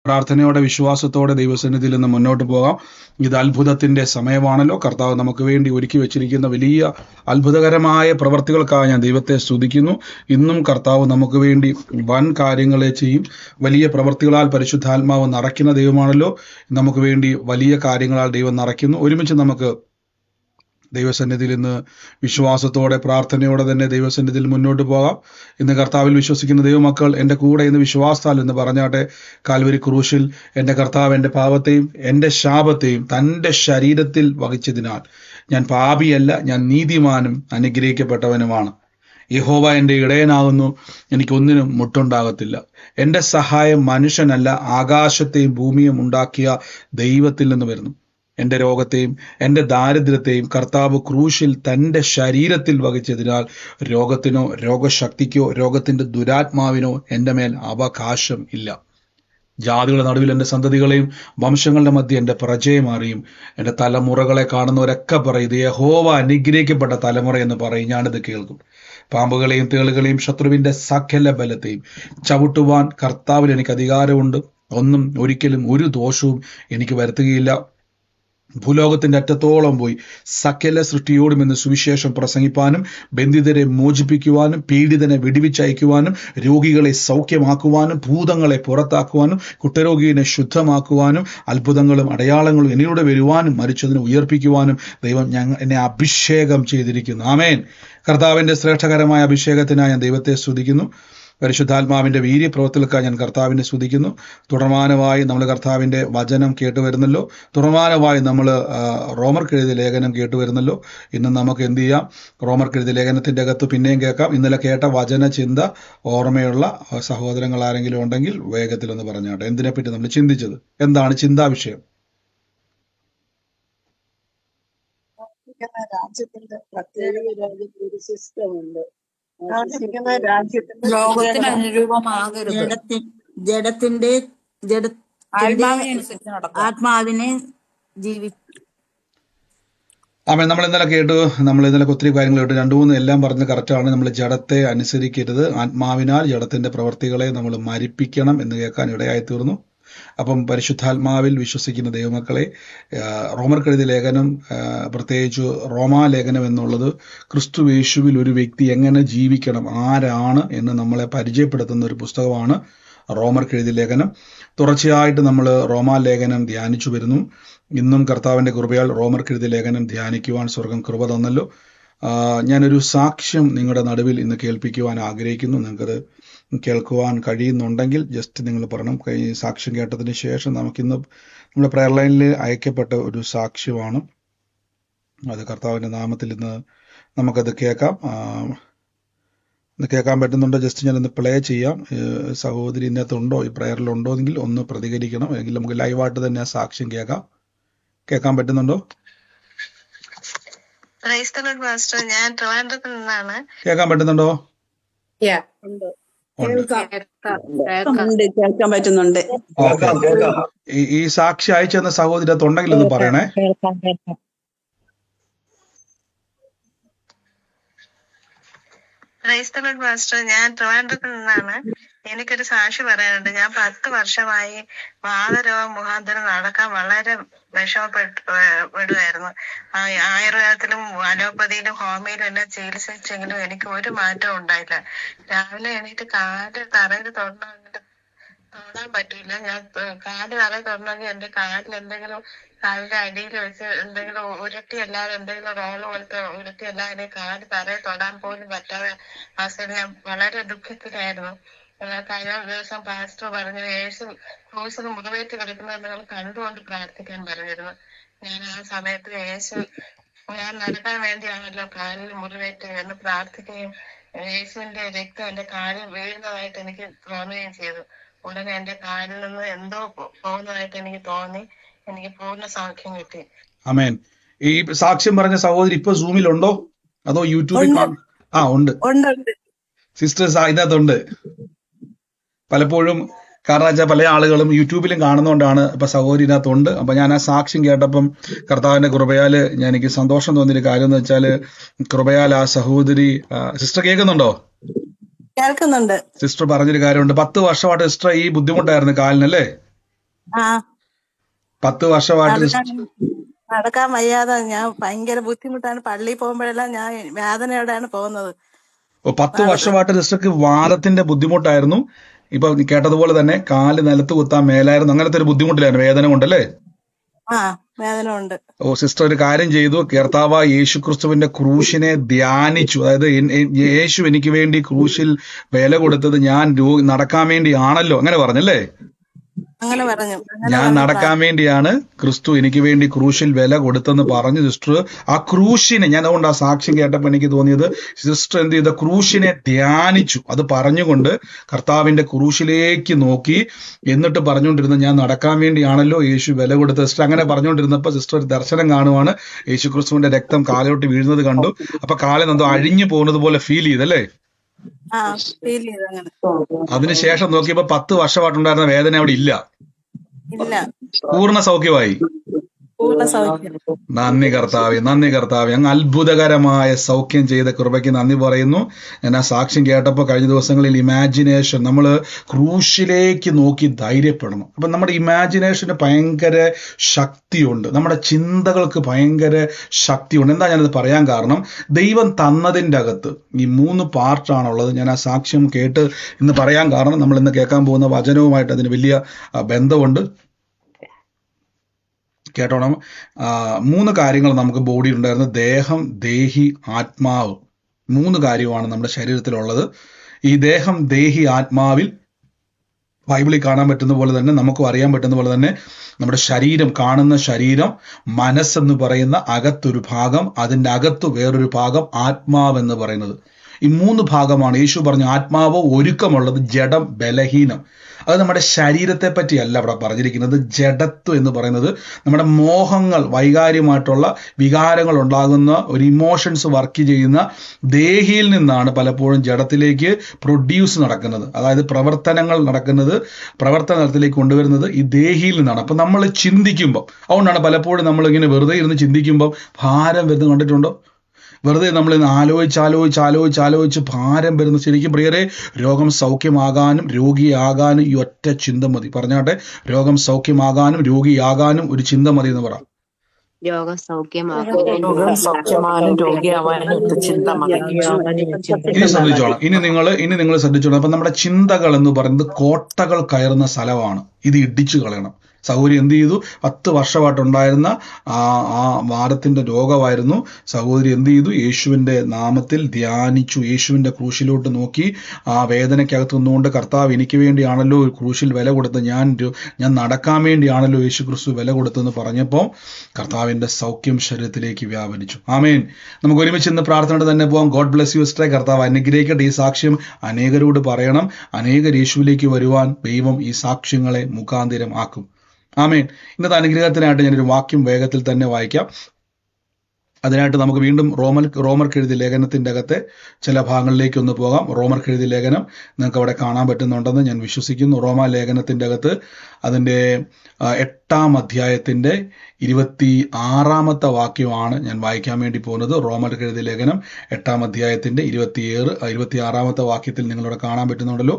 പ്രാർത്ഥനയോടെ വിശ്വാസത്തോടെ ദൈവസന്നിധിയിൽ നിന്ന് മുന്നോട്ട് പോകാം. ഇത് അത്ഭുതത്തിന്റെ സമയമാണല്ലോ. കർത്താവ് നമുക്ക് വേണ്ടി ഒരുക്കി വെച്ചിരിക്കുന്ന വലിയ അത്ഭുതകരമായ പ്രവർത്തികൾക്കായി ഞാൻ ദൈവത്തെ സ്തുതിക്കുന്നു. ഇന്നും കർത്താവ് നമുക്ക് വേണ്ടി വൻ കാര്യങ്ങളെ ചെയ്യും. വലിയ പ്രവർത്തികളാൽ പരിശുദ്ധാത്മാവ് നിറയ്ക്കുന്ന ദൈവമാണല്ലോ. നമുക്ക് വേണ്ടി വലിയ കാര്യങ്ങളാൽ ദൈവം നിറയ്ക്കുന്നു. ഒരുമിച്ച് നമുക്ക് ദൈവസന്നിധിയിൽ ഇന്ന് വിശ്വാസത്തോടെ പ്രാർത്ഥനയോടെ തന്നെ ദൈവസന്നിധിയിൽ മുന്നോട്ട് പോകാം. ഇന്ന് കർത്താവിൽ വിശ്വസിക്കുന്ന ദൈവമക്കൾ എൻ്റെ കൂടെ ഇന്ന് വിശ്വാസത്താൽ എന്ന് പറഞ്ഞാട്ടെ. കാൽവരി ക്രൂശിൽ എൻ്റെ കർത്താവ് എൻ്റെ പാപത്തെയും എൻ്റെ ശാപത്തെയും തൻ്റെ ശരീരത്തിൽ വഹിച്ചതിനാൽ ഞാൻ പാപിയല്ല, ഞാൻ നീതിമാനും അനുഗ്രഹിക്കപ്പെട്ടവനുമാണ്. യഹോവ എൻ്റെ ഇടയനാകുന്നു, എനിക്കൊന്നിനും മുട്ടുണ്ടാകത്തില്ല. എൻ്റെ സഹായം മനുഷ്യനല്ല, ആകാശത്തെയും ഭൂമിയും ഉണ്ടാക്കിയ ദൈവത്തിൽ നിന്ന് വരുന്നു. എൻ്റെ രോഗത്തെയും എൻ്റെ ദാരിദ്ര്യത്തെയും കർത്താവ് ക്രൂശിൽ തൻ്റെ ശരീരത്തിൽ വഹിച്ചതിനാൽ രോഗത്തിനോ രോഗശക്തിക്കോ രോഗത്തിൻ്റെ ദുരാത്മാവിനോ എൻ്റെ മേൽ അവകാശം ഇല്ല. ജാതികളുടെ നടുവിൽ എൻ്റെ സന്തതികളെയും വംശങ്ങളുടെ മധ്യ എൻ്റെ പ്രജയെ മാറിയും. എൻ്റെ തലമുറകളെ കാണുന്നവരൊക്കെ പറയും, ഇത് യഹോവ അനുഗ്രഹിക്കപ്പെട്ട തലമുറ എന്ന് പറയും. ഞാനിത് കേൾക്കും. പാമ്പുകളെയും തേളുകളെയും ശത്രുവിൻ്റെ സകല ബലത്തെയും ചവിട്ടുവാൻ കർത്താവിൽ എനിക്ക് അധികാരമുണ്ട്. ഒന്നും ഒരിക്കലും ഒരു ദോഷവും എനിക്ക് വരുത്തുകയില്ല. ഭൂലോകത്തിന്റെ അറ്റത്തോളം പോയി സകല സൃഷ്ടിയോടും എന്ന് സുവിശേഷം പ്രസംഗിപ്പാനും, ബന്ധിതരെ മോചിപ്പിക്കുവാനും, പീഡിതനെ വിടുവിച്ചയക്കുവാനും, രോഗികളെ സൗഖ്യമാക്കുവാനും, ഭൂതങ്ങളെ പുറത്താക്കുവാനും, കുഷ്ഠരോഗിയെ ശുദ്ധമാക്കുവാനും, അത്ഭുതങ്ങളും അടയാളങ്ങളും എന്നിലൂടെ വരുവാനും, മരിച്ചതിനെ ഉയർപ്പിക്കുവാനും ദൈവം എന്നെ അഭിഷേകം ചെയ്തിരിക്കുന്നു. ആമേൻ. കർത്താവിന്റെ ശ്രേഷ്ഠകരമായ അഭിഷേകത്തിനായി ഞാൻ ദൈവത്തെ സ്തുതിക്കുന്നു. പരിശുദ്ധാത്മാവിന്റെ വീര്യപ്രവർത്തനങ്ങൾക്കായി ഞാൻ കർത്താവിനെ സ്തുതിക്കുന്നു. തുടർമാനമായി നമ്മൾ കർത്താവിന്റെ വചനം കേട്ടുവരുന്നല്ലോ. തുടർമാനമായി നമ്മൾ റോമർക്കെഴുതിയ ലേഖനം കേട്ടുവരുന്നല്ലോ. ഇന്ന് നമുക്ക് എന്ത് ചെയ്യാം? റോമർക്കെഴുതിയ ലേഖനത്തിന്റെ അകത്ത് പിന്നെയും കേൾക്കാം. ഇന്നലെ കേട്ട വചന ചിന്ത ഓർമ്മയുള്ള സഹോദരങ്ങൾ ആരെങ്കിലും ഉണ്ടെങ്കിൽ വേഗത്തിലൊന്ന് പറഞ്ഞാട്ടെ. എന്തിനെപ്പറ്റി നമ്മൾ ചിന്തിച്ചത്? എന്താണ് ചിന്താ വിഷയം? രാജ്യത്തിന്റെ പ്രത്യേക ഒരു സിസ്റ്റം ഉണ്ട്. രാജ്യത്തിന്റെ അനുരൂപമാകരുത്. ജഡത്തിന്റെ ആത്മാവിനെ ആമേൻ. നമ്മൾ ഇന്നലെ ഒത്തിരി കാര്യങ്ങൾ കേട്ടു. 2-3 എല്ലാം പറഞ്ഞ് കറക്റ്റാണ്. നമ്മൾ ജഡത്തെ അനുസരിക്കരുത്, ആത്മാവിനാൽ ജഡത്തിന്റെ പ്രവർത്തികളെ നമ്മൾ മരിപ്പിക്കണം എന്ന് കേൾക്കാൻ ഇടയായി തീർന്നു. അപ്പം പരിശുദ്ധാത്മാവിൽ വിശ്വസിക്കുന്ന ദൈവമക്കളെ, റോമർക്കെഴുതിയ ലേഖനം, പ്രത്യേകിച്ച് റോമാലേഖനം എന്നുള്ളത് ക്രിസ്തു യേശുവിൽ ഒരു വ്യക്തി എങ്ങനെ ജീവിക്കണം, ആരാണ് എന്ന് നമ്മളെ പരിചയപ്പെടുത്തുന്ന ഒരു പുസ്തകമാണ് റോമർക്കെഴുതിയ ലേഖനം. തുടർച്ചയായിട്ട് നമ്മൾ റോമാലേഖനം ധ്യാനിച്ചു വരുന്നു. ഇന്നും കർത്താവിന്റെ കൃപയാൽ റോമർക്കെഴുതിയ ലേഖനം ധ്യാനിക്കുവാൻ സ്വർഗം കൃപ തന്നല്ലോ. ഞാനൊരു സാക്ഷ്യം നിങ്ങളുടെ നടുവിൽ ഇന്ന് കേൾപ്പിക്കുവാൻ ആഗ്രഹിക്കുന്നു. നിങ്ങൾക്കത് കേൾക്കുവാൻ കഴിയുന്നുണ്ടെങ്കിൽ ജസ്റ്റ് നിങ്ങൾ പറയണം. സാക്ഷ്യം കേട്ടതിന് ശേഷം നമുക്കിന്ന് നമ്മുടെ പ്രയർ ലൈനിൽ അയക്കപ്പെട്ട ഒരു സാക്ഷ്യമാണ്. അത് കർത്താവിന്റെ നാമത്തിൽ ഇന്ന് നമുക്കത് കേൾക്കാം. കേൾക്കാൻ പറ്റുന്നുണ്ടോ? ജസ്റ്റ് ഞാനൊന്ന് പ്ലേ ചെയ്യാം. സഹോദരി ഇന്നത്തുണ്ടോ, ഈ പ്രയറിലുണ്ടോ എങ്കിൽ ഒന്ന് പ്രതികരിക്കണം. എങ്കിൽ നമുക്ക് ലൈവായിട്ട് തന്നെ ആ സാക്ഷ്യം കേൾക്കാൻ പറ്റുന്നുണ്ടോ? ഞാൻ ട്രിവാൻഡ്രത്തിൽ നിന്നാണ്. കേൾക്കാൻ പറ്റുന്നുണ്ടോ? കേൾക്കാൻ പറ്റുന്നുണ്ട്. ഈ സാക്ഷി അയച്ചെന്ന സഹോദരി ഉണ്ടെങ്കിൽ ഒന്ന് പറയണേ. ഞാൻ ട്രിവാൻഡ്രത്തിൽ നിന്നാണ്. എനിക്കൊരു സാക്ഷി പറയാനുണ്ട്. ഞാൻ 10 വർഷമായി വാതരോഗം മുഖാന്തരം നടക്കാൻ വളരെ വിഷമപ്പെടുമായിരുന്നു. ആയുർവേദത്തിലും അലോപ്പതിയിലും ഹോമിയിലും എല്ലാം ചികിത്സിച്ചെങ്കിലും എനിക്ക് ഒരു മാറ്റവും ഉണ്ടായില്ല. രാവിലെ എണീറ്റ് കാല് തറയിൽ തൊടാൻ പറ്റില്ല. ഞാൻ കാല് തറയിൽ തൊടണമെങ്കിൽ എന്റെ കാലിൽ എന്തെങ്കിലും, കാലിന്റെ അടിയിൽ വെച്ച് എന്തെങ്കിലും ഉരുട്ടിയല്ലാതെ, എന്തെങ്കിലും റോള് പോലത്തെ ഉരുട്ടിയല്ലാതെ കാല് തറയിൽ തൊടാൻ പോലും പറ്റാതെ അവസ്ഥയിൽ ഞാൻ വളരെ ദുഃഖത്തിലായിരുന്നു. കഴിഞ്ഞ ദിവസം പാസ്റ്റർ പറഞ്ഞു, യേശു ക്രൂശിൽ മുറിവേറ്റ് കിടക്കുന്നത് നിങ്ങൾ കണ്ടുകൊണ്ട് പ്രാർത്ഥിക്കാൻ പറഞ്ഞിരുന്നു. ഞാൻ ആ സമയത്ത് ഞാൻ നടക്കാൻ വേണ്ടിയാണല്ലോ കാലിൽ മുറിവേറ്റ് എന്ന് പ്രാർത്ഥിക്കുകയും യേശുവിന്റെ രക്തം എന്റെ കാലിൽ വീഴുന്നതായിട്ട് എനിക്ക് തോന്നുകയും ചെയ്തു. ഉടനെ എന്റെ കാലിൽ നിന്ന് എന്തോ പോകുന്നതായിട്ട് എനിക്ക് തോന്നി. എനിക്ക് പൂർണ്ണ സൗഖ്യം കിട്ടി. ആമേൻ. ഈ സാക്ഷ്യം പറഞ്ഞ സഹോദരി ഇപ്പൊ സൂമിലുണ്ടോ അതോ യൂട്യൂബിൽ? ഉണ്ട്. സിസ്റ്റർ ഇതിനകത്തുണ്ട്. പലപ്പോഴും കാരണം വെച്ചാൽ പല ആളുകളും യൂട്യൂബിലും കാണുന്നതുകൊണ്ടാണ് ഇപ്പൊ സഹോദരി ഇതിനകത്തുണ്ട്. അപ്പൊ ഞാൻ ആ സാക്ഷ്യം കേട്ടപ്പം കർത്താവിന്റെ കൃപയാല് എനിക്ക് സന്തോഷം തോന്നിയൊരു കാര്യം എന്ന് വെച്ചാല്, കൃപയാൽ ആ സഹോദരി, സിസ്റ്റർ കേൾക്കുന്നുണ്ടോ? കേൾക്കുന്നുണ്ട്. സിസ്റ്റർ പറഞ്ഞൊരു കാര്യമുണ്ട്. 10 വർഷമായിട്ട് സിസ്റ്റർ ഈ ബുദ്ധിമുട്ടായിരുന്നു കാലിനല്ലേ? ആ 10 വർഷമായിട്ട് നടക്കാൻ നടക്കാൻ വയ്യാതെ ഞാൻ ഭയങ്കര ബുദ്ധിമുട്ടാണ്. പള്ളിയിൽ പോകുമ്പോഴെല്ലാം ഞാൻ വേദനയോടെയാണ് പോകുന്നത്. 10 വർഷമായിട്ട് സിസ്റ്റർക്ക് വാദത്തിന്റെ ബുദ്ധിമുട്ടായിരുന്നു. ഇപ്പൊ കേട്ടതുപോലെ തന്നെ കാല് നിലത്ത് കുത്താൻ മേലായിരുന്നു. അങ്ങനത്തെ ഒരു ബുദ്ധിമുട്ടിലായിരുന്നു, വേദന കൊണ്ടല്ലേ? ആ വേദന ഉണ്ട്. സിസ്റ്റർ ഒരു കാര്യം ചെയ്തു. കർത്താവായ യേശു ക്രിസ്തുവിന്റെ ക്രൂശിനെ ധ്യാനിച്ചു. അതായത് യേശു എനിക്ക് വേണ്ടി ക്രൂശിൽ വില കൊടുത്തത് ഞാൻ നടക്കാൻ വേണ്ടിയാണല്ലോ, അങ്ങനെ പറഞ്ഞല്ലേ? അങ്ങനെ പറഞ്ഞു. ഞാൻ നടക്കാൻ വേണ്ടിയാണ് ക്രിസ്തു എനിക്ക് വേണ്ടി ക്രൂശിൽ വില കൊടുത്തെന്ന് പറഞ്ഞു സിസ്റ്റർ. ആ ക്രൂശിനെ, ഞാൻ അതുകൊണ്ട് ആ സാക്ഷ്യം കേട്ടപ്പോൾ എനിക്ക് തോന്നിയത്, സിസ്റ്റർ എന്ത് ചെയ്ത, ക്രൂശിനെ ധ്യാനിച്ചു. അത് പറഞ്ഞുകൊണ്ട് കർത്താവിന്റെ ക്രൂശിലേക്ക് നോക്കി, എന്നിട്ട് പറഞ്ഞുകൊണ്ടിരുന്ന, ഞാൻ നടക്കാൻ വേണ്ടിയാണല്ലോ യേശു വില കൊടുത്തത്. സിസ്റ്റർ അങ്ങനെ പറഞ്ഞുകൊണ്ടിരുന്നപ്പോൾ സിസ്റ്റർ ഒരു ദർശനം കാണുവാണ്. യേശു ക്രിസ്തുവിന്റെ രക്തം കാലോട്ട് വീഴുന്നത് കണ്ടു. അപ്പൊ കാലം എന്തോ അഴിഞ്ഞു പോകുന്നത് പോലെ ഫീൽ ചെയ്തല്ലേ? അതിനുശേഷം നോക്കിയപ്പോ 10 വർഷമായിട്ടുണ്ടായിരുന്ന വേദന അവിടെ ഇല്ല, പൂർണ്ണ സൗഖ്യമായി. നന്ദി കർത്താവേ, നന്ദി കർത്താവേ. അങ്ങ് അത്ഭുതകരമായ സൗഖ്യം ചെയ്ത കൃപയ്ക്ക് നന്ദി പറയുന്നു. ഞാൻ ആ സാക്ഷ്യം കേട്ടപ്പോൾ കഴിഞ്ഞ ദിവസങ്ങളിൽ ഇമാജിനേഷൻ, നമ്മൾ ക്രൂശിലേക്ക് നോക്കി ധൈര്യപ്പെടണം. അപ്പൊ നമ്മുടെ ഇമാജിനേഷന് ഭയങ്കര ശക്തിയുണ്ട്, നമ്മുടെ ചിന്തകൾക്ക് ഭയങ്കര ശക്തിയുണ്ട്. എന്താ ഞാനത് പറയാൻ കാരണം, ദൈവം തന്നതിൻ്റെ അകത്ത് ഈ 3 പാർട്ടാണുള്ളത്. ഞാൻ ആ സാക്ഷ്യം കേട്ട് ഇന്ന് പറയാൻ കാരണം, നമ്മൾ ഇന്ന് കേൾക്കാൻ പോകുന്ന വചനവുമായിട്ട് അതിന് വലിയ ബന്ധമുണ്ട്. കേട്ടോണം. 3 കാര്യങ്ങൾ നമുക്ക് ബോഡിയിൽ ഉണ്ടായിരുന്നു: ദേഹം, ദേഹി, ആത്മാവ്. 3 കാര്യമാണ് നമ്മുടെ ശരീരത്തിലുള്ളത്. ഈ ദേഹം, ദേഹി, ആത്മാവിൽ ബൈബിളിൽ കാണാൻ പറ്റുന്ന പോലെ തന്നെ നമുക്കും അറിയാൻ പറ്റുന്ന പോലെ തന്നെ നമ്മുടെ ശരീരം, കാണുന്ന ശരീരം, മനസ്സെന്ന് പറയുന്ന അകത്തൊരു ഭാഗം, അതിൻ്റെ അകത്ത് വേറൊരു ഭാഗം, ആത്മാവെന്ന് പറയുന്നത്. ഈ 3 ഭാഗമാണ്. യേശു പറഞ്ഞു ആത്മാവ് ഒരുക്കമുള്ളത്, ജഡം ബലഹീനം. അത് നമ്മുടെ ശരീരത്തെ പറ്റിയല്ല അവിടെ പറഞ്ഞിരിക്കുന്നത്. ജഡത്വം എന്ന് പറയുന്നത് നമ്മുടെ മോഹങ്ങൾ, വൈകാര്യമായിട്ടുള്ള വികാരങ്ങൾ ഉണ്ടാകുന്ന ഒരു ഇമോഷൻസ് വർക്ക് ചെയ്യുന്ന ദേഹിയിൽ നിന്നാണ് പലപ്പോഴും ജഡത്തിലേക്ക് പ്രൊഡ്യൂസ് നടക്കുന്നത്. അതായത് പ്രവർത്തനങ്ങൾ നടക്കുന്നത്, പ്രവർത്തനത്തിലേക്ക് കൊണ്ടുവരുന്നത് ഈ ദേഹിയിൽ നിന്നാണ്. അപ്പം നമ്മൾ ചിന്തിക്കുമ്പോൾ, അതുകൊണ്ടാണ് പലപ്പോഴും നമ്മളിങ്ങനെ വെറുതെ ഇരുന്ന് ചിന്തിക്കുമ്പോൾ ഭാരം വരുന്നത് കണ്ടിട്ടുണ്ടോ? വെറുതെ നമ്മൾ ആലോചിച്ച് ഭാരം വരുന്ന. ശരിക്കും പ്രിയരെ, രോഗം സൗഖ്യമാകാനും രോഗിയാകാനും ഈ ഒറ്റ ചിന്ത മതി. പറഞ്ഞാട്ടെ, രോഗം സൗഖ്യമാകാനും രോഗിയാകാനും ഒരു ചിന്ത മതി എന്ന് പറ. ഇനി ശ്രദ്ധിച്ചോളാം, ഇനി നിങ്ങൾ ശ്രദ്ധിച്ചോളാം. അപ്പൊ നമ്മുടെ ചിന്തകൾ എന്ന് പറയുന്നത് കോട്ടകൾ കയറുന്ന സ്ഥലമാണ്. ഇത് ഇടിച്ചു കളയണം. സഹോദരി എന്ത് ചെയ്തു? 10 വർഷമായിട്ടുണ്ടായിരുന്ന ആ വാദത്തിന്റെ രോഗമായിരുന്നു. സഹോദരി എന്ത് ചെയ്തു? യേശുവിന്റെ നാമത്തിൽ ധ്യാനിച്ചു. യേശുവിന്റെ ക്രൂശിലോട്ട് നോക്കി ആ വേദനയ്ക്കകത്ത് നിന്നുകൊണ്ട്, കർത്താവ് എനിക്ക് വേണ്ടിയാണല്ലോ ക്രൂശിൽ വില കൊടുത്ത്, ഞാൻ നടക്കാൻ വേണ്ടിയാണല്ലോ യേശു ക്രിസ്തു വില കൊടുത്തെന്ന് പറഞ്ഞപ്പോൾ കർത്താവിന്റെ സൗഖ്യം ശരീരത്തിലേക്ക് വ്യാപരിച്ചു. ആമേൻ. നമുക്ക് ഒരുമിച്ച് ഇന്ന് പ്രാർത്ഥനയോടെ തന്നെ പോകാം. God bless you sister. കർത്താവ് അനുഗ്രഹിക്കട്ടെ. ഈ സാക്ഷ്യം അനേകരോട് പറയണം. അനേകർ യേശുവിലേക്ക് വരുവാൻ ദൈവം ഈ സാക്ഷ്യങ്ങളെ മുഖാന്തിരം ആക്കും. ആമേൻ. ഇന്നത്തെ അനുഗ്രഹത്തിനായിട്ട് ഞാനൊരു വാക്യം വേഗത്തിൽ തന്നെ വായിക്കാം. അതിനായിട്ട് നമുക്ക് വീണ്ടും റോമർക്ക് എഴുതിയ ലേഖനത്തിൻ്റെ അകത്തെ ചില ഭാഗങ്ങളിലേക്ക് ഒന്ന് പോകാം. റോമർക്ക് എഴുതിയ ലേഖനം നിങ്ങൾക്ക് അവിടെ കാണാൻ പറ്റുന്നുണ്ടെന്ന് ഞാൻ വിശ്വസിക്കുന്നു. റോമ ലേഖനത്തിൻ്റെ അകത്ത് അതിൻ്റെ 8-ാം അധ്യായത്തിൻ്റെ 26-ാമത്തെ വാക്യമാണ് ഞാൻ വായിക്കാൻ വേണ്ടി പോകുന്നത്. റോമർക്ക് എഴുതിയ ലേഖനം 8-ാം അധ്യായത്തിൻ്റെ 26-ാമത്തെ വാക്യത്തിൽ നിങ്ങളിവിടെ കാണാൻ പറ്റുന്നുണ്ടല്ലോ.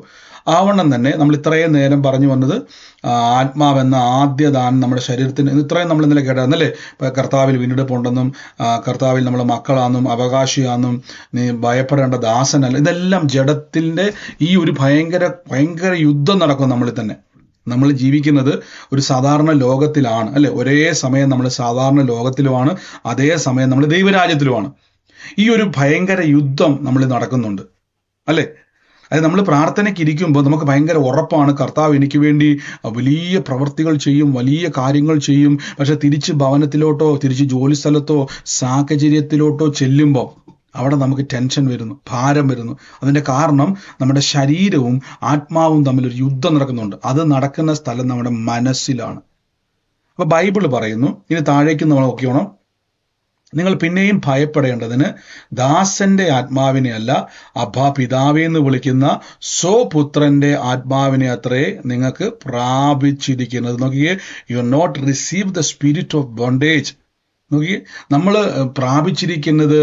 ആവണ്ണം തന്നെ നമ്മൾ ഇത്രയും നേരം പറഞ്ഞു വന്നത് ആത്മാവെന്ന ആദ്യ ദാനം നമ്മുടെ ശരീരത്തിന്, ഇത്രയും നമ്മൾ ഇന്നലെ കേട്ടായിരുന്നല്ലേ? കർത്താവിൽ വീണ്ടെടുപ്പുണ്ടെന്നും കർത്താവിൽ നമ്മൾ മക്കളാണെന്നും അവകാശിയാണെന്നും നീ ഭയപ്പെടേണ്ട ദാസനല്ല. ഇതെല്ലാം ജഡത്തിൻ്റെ ഈ ഒരു ഭയങ്കര യുദ്ധം നടക്കും നമ്മളിൽ തന്നെ. നമ്മൾ ജീവിക്കുന്നത് ഒരു സാധാരണ ലോകത്തിലാണ് അല്ലെ? ഒരേ സമയം നമ്മൾ സാധാരണ ലോകത്തിലുമാണ്, അതേ സമയം നമ്മൾ ദൈവരാജ്യത്തിലുമാണ്. ഈ ഒരു ഭയങ്കര യുദ്ധം നമ്മൾ നടക്കുന്നുണ്ട് അല്ലേ? അത് നമ്മൾ പ്രാർത്ഥനയ്ക്ക് ഇരിക്കുമ്പോൾ നമുക്ക് ഭയങ്കര ഉറപ്പാണ്, കർത്താവ് എനിക്ക് വേണ്ടി വലിയ പ്രവൃത്തികൾ ചെയ്യും, വലിയ കാര്യങ്ങൾ ചെയ്യും. പക്ഷെ തിരിച്ച് ഭവനത്തിലോട്ടോ തിരിച്ച് ജോലി സ്ഥലത്തോ സാഹചര്യത്തിലോട്ടോ ചെല്ലുമ്പോൾ അവിടെ നമുക്ക് ടെൻഷൻ വരുന്നു, ഭാരം വരുന്നു. അതിൻ്റെ കാരണം നമ്മുടെ ശരീരവും ആത്മാവും തമ്മിലൊരു യുദ്ധം നടക്കുന്നുണ്ട്. അത് നടക്കുന്ന സ്ഥലം നമ്മുടെ മനസ്സിലാണ്. അപ്പോൾ ബൈബിൾ പറയുന്നു, ഇനി താഴേക്ക് നമ്മൾ നോക്കിയോണം, നിങ്ങൾ പിന്നെയും ഭയപ്പെടേണ്ടതിന് ദാസന്റെ ആത്മാവിനെ അല്ല, അബ്ബാ പിതാവേ എന്ന് വിളിക്കുന്ന സ്വപുത്രന്റെ ആത്മാവിനെ അത്രേ നിങ്ങൾക്ക് പ്രാപിച്ചിരിക്കുന്നത്. നോക്കിയേ, you are not receive the spirit of bondage. നോക്കി, നമ്മൾ പ്രാപിച്ചിരിക്കുന്നത്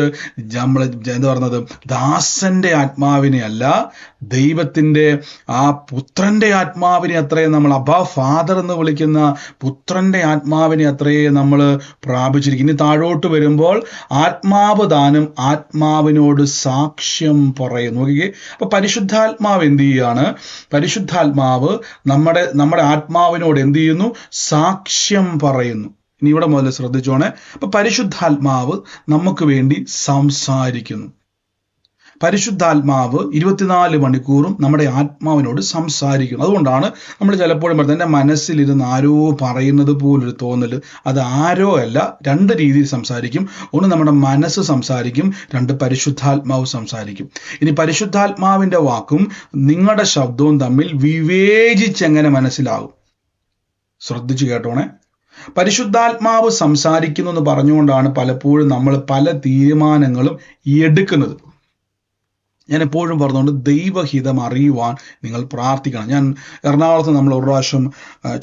നമ്മൾ എന്താ പറഞ്ഞത്, ദാസന്റെ ആത്മാവിനെ അല്ല, ദൈവത്തിന്റെ ആ പുത്രന്റെ ആത്മാവിനെ അത്രയും നമ്മൾ അബ്ബാ ഫാദർ എന്ന് വിളിക്കുന്ന പുത്രന്റെ ആത്മാവിനെ അത്രയും നമ്മൾ പ്രാപിച്ചിരിക്കും. ഇനി താഴോട്ട് വരുമ്പോൾ ആത്മാവ് താനും ആത്മാവിനോട് സാക്ഷ്യം പറയും. നോക്കിക്കേ, അപ്പൊ പരിശുദ്ധാത്മാവ് എന്ത് ചെയ്യാണ്? പരിശുദ്ധാത്മാവ് നമ്മുടെ ആത്മാവിനോട് എന്ത് ചെയ്യുന്നു? സാക്ഷ്യം പറയുന്നു. ഇനി ഇവിടെ മുതൽ ശ്രദ്ധിച്ചോണേ. അപ്പൊ പരിശുദ്ധാത്മാവ് നമുക്ക് വേണ്ടി സംസാരിക്കുന്നു. പരിശുദ്ധാത്മാവ് 24 മണിക്കൂറും നമ്മുടെ ആത്മാവിനോട് സംസാരിക്കുന്നു. അതുകൊണ്ടാണ് നമ്മൾ ചിലപ്പോഴും പറയുന്നത് എൻ്റെ മനസ്സിലിരുന്ന് ആരോ പറയുന്നത് പോലൊരു തോന്നല്. അത് ആരോ അല്ല, 2 രീതിയിൽ സംസാരിക്കും. ഒന്ന് നമ്മുടെ മനസ്സ് സംസാരിക്കും, 2 പരിശുദ്ധാത്മാവ് സംസാരിക്കും. ഇനി പരിശുദ്ധാത്മാവിന്റെ വാക്കും നിങ്ങളുടെ ശബ്ദവും തമ്മിൽ വിവേചിച്ചെങ്ങനെ മനസ്സിലാകും? ശ്രദ്ധിച്ചു കേട്ടോണേ. പരിശുദ്ധാത്മാവ് സംസാരിക്കുന്നു എന്ന് പറഞ്ഞുകൊണ്ടാണ് പലപ്പോഴും നമ്മൾ പല തീരുമാനങ്ങളും എടുക്കുന്നത്. ഞാൻ എപ്പോഴും പറഞ്ഞുകൊണ്ട് ദൈവഹിതം അറിയുവാൻ നിങ്ങൾ പ്രാർത്ഥിക്കണം. ഞാൻ എറണാകുളത്ത് നമ്മൾ ഒരു പ്രാവശ്യം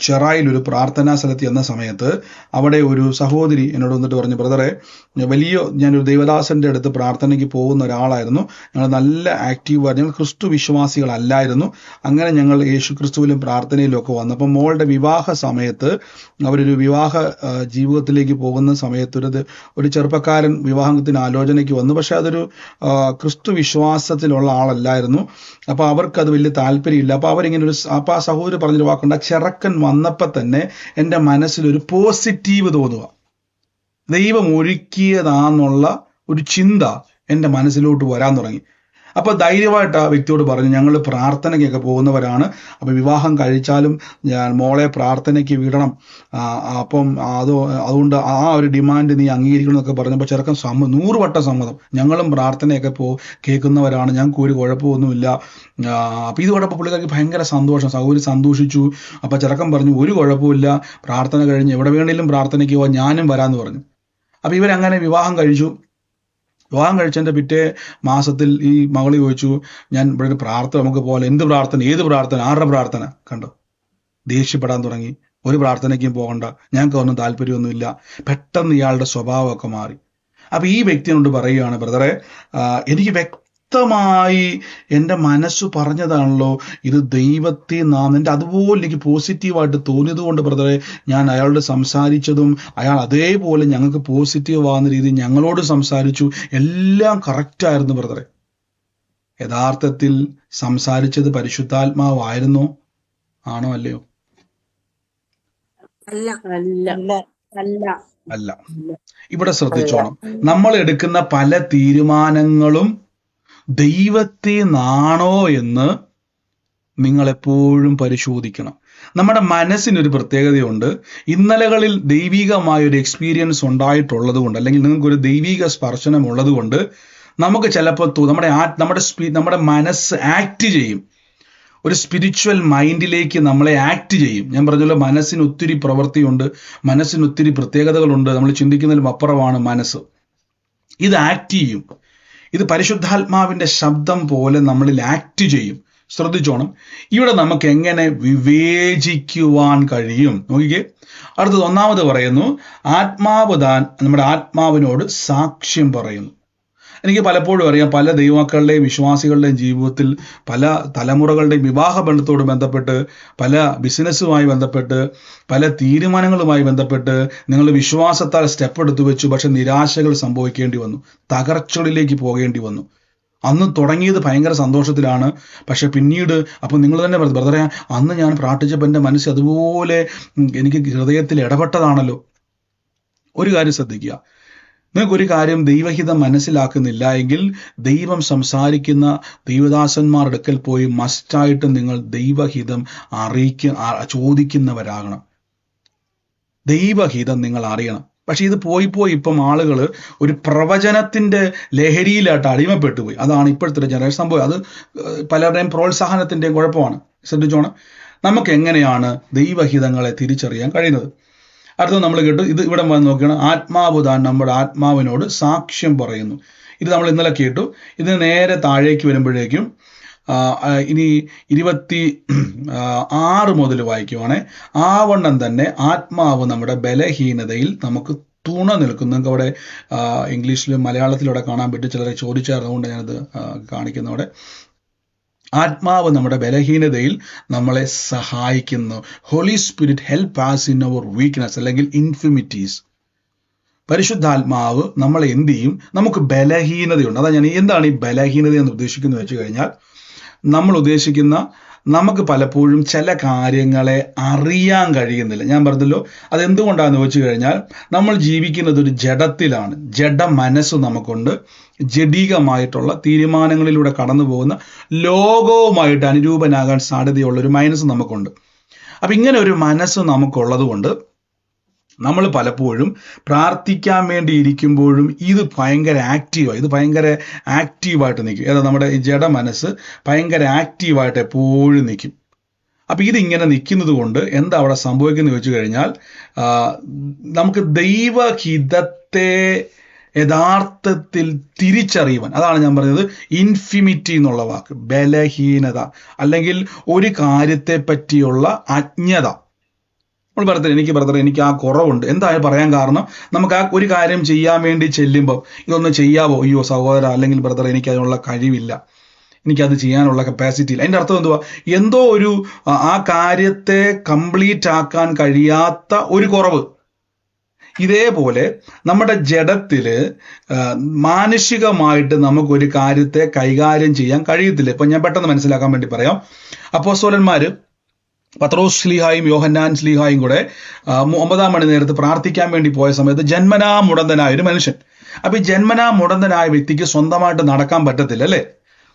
ചെറായിൽ ഒരു പ്രാർത്ഥനാ സ്ഥലത്ത് എന്ന സമയത്ത് അവിടെ ഒരു സഹോദരി എന്നോട് വന്നിട്ട് പറഞ്ഞു, ബ്രദറെ, ഞാനൊരു ദൈവദാസന്റെ അടുത്ത് പ്രാർത്ഥനയ്ക്ക് പോകുന്ന ഒരാളായിരുന്നു. ഞങ്ങൾ നല്ല ആക്റ്റീവായിരുന്നു. ഞങ്ങൾ ക്രിസ്തു വിശ്വാസികളല്ലായിരുന്നു. അങ്ങനെ ഞങ്ങൾ യേശു ക്രിസ്തുവിലും പ്രാർത്ഥനയിലും ഒക്കെ വന്നപ്പോൾ മോളുടെ വിവാഹ സമയത്ത് അവരൊരു വിവാഹ ജീവിതത്തിലേക്ക് പോകുന്ന സമയത്ത് ഒരു ചെറുപ്പക്കാരൻ വിവാഹത്തിന് ആലോചനയ്ക്ക് വന്നു. പക്ഷെ അതൊരു ക്രിസ്തു വിശ്വാസത്തിലുള്ള ആളല്ലായിരുന്നു. അപ്പൊ അവർക്ക് അത് വലിയ താല്പര്യമില്ല. അപ്പൊ അവരിങ്ങനെ അപ്പൊ ആ സഹോദരി പറഞ്ഞൊരു വാക്കുണ്ട്, ആ ചെറുക്കൻ വന്നപ്പോൾ തന്നെ എൻ്റെ മനസ്സിലൊരു പോസിറ്റീവ് തോന്നുക, ദൈവം ഒരുക്കിയതാന്നുള്ള ഒരു ചിന്ത എൻ്റെ മനസ്സിലോട്ട് വരാൻ തുടങ്ങി. അപ്പൊ ധൈര്യമായിട്ട് ആ വ്യക്തിയോട് പറഞ്ഞു, ഞങ്ങൾ പ്രാർത്ഥനയ്ക്കൊക്കെ പോകുന്നവരാണ്, അപ്പൊ വിവാഹം കഴിച്ചാലും ഞാൻ മോളെ പ്രാർത്ഥനയ്ക്ക് വിടണം, അപ്പം അതുകൊണ്ട് ആ ഒരു ഡിമാൻഡ് നീ അംഗീകരിക്കണം എന്നൊക്കെ പറഞ്ഞപ്പോൾ ചെറുക്കൻ 100 വട്ടം സമ്മതം, ഞങ്ങളും പ്രാർത്ഥനയൊക്കെ കേൾക്കുന്നവരാണ്, ഞങ്ങൾക്ക് ഒരു കുഴപ്പമൊന്നുമില്ല. അപ്പൊ ഇത് കേട്ടപ്പോൾ പുള്ളിക്കാർക്ക് ഭയങ്കര സന്തോഷം, സഹോദരി സന്തോഷിച്ചു. അപ്പൊ ചെറുക്കൻ പറഞ്ഞു, ഒരു കുഴപ്പമില്ല, പ്രാർത്ഥന കഴിഞ്ഞ് എവിടെ വേണമെങ്കിലും പ്രാർത്ഥനയ്ക്ക് പോകാൻ ഞാനും വരാമെന്ന് പറഞ്ഞു. അപ്പൊ ഇവരങ്ങനെ വിവാഹം കഴിച്ചു. വിവാഹം കഴിച്ചതിൻ്റെ പിറ്റേ മാസത്തിൽ ഈ മകള് ചോദിച്ചു, ഞാൻ ഇവിടെ ഒരു പ്രാർത്ഥന നമുക്ക് പോലെ, എന്ത് പ്രാർത്ഥന, ഏത് പ്രാർത്ഥന, ആരുടെ പ്രാർത്ഥന? കണ്ടോ, ദേഷ്യപ്പെടാൻ തുടങ്ങി. ഒരു പ്രാർത്ഥനയ്ക്കും പോകണ്ട, ഞങ്ങൾക്ക് ഒന്നും താല്പര്യമൊന്നുമില്ല. പെട്ടെന്ന് ഇയാളുടെ സ്വഭാവമൊക്കെ മാറി. അപ്പൊ ഈ വ്യക്തിയോട് പറയുകയാണ്, ബ്രദറെ, എനിക്ക് വ്യക്തമായി എൻ്റെ മനസ്സ് പറഞ്ഞതാണല്ലോ, ഇത് ദൈവത്തെ എൻ്റെ അതുപോലെ എനിക്ക് പോസിറ്റീവായിട്ട് തോന്നിയത് കൊണ്ട് ബ്രദറെ ഞാൻ അയാളോട് സംസാരിച്ചതും അയാൾ അതേപോലെ ഞങ്ങൾക്ക് പോസിറ്റീവ് ആകുന്ന രീതിയിൽ ഞങ്ങളോട് സംസാരിച്ചു, എല്ലാം കറക്റ്റായിരുന്നു ബ്രദറെ. യഥാർത്ഥത്തിൽ സംസാരിച്ചത് പരിശുദ്ധാത്മാവായിരുന്നോ? ആണോ അല്ലയോ? അല്ല അല്ല അല്ല അല്ല. ഇവിടെ ശ്രദ്ധിച്ചോണം, നമ്മൾ എടുക്കുന്ന പല തീരുമാനങ്ങളും ദൈവത്തെ നാണോ എന്ന് നിങ്ങൾ എപ്പോഴും പരിശോധിക്കണം. നമ്മുടെ മനസ്സിനൊരു പ്രത്യേകതയുണ്ട്. ഇന്നലകളിൽ ദൈവികമായ ഒരു എക്സ്പീരിയൻസ് ഉണ്ടായിട്ടുള്ളത് കൊണ്ട്, അല്ലെങ്കിൽ നിങ്ങൾക്കൊരു ദൈവിക സ്പർശനം ഉള്ളത് കൊണ്ട് നമുക്ക് ചിലപ്പോൾ നമ്മുടെ മനസ്സ് ആക്ട് ചെയ്യും, ഒരു സ്പിരിച്വൽ മൈൻഡിലേക്ക് നമ്മളെ ആക്ട് ചെയ്യും. ഞാൻ പറഞ്ഞല്ലോ, മനസ്സിന് ഒത്തിരി പ്രവൃത്തിയുണ്ട്, മനസ്സിന് ഒത്തിരി പ്രത്യേകതകളുണ്ട്, നമ്മൾ ചിന്തിക്കുന്നതിലും അപ്പുറമാണ് മനസ്സ്. ഇത് ആക്ട് ചെയ്യും. ഇത് പരിശുദ്ധാത്മാവിന്റെ ശബ്ദം പോലെ നമ്മളിൽ ആക്ട് ചെയ്യും. ശ്രദ്ധിച്ചോണം, ഇവിടെ നമുക്ക് എങ്ങനെ വിവേചിക്കുവാൻ കഴിയും? നോക്കിക്കേ, അടുത്തത് 1ാമത് പറയുന്നു, ആത്മാവ് താൻ നമ്മുടെ ആത്മാവിനോട് സാക്ഷ്യം പറയുന്നു. എനിക്ക് പലപ്പോഴും അറിയാം, പല ദൈവമക്കളുടെയും വിശ്വാസികളുടെയും ജീവിതത്തിൽ പല തലമുറകളുടെയും വിവാഹ ബന്ധത്തോട് ബന്ധപ്പെട്ട്, പല ബിസിനസ്സുമായി ബന്ധപ്പെട്ട്, പല തീരുമാനങ്ങളുമായി ബന്ധപ്പെട്ട് നിങ്ങൾ വിശ്വാസത്താൽ സ്റ്റെപ്പ് എടുത്തു വെച്ചു, പക്ഷെ നിരാശകൾ സംഭവിക്കേണ്ടി വന്നു, തകർച്ചകളിലേക്ക് പോകേണ്ടി വന്നു. അന്ന് തുടങ്ങിയത് ഭയങ്കര സന്തോഷത്തിലാണ്, പക്ഷെ പിന്നീട് അപ്പം നിങ്ങൾ തന്നെ ബ്രദറെ, അന്ന് ഞാൻ പ്രാർത്ഥിച്ചപ്പോൾ എൻ്റെ മനസ്സ് അതുപോലെ എനിക്ക് ഹൃദയത്തിൽ ഇടപെട്ടതാണല്ലോ. ഒരു കാര്യം ശ്രദ്ധിക്കുക, നിങ്ങൾക്കൊരു കാര്യം ദൈവഹിതം മനസ്സിലാക്കുന്നില്ല എങ്കിൽ ദൈവം സംസാരിക്കുന്ന ദൈവദാസന്മാരുടെ അടുക്കൽ പോയി മസ്റ്റായിട്ട് നിങ്ങൾ ദൈവഹിതം ചോദിക്കുന്നവരാകണം. ദൈവഹിതം നിങ്ങൾ അറിയണം. പക്ഷെ ഇത് പോയി ഇപ്പം ആളുകൾ ഒരു പ്രവചനത്തിന്റെ ലഹരിയിലായിട്ട് അടിമപ്പെട്ടു പോയി. അതാണ് ഇപ്പോഴത്തെ ജനറേഷൻ സംഭവം. അത് പലരുടെയും പ്രോത്സാഹനത്തിന്റെയും കുഴപ്പമാണ്. ശ്രദ്ധിച്ചോണം, നമുക്ക് എങ്ങനെയാണ് ദൈവഹിതങ്ങളെ തിരിച്ചറിയാൻ കഴിയുന്നത്? അടുത്തത് നമ്മൾ കേട്ടു, ഇത് ഇവിടെ വന്ന് നോക്കുകയാണ്, ആത്മാവ് താൻ നമ്മുടെ ആത്മാവിനോട് സാക്ഷ്യം പറയുന്നു. ഇത് നമ്മൾ ഇന്നലെ കേട്ടു. ഇത് നേരെ താഴേക്ക് വരുമ്പോഴേക്കും ഇനി 26 മുതൽ വായിക്കുവാണേ, ആവണ്ണം തന്നെ ആത്മാവ് നമ്മുടെ ബലഹീനതയിൽ നമുക്ക് തുണ നിൽക്കും. നിങ്ങൾക്ക് അവിടെ ഇംഗ്ലീഷിലും മലയാളത്തിലും അവിടെ കാണാൻ പറ്റും. ചിലരെ ചോദിച്ചായിരുന്നുകൊണ്ട് ഞാനത് കാണിക്കുന്നു. അവിടെ ആത്മാവ് നമ്മുടെ ബലഹീനതയിൽ നമ്മളെ സഹായിക്കുന്നു. Holy Spirit help us in our weakness അല്ലെങ്കിൽ ഇൻഫിമിറ്റീസ്. പരിശുദ്ധാത്മാവ് നമ്മളെ എന്ത് ചെയ്യും? നമുക്ക് ബലഹീനതയുണ്ട്. അതാ ഞാൻ എന്താണ് ഈ ബലഹീനത എന്ന് ഉദ്ദേശിക്കുന്നത് വെച്ച് കഴിഞ്ഞാൽ, നമ്മൾ ഉദ്ദേശിക്കുന്ന നമുക്ക് പലപ്പോഴും ചില കാര്യങ്ങളെ അറിയാൻ കഴിയുന്നില്ല. ഞാൻ പറഞ്ഞല്ലോ അതെന്തുകൊണ്ടാണെന്ന് വെച്ച് കഴിഞ്ഞാൽ, നമ്മൾ ജീവിക്കുന്നത് ഒരു ജഡത്തിലാണ്. ജഡ മനസ്സ് നമുക്കുണ്ട്. ജഡികമായിട്ടുള്ള തീരുമാനങ്ങളിലൂടെ കടന്നു പോകുന്ന ലോകവുമായിട്ട് അനുരൂപനാകാൻ സാധ്യതയുള്ള ഒരു മനസ്സ് നമുക്കുണ്ട്. അപ്പം ഇങ്ങനെ ഒരു മനസ്സ് നമുക്കുള്ളത് കൊണ്ട് നമ്മൾ പലപ്പോഴും പ്രാർത്ഥിക്കാൻ വേണ്ടി ഇരിക്കുമ്പോഴും ഇത് ഭയങ്കര ആക്റ്റീവായിട്ട് നിൽക്കും. ഏതാ നമ്മുടെ ഈ ജഡ മനസ്സ് ഭയങ്കര ആക്റ്റീവായിട്ട് എപ്പോഴും നിൽക്കും. അപ്പം ഇതിങ്ങനെ നിൽക്കുന്നത് കൊണ്ട് എന്താ അവിടെ സംഭവിക്കുന്നത് വെച്ച് കഴിഞ്ഞാൽ, നമുക്ക് ദൈവഹിതത്തെ യഥാർത്ഥത്തിൽ തിരിച്ചറിയുവാൻ, അതാണ് ഞാൻ പറഞ്ഞത് ഇൻഫിമിറ്റി എന്നുള്ള വാക്ക്, ബലഹീനത അല്ലെങ്കിൽ ഒരു കാര്യത്തെ പറ്റിയുള്ള അജ്ഞത. നമ്മൾ ബ്രദർ എനിക്ക് ആ കുറവുണ്ട്. എന്തായാലും പറയാൻ കാരണം, നമുക്ക് ആ ഒരു കാര്യം ചെയ്യാൻ വേണ്ടി ചെല്ലുമ്പോൾ ഇതൊന്ന് ചെയ്യാവോ, അയ്യോ സഹോദര അല്ലെങ്കിൽ ബ്രദർ എനിക്ക് അതിനുള്ള കഴിവില്ല, എനിക്കത് ചെയ്യാനുള്ള കപ്പാസിറ്റി ഇല്ല. അതിൻ്റെ അർത്ഥം എന്തുവാ? എന്തോ ഒരു ആ കാര്യത്തെ കംപ്ലീറ്റ് ആക്കാൻ കഴിയാത്ത ഒരു കുറവ്. ഇതേപോലെ നമ്മുടെ ജഡത്തില് മാനുഷികമായിട്ട് നമുക്കൊരു കാര്യത്തെ കൈകാര്യം ചെയ്യാൻ കഴിയത്തില്ല. ഇപ്പൊ ഞാൻ പെട്ടെന്ന് മനസ്സിലാക്കാൻ വേണ്ടി പറയാം. അപ്പോസ്തലന്മാര് പത്രോസ് ശ്ലീഹായും യോഹന്നാൻ ശ്ലീഹായും കൂടെ 9-ാം മണി നേരത്ത് പ്രാർത്ഥിക്കാൻ വേണ്ടി പോയ സമയത്ത് ജന്മനാ മുടന്തനായ ഒരു മനുഷ്യൻ. അപ്പൊ ഈ ജന്മനാ മുടന്തനായ വ്യക്തിക്ക് സ്വന്തമായിട്ട് നടക്കാൻ പറ്റത്തില്ല, അല്ലേ?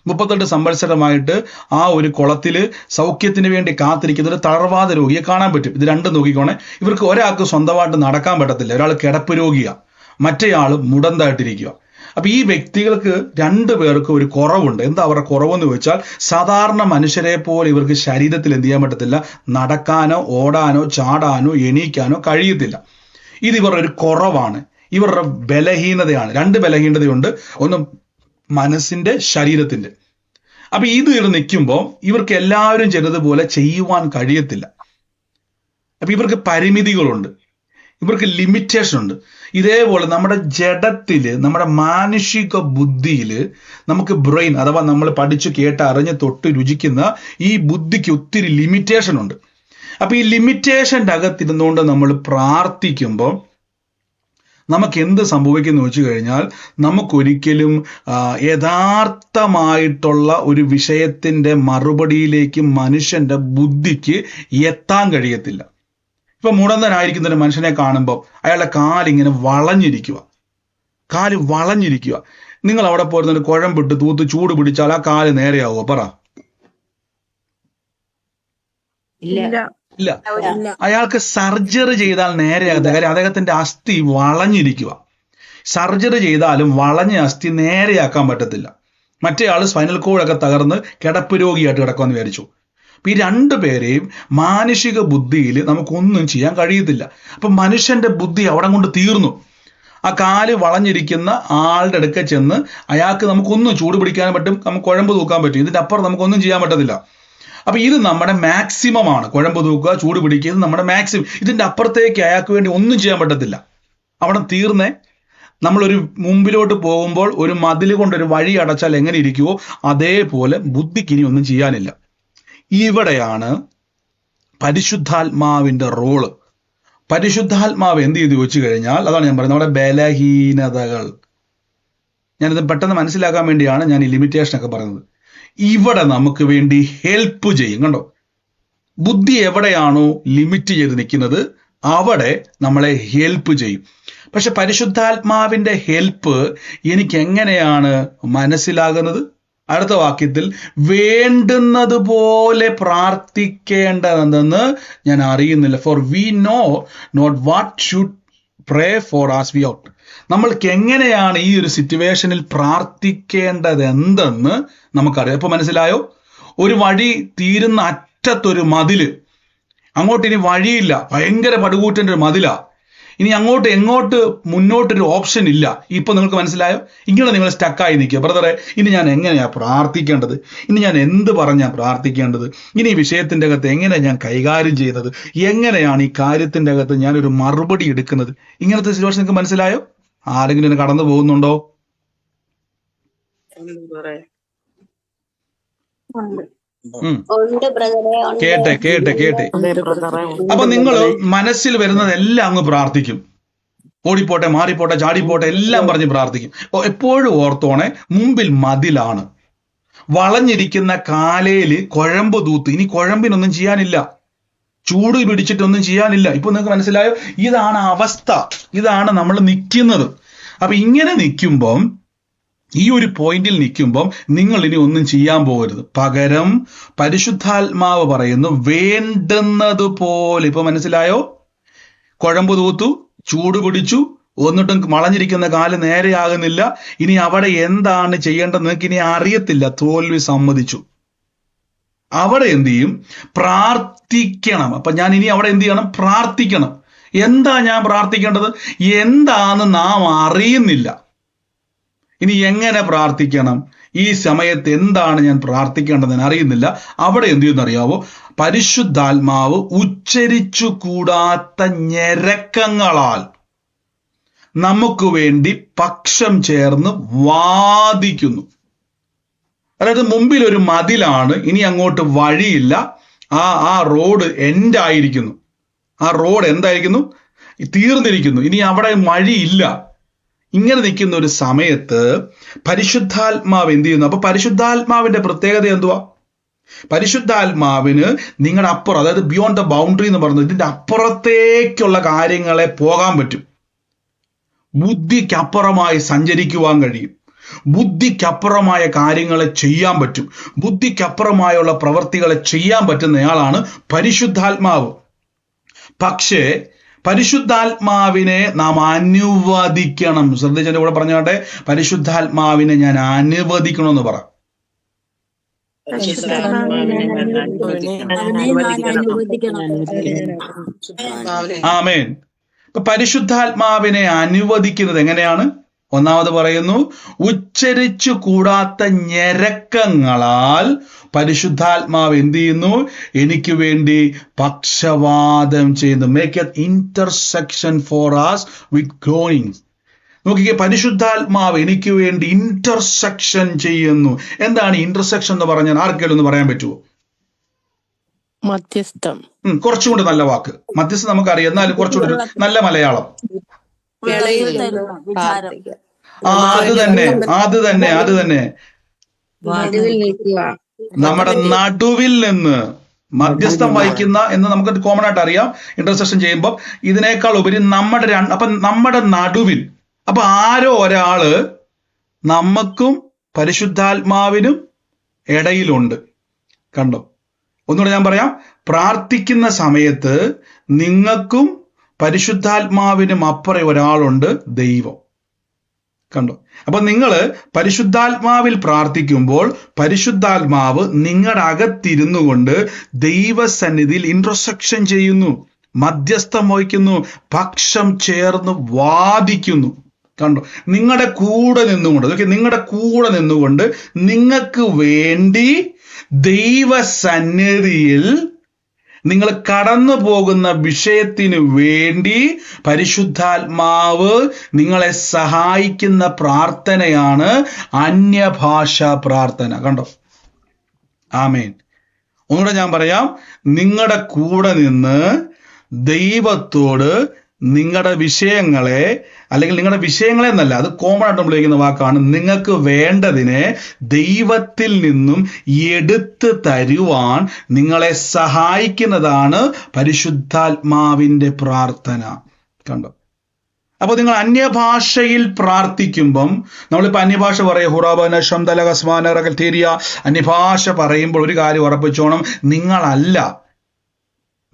38 സംവത്സരമായിട്ട് ആ ഒരു കുളത്തില് സൗഖ്യത്തിന് വേണ്ടി കാത്തിരിക്കുന്ന ഒരു തളർവാദ രോഗിയെ കാണാൻ പറ്റും. ഇത് രണ്ടും നോക്കിക്കോണേ. ഇവർക്ക് ഒരാൾക്ക് സ്വന്തമായിട്ട് നടക്കാൻ പറ്റത്തില്ല. ഒരാൾ കിടപ്പ് രോഗിയാ, മറ്റേയാൾ മുടന്തായിട്ടിരിക്കുക. അപ്പൊ ഈ വ്യക്തികൾക്ക് രണ്ടുപേർക്ക് ഒരു കുറവുണ്ട്. എന്താ അവരുടെ കുറവെന്ന് വെച്ചാൽ, സാധാരണ മനുഷ്യരെ പോലെ ഇവർക്ക് ശരീരത്തിൽ എന്ത് ചെയ്യാൻ പറ്റത്തില്ല, നടക്കാനോ ഓടാനോ ചാടാനോ എണീക്കാനോ കഴിയത്തില്ല. ഇത് ഇവരുടെ ഒരു കുറവാണ്, ഇവരുടെ ബലഹീനതയാണ്. രണ്ട് ബലഹീനതയുണ്ട്, ഒന്ന് മനസ്സിന്റെ, ശരീരത്തിന്റെ. അപ്പൊ ഇത് നിൽക്കുമ്പോൾ ഇവർക്ക് എല്ലാവരും ചെയ്തതുപോലെ ചെയ്യുവാൻ കഴിയത്തില്ല. അപ്പൊ ഇവർക്ക് പരിമിതികളുണ്ട്, ഇവർക്ക് ലിമിറ്റേഷൻ ഉണ്ട്. ഇതേപോലെ നമ്മുടെ ജഡത്തില്, നമ്മുടെ മാനുഷിക ബുദ്ധിയില് നമുക്ക് ബ്രെയിൻ അഥവാ നമ്മൾ പഠിച്ചു കേട്ട് അറിഞ്ഞ് തൊട്ട് രുചിക്കുന്ന ഈ ബുദ്ധിക്ക് ഒത്തിരി ലിമിറ്റേഷൻ ഉണ്ട്. അപ്പൊ ഈ ലിമിറ്റേഷൻ്റെ അകത്തിരുന്നുകൊണ്ട് നമ്മൾ പ്രാർത്ഥിക്കുമ്പോൾ നമുക്ക് എന്ത് സംഭവിക്കുന്നു വെച്ച് കഴിഞ്ഞാൽ, നമുക്കൊരിക്കലും യഥാർത്ഥമായിട്ടുള്ള ഒരു വിഷയത്തിന്റെ മറുപടിയിലേക്ക് മനുഷ്യന്റെ ബുദ്ധിക്ക് എത്താൻ കഴിയത്തില്ല. ഇപ്പൊ മുടന്തനായിരിക്കുന്ന ഒരു മനുഷ്യനെ കാണുമ്പോൾ അയാളുടെ കാലിങ്ങനെ കാല് വളഞ്ഞിരിക്കുക. നിങ്ങൾ അവിടെ പോയിരുന്നൊരു കുഴമ്പിട്ട് തൂത്ത് ചൂട് പിടിച്ചാൽ ആ കാല് നേരെയാവോ? പറ. ഇല്ല. അയാൾക്ക് സർജറി ചെയ്താൽ നേരെയാകത്ത കാര്യം അദ്ദേഹത്തിന്റെ അസ്ഥി വളഞ്ഞിരിക്കുക. സർജറി ചെയ്താലും വളഞ്ഞ അസ്ഥി നേരെയാക്കാൻ പറ്റത്തില്ല. മറ്റേ ആള് സ്പൈനൽ കോഡൊക്കെ തകർന്ന് കിടപ്പ് രോഗിയായിട്ട് കിടക്കുമെന്ന് വിചാരിച്ചു. അപ്പൊ ഈ രണ്ടുപേരെയും മാനുഷിക ബുദ്ധിയിൽ നമുക്കൊന്നും ചെയ്യാൻ കഴിയത്തില്ല. അപ്പൊ മനുഷ്യന്റെ ബുദ്ധി അവിടെ കൊണ്ട് തീർന്നു. ആ കാല് വളഞ്ഞിരിക്കുന്ന ആളുടെ അടുക്ക ചെന്ന് അയാൾക്ക് നമുക്കൊന്നും ചൂട് പിടിക്കാൻ പറ്റും, നമുക്ക് കുഴമ്പ് തൂക്കാൻ പറ്റും. ഇതിന്റെ അപ്പുറം നമുക്കൊന്നും ചെയ്യാൻ പറ്റത്തില്ല. അപ്പൊ ഇത് നമ്മുടെ മാക്സിമം ആണ്. കുഴമ്പ് തൂക്കുക, ചൂട് പിടിക്കുക, ഇത് നമ്മുടെ മാക്സിമം. ഇതിന്റെ അപ്പുറത്തേക്ക് അയാൾക്ക് വേണ്ടി ഒന്നും ചെയ്യാൻ പറ്റത്തില്ല. അവിടെ തീർന്നേ. നമ്മളൊരു മുമ്പിലോട്ട് പോകുമ്പോൾ ഒരു മതിൽ കൊണ്ടൊരു വഴി അടച്ചാൽ എങ്ങനെ ഇരിക്കുവോ അതേപോലെ ബുദ്ധിക്ക് ഇനി ഒന്നും ചെയ്യാനില്ല. ഇവിടെയാണ് പരിശുദ്ധാത്മാവിന്റെ റോള്. പരിശുദ്ധാത്മാവ് എന്ത് ചെയ്ത് ചോദിച്ചു കഴിഞ്ഞാൽ, അതാണ് ഞാൻ പറയുന്നത്, നമ്മുടെ ബലഹീനതകൾ. ഞാനിത് പെട്ടെന്ന് മനസ്സിലാക്കാൻ വേണ്ടിയാണ് ഞാൻ ഈ ലിമിറ്റേഷൻ ഒക്കെ പറയുന്നത്. ഇവിടെ നമുക്ക് വേണ്ടി ഹെൽപ്പ് ചെയ്യും. കണ്ടോ, ബുദ്ധി എവിടെയാണോ ലിമിറ്റ് ചെയ്ത് നിൽക്കുന്നത് അവിടെ നമ്മളെ ഹെൽപ്പ് ചെയ്യും. പക്ഷെ പരിശുദ്ധാത്മാവിന്റെ ഹെൽപ്പ് എനിക്ക് എങ്ങനെയാണ് മനസ്സിലാകുന്നത്? അടുത്ത വാക്യത്തിൽ, വേണ്ടുന്നത് പോലെ പ്രാർത്ഥിക്കേണ്ടതെന്ന് ഞാൻ അറിയുന്നില്ല. For we know not what should pray for as we ought. നമ്മൾക്ക് എങ്ങനെയാണ് ഈ ഒരു സിറ്റുവേഷനിൽ പ്രാർത്ഥിക്കേണ്ടത് എന്തെന്ന് നമുക്കറിയാം. ഇപ്പൊ മനസ്സിലായോ? ഒരു വഴി തീരുന്ന അറ്റത്തൊരു മതില്, അങ്ങോട്ട് ഇനി വഴിയില്ല, ഭയങ്കര പടുകൂറ്റൻ്റെ ഒരു മതിലാ. ഇനി അങ്ങോട്ട് എങ്ങോട്ട് മുന്നോട്ടൊരു ഓപ്ഷൻ ഇല്ല. ഇപ്പൊ നിങ്ങൾക്ക് മനസ്സിലായോ? ഇങ്ങനെ നിങ്ങൾ സ്റ്റക്കായി നിൽക്കുക. ബ്രദറെ, ഇനി ഞാൻ എങ്ങനെയാ പ്രാർത്ഥിക്കേണ്ടത്? ഇനി ഞാൻ എന്ത് പറഞ്ഞാ പ്രാർത്ഥിക്കേണ്ടത്? ഇനി ഈ വിഷയത്തിന്റെ അകത്ത് എങ്ങനെയാണ് ഞാൻ കൈകാര്യം ചെയ്യുന്നത്? എങ്ങനെയാണ് ഈ കാര്യത്തിന്റെ അകത്ത് ഞാനൊരു മറുപടി എടുക്കുന്നത്? ഇങ്ങനത്തെ സിറ്റുവേഷൻ നിങ്ങൾക്ക് മനസ്സിലായോ? ആരെങ്കിലും ഇതിനെ കടന്നു പോകുന്നുണ്ടോ? ഉം. ഉണ്ട് ബ്രദറെ, ഉണ്ട്. കേട്ടെ. അപ്പൊ നിങ്ങൾ മനസ്സിൽ വരുന്നതെല്ലാം അങ്ങ് പ്രാർത്ഥിക്കും. ഓടിപ്പോട്ടെ, മാറിപ്പോട്ടെ, ചാടിപ്പോട്ടെ എല്ലാം പറഞ്ഞ് പ്രാർത്ഥിക്കും. എപ്പോഴും ഓർത്തോണെ, മുമ്പിൽ മതിലാണ്. വളഞ്ഞിരിക്കുന്ന കാലയില് കുഴമ്പ് തൂത്ത്. ഇനി കുഴമ്പിനൊന്നും ചെയ്യാനില്ല, ചൂട് പിടിച്ചിട്ടൊന്നും ചെയ്യാനില്ല. ഇപ്പൊ നിങ്ങൾക്ക് മനസ്സിലായോ? ഇതാണ് അവസ്ഥ, ഇതാണ് നമ്മൾ നിൽക്കുന്നത്. അപ്പൊ ഇങ്ങനെ നിൽക്കുമ്പം, ഈ ഒരു പോയിന്റിൽ നിൽക്കുമ്പം നിങ്ങൾ ഇനി ഒന്നും ചെയ്യാൻ പോകരുത്. പകരം പരിശുദ്ധാത്മാവ് പറയുന്നു, വേണ്ടുന്നതുപോലെ. ഇപ്പൊ മനസ്സിലായോ? കുഴമ്പ് തൂത്തു, ചൂട് പിടിച്ചു, ഒന്നിട്ടും വളഞ്ഞിരിക്കുന്ന കാല് നേരെയാകുന്നില്ല. ഇനി അവിടെ എന്താണ് ചെയ്യേണ്ടത് നിങ്ങൾക്ക് ഇനി അറിയത്തില്ല. തോൽവി സമ്മതിച്ചു. അവിടെ എന്ത് ചെയ്യും? പ്രാർത്ഥിക്കണം. അപ്പൊ ഞാൻ ഇനി അവിടെ എന്ത് ചെയ്യണം? പ്രാർത്ഥിക്കണം. എന്താ ഞാൻ പ്രാർത്ഥിക്കേണ്ടത്? എന്താന്ന് നാം അറിയുന്നില്ല. ഇനി എങ്ങനെ പ്രാർത്ഥിക്കണം? ഈ സമയത്ത് എന്താണ് ഞാൻ പ്രാർത്ഥിക്കേണ്ടതെന്ന് അറിയുന്നില്ല. അവിടെ എന്ത് ചെയ്യുന്ന അറിയാവോ? പരിശുദ്ധാത്മാവ് ഉച്ചരിച്ചു കൂടാത്ത ഞരക്കങ്ങളാൽ നമുക്ക് വേണ്ടി പക്ഷം ചേർന്ന് വാദിക്കുന്നു. അതായത് മുമ്പിൽ ഒരു മതിലാണ്, ഇനി അങ്ങോട്ട് വഴിയില്ല. ആ റോഡ് എൻഡ് ആയിരിക്കുന്നു. ആ റോഡ് എന്തായിരിക്കുന്നു? തീർന്നിരിക്കുന്നു. ഇനി അവിടെ വഴിയില്ല. ഇങ്ങനെ നിൽക്കുന്ന ഒരു സമയത്ത് പരിശുദ്ധാത്മാവ് എന്ത് ചെയ്യുന്നു? അപ്പൊ പരിശുദ്ധാത്മാവിന്റെ പ്രത്യേകത എന്തുവാ? പരിശുദ്ധാത്മാവിന് നിങ്ങളുടെ അപ്പുറം, അതായത് ബിയോണ്ട് ദ ബൗണ്ടറി എന്ന് പറയുന്നത്, ഇതിന്റെ അപ്പുറത്തേക്കുള്ള കാര്യങ്ങളെ പോകാൻ പറ്റും. ബുദ്ധിക്കപ്പുറമായി സഞ്ചരിക്കുവാൻ കഴിയും. ബുദ്ധിക്കപ്പുറമായ കാര്യങ്ങളെ ചെയ്യാൻ പറ്റും. ബുദ്ധിക്കപ്പുറമായുള്ള പ്രവർത്തികളെ ചെയ്യാൻ പറ്റുന്നയാളാണ് പരിശുദ്ധാത്മാവ്. പക്ഷേ പരിശുദ്ധാത്മാവിനെ നാം അനുവദിക്കണം. ശ്രദ്ധിച്ചതിന്റെ കൂടെ പറഞ്ഞാട്ടെ, പരിശുദ്ധാത്മാവിനെ ഞാൻ അനുവദിക്കണമെന്ന് പറ. ആമേൻ. ഇപ്പൊ പരിശുദ്ധാത്മാവിനെ അനുവദിക്കുന്നത് എങ്ങനെയാണ്? ഒന്നാമത് പറയുന്നു, ഉച്ചരിച്ചു കൂടാത്ത ഞരക്കങ്ങളാൽ പരിശുദ്ധാത്മാവ് എന്ത് ചെയ്യുന്നു? എനിക്ക് വേണ്ടി പക്ഷവാദം ചെയ്യുന്നു. Make a intercession for us with groanings. നോക്കിക്കേ, പരിശുദ്ധാത്മാവ് എനിക്ക് വേണ്ടി ഇന്റർസെക്ഷൻ ചെയ്യുന്നു. എന്താണ് ഇന്റർസെക്ഷൻ എന്ന് പറഞ്ഞാൽ? ആർക്കെങ്കിലും ഒന്ന് പറയാൻ പറ്റുമോ? മധ്യസ്ഥം. കുറച്ചും കൂടി നല്ല വാക്ക്. മധ്യസ്ഥം നമുക്കറിയാം, എന്നാലും കുറച്ചുകൂടി നല്ല മലയാളം. അത് തന്നെ നമ്മുടെ നടുവിൽ നിന്ന് മധ്യസ്ഥം വഹിക്കുന്ന എന്ന് നമുക്ക് കോമൺ ആയിട്ട് അറിയാം. ഇന്റർസെഷൻ ചെയ്യുമ്പോൾ ഇതിനേക്കാൾ ഉപരി നമ്മുടെ നടുവിൽ. അപ്പൊ ആരോ ഒരാള് നമുക്കും പരിശുദ്ധാത്മാവിനും ഇടയിലുണ്ട്. കണ്ടോ? ഒന്നുകൂടെ ഞാൻ പറയാം. പ്രാർത്ഥിക്കുന്ന സമയത്ത് നിങ്ങൾക്കും പരിശുദ്ധാത്മാവിനും അപ്പുറം ഒരാളുണ്ട്, ദൈവം. കണ്ടോ? അപ്പൊ നിങ്ങൾ പരിശുദ്ധാത്മാവിൽ പ്രാർത്ഥിക്കുമ്പോൾ പരിശുദ്ധാത്മാവ് നിങ്ങളുടെ അകത്തിരുന്നു കൊണ്ട് ദൈവസന്നിധിയിൽ ഇന്റർസെക്ഷൻ ചെയ്യുന്നു, മധ്യസ്ഥം വഹിക്കുന്നു, പക്ഷം ചേർന്ന് വാദിക്കുന്നു. കണ്ടോ? നിങ്ങളുടെ കൂടെ നിന്നുകൊണ്ട് നിങ്ങൾക്ക് വേണ്ടി ദൈവസന്നിധിയിൽ നിങ്ങൾ കടന്നു പോകുന്ന വിഷയത്തിന് വേണ്ടി പരിശുദ്ധാത്മാവ് നിങ്ങളെ സഹായിക്കുന്ന പ്രാർത്ഥനയാണ് അന്യഭാഷ പ്രാർത്ഥന. കണ്ടോ? ആമേൻ. ഒന്നുകൂടെ ഞാൻ പറയാം. നിങ്ങളുടെ കൂടെ നിന്ന് ദൈവത്തോട് നിങ്ങളുടെ വിഷയങ്ങളെ, അല്ലെങ്കിൽ നിങ്ങളുടെ വിഷയങ്ങളെ എന്നല്ല, അത് കോമൺ ആയിട്ട് ഉപയോഗിക്കുന്ന വാക്കാണ്, നിങ്ങൾക്ക് വേണ്ടതിനെ ദൈവത്തിൽ നിന്നും എടുത്തു തരുവാൻ നിങ്ങളെ സഹായിക്കുന്നതാണ് പരിശുദ്ധാത്മാവിന്റെ പ്രാർത്ഥന. കണ്ടോ? അപ്പൊ നിങ്ങൾ അന്യഭാഷയിൽ പ്രാർത്ഥിക്കുമ്പം, നമ്മളിപ്പോ അന്യഭാഷ പറയാം, ഹുറാബന ശംദല കസ്മാന റകൽതേരിയ, അന്യഭാഷ പറയുമ്പോൾ ഒരു കാര്യം ഉറപ്പിച്ചോണം, നിങ്ങളല്ല,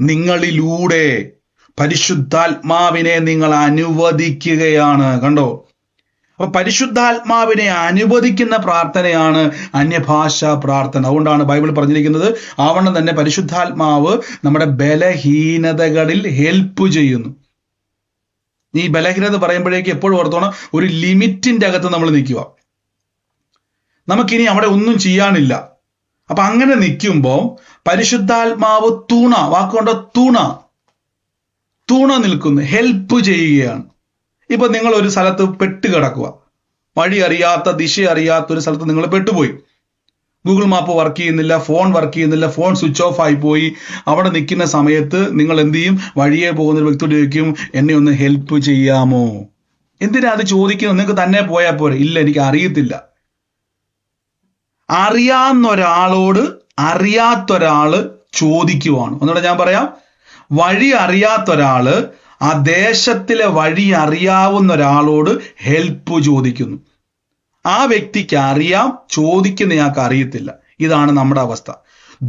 നിങ്ങളിലൂടെ പരിശുദ്ധാത്മാവിനെ നിങ്ങൾ അനുവദിക്കുകയാണ്. കണ്ടോ? അപ്പൊ പരിശുദ്ധാത്മാവിനെ അനുവദിക്കുന്ന പ്രാർത്ഥനയാണ് അന്യഭാഷ പ്രാർത്ഥന. അതുകൊണ്ടാണ് ബൈബിൾ പറഞ്ഞിരിക്കുന്നത്, ആവണ്ണം തന്നെ പരിശുദ്ധാത്മാവ് നമ്മുടെ ബലഹീനതകളിൽ ഹെൽപ്പ് ചെയ്യുന്നു. ഈ ബലഹീനത പറയുമ്പോഴേക്ക് എപ്പോഴും ഓർത്തോണം, ഒരു ലിമിറ്റിന്റെ അകത്ത് നമ്മൾ നിൽക്കുക. നമുക്കിനി അവിടെ ഒന്നും ചെയ്യാനില്ല. അപ്പൊ അങ്ങനെ നിൽക്കുമ്പോൾ പരിശുദ്ധാത്മാവ് വാക്കുകൊണ്ട് തൂണ നിൽക്കുന്നു, ഹെൽപ്പ് ചെയ്യുകയാണ്. ഇപ്പൊ നിങ്ങൾ ഒരു സ്ഥലത്ത് പെട്ടുകിടക്കുക, വഴി അറിയാത്ത, ദിശ അറിയാത്ത ഒരു സ്ഥലത്ത് നിങ്ങൾ പെട്ടുപോയി. ഗൂഗിൾ മാപ്പ് വർക്ക് ചെയ്യുന്നില്ല, ഫോൺ വർക്ക് ചെയ്യുന്നില്ല, ഫോൺ സ്വിച്ച് ഓഫ് ആയി പോയി. അവിടെ നിൽക്കുന്ന സമയത്ത് നിങ്ങൾ എന്ത് ചെയ്യും? വഴിയെ പോകുന്ന ഒരു വ്യക്തിയോട് ചോദിക്കും, എന്നെ ഒന്ന് ഹെൽപ്പ് ചെയ്യാമോ? എന്തിനാ അത് ചോദിക്കുന്നത്? നിങ്ങൾക്ക് തന്നെ പോയാൽ പോരെ. ഇല്ല, എനിക്ക് അറിയത്തില്ല. അറിയാത്തൊരാള് ചോദിക്കുവാണ്. ഒന്നുകൂടെ ഞാൻ പറയാം, വഴി അറിയാത്തൊരാള് ആ ദേശത്തിലെ വഴി അറിയാവുന്ന ഒരാളോട് ഹെൽപ്പ് ചോദിക്കുന്നു. ആ വ്യക്തിക്ക് അറിയാം, ചോദിക്കുന്നയാൾക്ക് അറിയത്തില്ല. ഇതാണ് നമ്മുടെ അവസ്ഥ.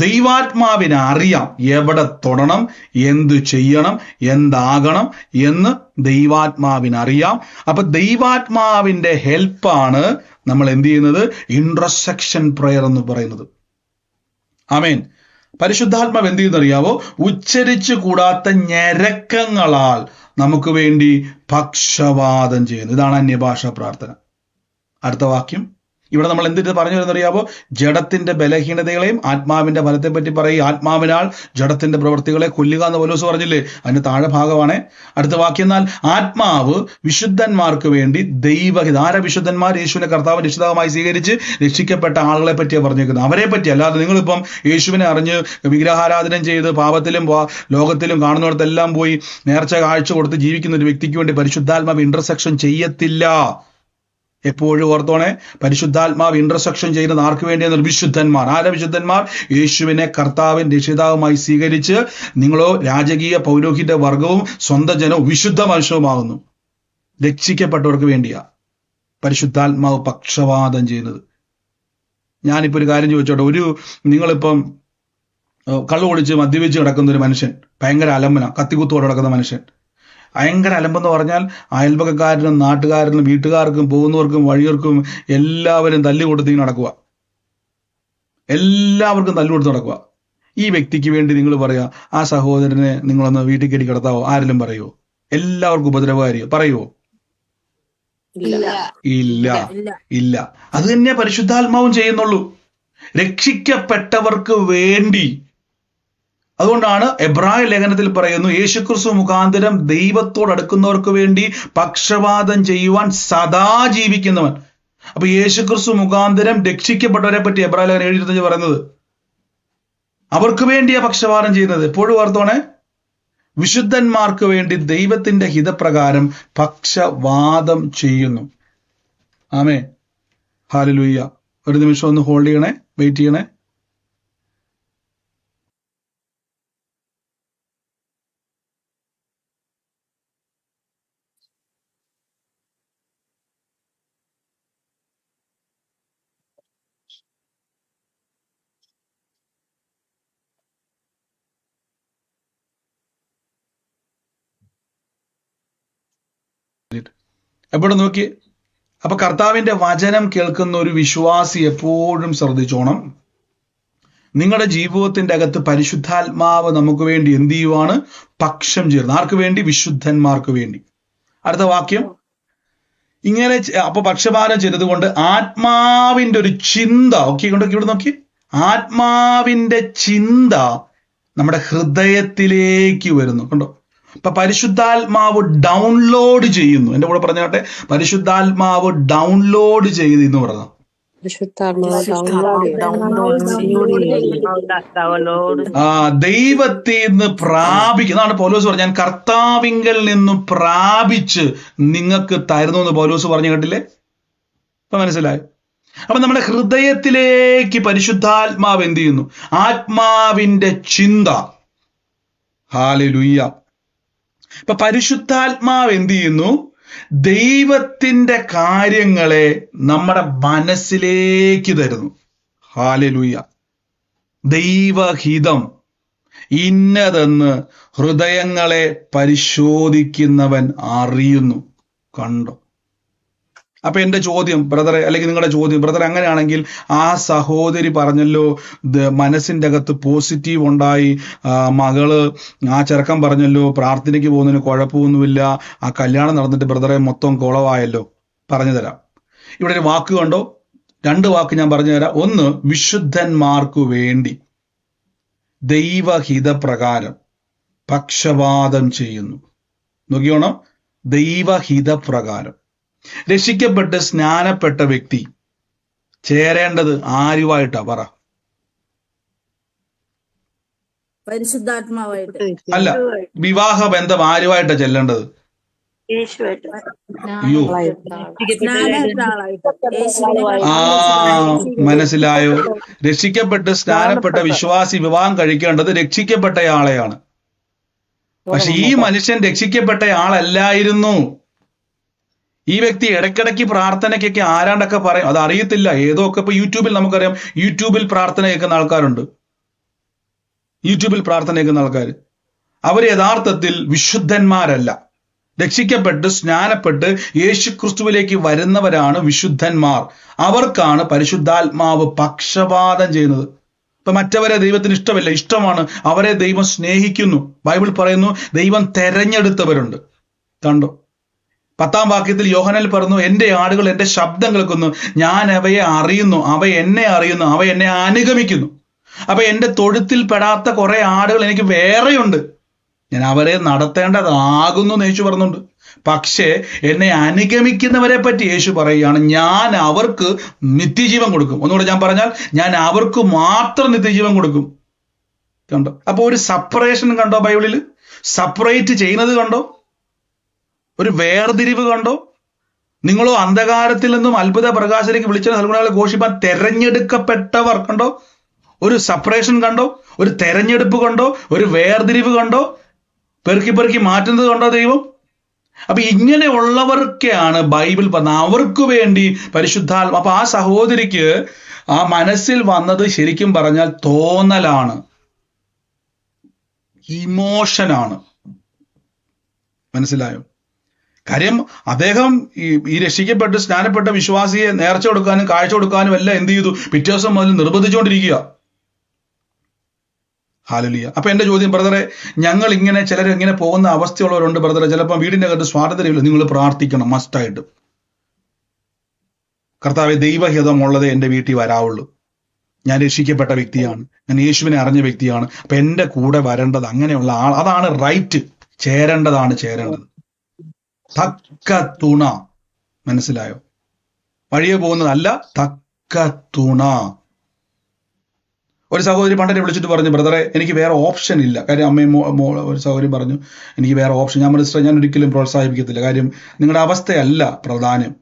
ദൈവാത്മാവിനെ അറിയാം, എവിടെ തൊടണം, എന്ത് ചെയ്യണം, എന്താകണം എന്ന് ദൈവാത്മാവിനറിയാം. അപ്പൊ ദൈവാത്മാവിന്റെ ഹെൽപ്പാണ് നമ്മൾ എന്ത് ചെയ്യുന്നത്? ഇന്റർസെക്ഷൻ പ്രയർ എന്ന് പറയുന്നത്. ആമേൻ. പരിശുദ്ധാത്മാവ് എന്ത് ചെയ്യുന്നറിയാവോ? ഉച്ചരിച്ചു കൂടാത്ത ഞരക്കങ്ങളാൽ നമുക്ക് വേണ്ടി പക്ഷവാദം ചെയ്യുന്നു. ഇതാണ് അന്യഭാഷ പ്രാർത്ഥന. അടുത്ത വാക്യം ഇവിടെ നമ്മൾ എന്തിട്ട് പറഞ്ഞു വരുന്നറിയാവോ? ജഡത്തിന്റെ ബലഹീനതകളെയും ആത്മാവിന്റെ ബലത്തെ പറ്റി പറയും. ആത്മാവിനാൽ ജഡത്തിന്റെ പ്രവൃത്തികളെ കൊല്ലുക എന്ന് പൗലോസ് പറഞ്ഞില്ലേ? അതിന്റെ താഴെ ഭാഗമാണ് അടുത്ത വാക്യം. എന്നാൽ ആത്മാവ് വിശുദ്ധന്മാർക്ക് വേണ്ടി ദൈവഹിതം. ആരാ വിശുദ്ധന്മാർ? യേശുവിനെ കർത്താവ് രക്ഷിതാവായി സ്വീകരിച്ച് രക്ഷിക്കപ്പെട്ട ആളുകളെ പറ്റിയാണ് പറഞ്ഞേക്കുന്നത്. അവരെ പറ്റി അല്ലാതെ നിങ്ങളിപ്പം യേശുവിനെ അറിഞ്ഞ് വിഗ്രഹാരാധന ചെയ്ത് പാപത്തിലും ലോകത്തിലും കാണുന്നിടത്തെല്ലാം പോയി നേർച്ച കാഴ്ച കൊടുത്ത് ജീവിക്കുന്ന ഒരു വ്യക്തിക്ക് വേണ്ടി പരിശുദ്ധാത്മാവ് ഇന്റർസെക്ഷൻ ചെയ്യത്തില്ല. എപ്പോഴും ഓർത്തോണേ, പരിശുദ്ധാത്മാവ് ഇന്റർസെക്ഷൻ ചെയ്യുന്നത് ആർക്ക് വേണ്ടിയാണ്? വിശുദ്ധന്മാർ. ആരാ വിശുദ്ധന്മാർ? യേശുവിനെ കർത്താവിൻ രക്ഷിതാവുമായി സ്വീകരിച്ച് നിങ്ങളോ രാജകീയ പൗരോഹിത വർഗവും സ്വന്തം ജനവും വിശുദ്ധ വംശവുമാകുന്നു. രക്ഷിക്കപ്പെട്ടവർക്ക് വേണ്ടിയാ പരിശുദ്ധാത്മാവ് പക്ഷവാദം ചെയ്യുന്നത്. ഞാനിപ്പോ ഒരു കാര്യം ചോദിച്ചോട്ടെ, നിങ്ങളിപ്പം കള്ളു കുടിച്ച് മദ്യപിച്ച് കിടക്കുന്ന ഒരു മനുഷ്യൻ, ഭയങ്കര അലമ്പന, കത്തിക്കുത്തോടെ കിടക്കുന്ന മനുഷ്യൻ, ഭയങ്കര അലമ്പെന്ന് പറഞ്ഞാൽ അയൽപക്കക്കാരനും നാട്ടുകാരനും വീട്ടുകാർക്കും പോകുന്നവർക്കും വഴിയർക്കും എല്ലാവരും തല്ലുകൊടുത്ത് നടക്കുക. എല്ലാവർക്കും തല്ലുകൊടുത്ത് നടക്കുക. ഈ വ്യക്തിക്ക് വേണ്ടി നിങ്ങൾ പറയാ, ആ സഹോദരനെ നിങ്ങളൊന്ന് വീട്ടിൽ കയറ്റി കിടത്താവോ? ആരെങ്കിലും പറയുമോ? എല്ലാവർക്കും ഉപദ്രവകാരിയോ? പറയുമോ? ഇല്ല. അത് തന്നെ പരിശുദ്ധാത്മാവും ചെയ്യുന്നുള്ളൂ, രക്ഷിക്കപ്പെട്ടവർക്ക് വേണ്ടി. അതുകൊണ്ടാണ് എബ്രായ ലേഖനത്തിൽ പറയുന്നു, യേശുക്രിസ്തു മുഖാന്തരം ദൈവത്തോട് അടുക്കുന്നവർക്ക് വേണ്ടി പക്ഷപാതം ചെയ്യുവാൻ സദാ ജീവിക്കുന്നവൻ. അപ്പൊ യേശുക്രിസ്തു മുഖാന്തരം രക്ഷിക്കപ്പെട്ടവരെ പറ്റി എബ്രായ ലേഖനം 7:25 പറയുന്നത്. അവർക്ക് വേണ്ടിയാ പക്ഷപാതം ചെയ്യുന്നത്. എപ്പോഴും ഓർത്തോണേ, വിശുദ്ധന്മാർക്ക് വേണ്ടി ദൈവത്തിന്റെ ഹിതപ്രകാരം പക്ഷവാദം ചെയ്യുന്നു. ആമേൻ. ഹല്ലേലൂയ. ഒരു നിമിഷം ഒന്ന് ഹോൾഡ് ചെയ്യണേ, വെയിറ്റ് ചെയ്യണേ. എപ്പോഴും നോക്കി. അപ്പൊ കർത്താവിന്റെ വചനം കേൾക്കുന്ന ഒരു വിശ്വാസി എപ്പോഴും ശ്രദ്ധിച്ചോണം, നിങ്ങളുടെ ജീവിതത്തിന്റെ അകത്ത് പരിശുദ്ധാത്മാവ് നമുക്ക് വേണ്ടി എന്ത് ചെയ്യുവാണ്? പക്ഷം ചേർന്ന്. ആർക്ക് വേണ്ടി? വിശുദ്ധന്മാർക്ക് വേണ്ടി. അടുത്ത വാക്യം ഇങ്ങനെ. അപ്പൊ പക്ഷപാതം ചെയ്തതുകൊണ്ട് ആത്മാവിന്റെ ഒരു ചിന്ത, ഇവിടെ നോക്കി, ആത്മാവിന്റെ ചിന്ത നമ്മുടെ ഹൃദയത്തിലേക്ക് വരുന്നു. കണ്ടോ? അപ്പൊ പരിശുദ്ധാത്മാവ് ഡൗൺലോഡ് ചെയ്യുന്നു. എന്റെ കൂടെ പറഞ്ഞാട്ടെ, പരിശുദ്ധാത്മാവ് ഡൗൺലോഡ് ചെയ്തു എന്ന് പറഞ്ഞു. ദൈവത്തിൽ നിന്ന് പ്രാപിക്കുന്നതാണ് പൗലോസ് പറഞ്ഞു. ഞാൻ കർത്താവിങ്കൽ നിന്ന് പ്രാപിച്ച് നിങ്ങൾക്ക് തരുന്നു എന്ന് പൗലോസ് പറഞ്ഞു, കേട്ടില്ലേ? ഇപ്പൊ മനസ്സിലായോ? അപ്പൊ നമ്മുടെ ഹൃദയത്തിലേക്ക് പരിശുദ്ധാത്മാവ് എന്ത് ചെയ്യുന്നു? ആത്മാവിന്റെ ചിന്ത. ഹല്ലേലൂയ. ഇപ്പൊ പരിശുദ്ധാത്മാവ് എന്ത് ചെയ്യുന്നു? ദൈവത്തിന്റെ കാര്യങ്ങളെ നമ്മുടെ മനസ്സിലേക്ക് തരുന്നു. ഹല്ലേലൂയ. ദൈവഹിതം ഇന്നതെന്ന് ഹൃദയങ്ങളെ പരിശോധിക്കുന്നവൻ അറിയുന്നു. കണ്ടോ? അപ്പൊ എന്റെ ചോദ്യം ബ്രദറെ, അല്ലെങ്കിൽ നിങ്ങളുടെ ചോദ്യം ബ്രദറെ, അങ്ങനെയാണെങ്കിൽ ആ സഹോദരി പറഞ്ഞല്ലോ മനസ്സിന്റെ അകത്ത് പോസിറ്റീവ് ഉണ്ടായി, മകള് ആ ചെറുക്കൻ പറഞ്ഞല്ലോ പ്രാർത്ഥനയ്ക്ക് പോകുന്നതിന് കുഴപ്പമൊന്നുമില്ല, ആ കല്യാണം നടന്നിട്ട് ബ്രദറെ മൊത്തം കുളവായല്ലോ. പറഞ്ഞു തരാം. ഇവിടെ ഒരു വാക്ക് കണ്ടോ, 2 വാക്ക് ഞാൻ പറഞ്ഞു തരാം. ഒന്ന്, വിശുദ്ധന്മാർക്കു വേണ്ടി ദൈവഹിതപ്രകാരം പക്ഷപാതം ചെയ്യുന്നു. നോക്കിയോണം, ദൈവഹിതപ്രകാരം. രക്ഷിക്കപ്പെട്ട് സ്നാനപ്പെട്ട വ്യക്തി ചേരേണ്ടത് ആരുമായിട്ടാ പറ? പരിശുദ്ധാത്മാവായിട്ട്. അല്ല, വിവാഹ ബന്ധം ആരുമായിട്ടാ ചെല്ലേണ്ടത്? അയ്യോ, മനസ്സിലായോ? രക്ഷിക്കപ്പെട്ട് സ്നാനപ്പെട്ട വിശ്വാസി വിവാഹം കഴിക്കേണ്ടത് രക്ഷിക്കപ്പെട്ടയാളെയാണ്. പക്ഷെ ഈ മനുഷ്യൻ രക്ഷിക്കപ്പെട്ടയാളല്ലായിരുന്നു. ഈ വ്യക്തി ഇടയ്ക്കിടയ്ക്ക് പ്രാർത്ഥനയ്ക്കൊക്കെ ആരാണ്ടൊക്കെ പറയും, അത് അറിയത്തില്ല. ഏതോ ഒക്കെ ഇപ്പൊ യൂട്യൂബിൽ നമുക്കറിയാം, യൂട്യൂബിൽ പ്രാർത്ഥന കേൾക്കുന്ന ആൾക്കാരുണ്ട്. യൂട്യൂബിൽ പ്രാർത്ഥന കേൾക്കുന്ന ആൾക്കാർ അവർ യഥാർത്ഥത്തിൽ വിശുദ്ധന്മാരല്ല. രക്ഷിക്കപ്പെട്ട് സ്നാനപ്പെട്ട് യേശുക്രിസ്തുവിലേക്ക് വരുന്നവരാണ് വിശുദ്ധന്മാർ. അവർക്കാണ് പരിശുദ്ധാത്മാവ് പക്ഷപാതം ചെയ്യുന്നത്. ഇപ്പൊ മറ്റവരെ ദൈവത്തിന് ഇഷ്ടമല്ല, ഇഷ്ടമാണ്. അവരെ ദൈവം സ്നേഹിക്കുന്നു. ബൈബിൾ പറയുന്നു ദൈവം തെരഞ്ഞെടുത്തവരുണ്ട്. കണ്ടോ? 10-ാം വാക്യത്തിൽ യോഹന്നാൻ പറഞ്ഞു, എന്റെ ആടുകൾ എന്റെ ശബ്ദം കേൾക്കുന്നു, ഞാൻ അവയെ അറിയുന്നു, അവ എന്നെ അറിയുന്നു, അവ എന്നെ അനുഗമിക്കുന്നു. അപ്പൊ എന്റെ തൊഴുത്തിൽ പെടാത്ത കുറെ ആടുകൾ എനിക്ക് വേറെയുണ്ട്, ഞാൻ അവരെ നടത്തേണ്ടതാകുന്നു എന്ന് യേശു പറഞ്ഞുണ്ട്. പക്ഷേ എന്നെ അനുഗമിക്കുന്നവരെ പറ്റി യേശു പറയുകയാണ്, ഞാൻ അവർക്ക് നിത്യജീവൻ കൊടുക്കും. ഒന്നുകൂടെ ഞാൻ പറഞ്ഞാൽ, ഞാൻ അവർക്ക് മാത്രം നിത്യജീവൻ കൊടുക്കും. കണ്ടോ? അപ്പൊ ഒരു സെപ്പറേഷൻ കണ്ടോ? ബൈബിളിൽ സെപ്പറേറ്റ് ചെയ്യുന്നത് കണ്ടോ? ഒരു വേർതിരിവ് കണ്ടോ? നിങ്ങളോ അന്ധകാരത്തിൽ നിന്നും അത്ഭുത പ്രകാശത്തിലേക്ക് വിളിച്ച നൽകുന്നവരെ ഘോഷിപ്പാൻ തെരഞ്ഞെടുക്കപ്പെട്ടവർ. കണ്ടോ? ഒരു സെപ്പറേഷൻ കണ്ടോ? ഒരു തെരഞ്ഞെടുപ്പ് കണ്ടോ? ഒരു വേർതിരിവ് കണ്ടോ? പെറുക്കി പെറുക്കി മാറ്റുന്നത് കണ്ടോ ദൈവം? അപ്പൊ ഇങ്ങനെയുള്ളവർക്കാണ് ബൈബിൾ പറഞ്ഞത്, അവർക്ക് വേണ്ടി പരിശുദ്ധാത്മ. അപ്പൊ ആ സഹോദരിക്ക് ആ മനസ്സിൽ വന്നത് ശരിക്കും പറഞ്ഞാൽ തോന്നലാണ്, ഇമോഷനാണ്. മനസ്സിലായോ? കാര്യം അദ്ദേഹം ഈ രക്ഷിക്കപ്പെട്ട് സ്നാനപ്പെട്ട വിശ്വാസിയെ നേർച്ച കൊടുക്കാനും കാഴ്ച കൊടുക്കാനും എല്ലാം എന്ത് ചെയ്തു? പിറ്റേ ദിവസം മുതൽ നിർബന്ധിച്ചുകൊണ്ടിരിക്കുക. ഹല്ലേലൂയ. അപ്പൊ എന്റെ ചോദ്യം ബ്രദറെ, ഞങ്ങൾ ഇങ്ങനെ ചിലർ ഇങ്ങനെ പോകുന്ന അവസ്ഥയുള്ളവരുണ്ട് ബ്രദറെ. ചിലപ്പോൾ വീടിന്റെ അകത്ത് സ്വാതന്ത്ര്യമില്ല, നിങ്ങൾ പ്രാർത്ഥിക്കണം മസ്റ്റായിട്ട്. കർത്താവെ, ദൈവഹിതം ഉള്ളതേ എന്റെ വീട്ടിൽ വരാവുള്ളൂ. ഞാൻ രക്ഷിക്കപ്പെട്ട വ്യക്തിയാണ്, ഞാൻ യേശുവിനെ അറിഞ്ഞ വ്യക്തിയാണ്. അപ്പൊ എന്റെ കൂടെ വരേണ്ടത് അങ്ങനെയുള്ള ആൾ, അതാണ് റൈറ്റ്. ചേരേണ്ടതാണ് ചേരേണ്ടത്. തക്ക തുണ. മനസ്സിലായോ? വഴിയെ പോകുന്നതല്ല, തക്ക തുണ. ഒരു സഹോദരി പണ്ടനെ വിളിച്ചിട്ട് പറഞ്ഞു, ബ്രദറെ എനിക്ക് വേറെ ഓപ്ഷൻ ഇല്ല. കാര്യം അമ്മയും ഒരു സഹോദരി പറഞ്ഞു, എനിക്ക് വേറെ ഓപ്ഷൻ. ഞാൻ ഒരിക്കലും പ്രോത്സാഹിപ്പിക്കത്തില്ല. കാര്യം നിങ്ങളുടെ അവസ്ഥയല്ല പ്രധാനം.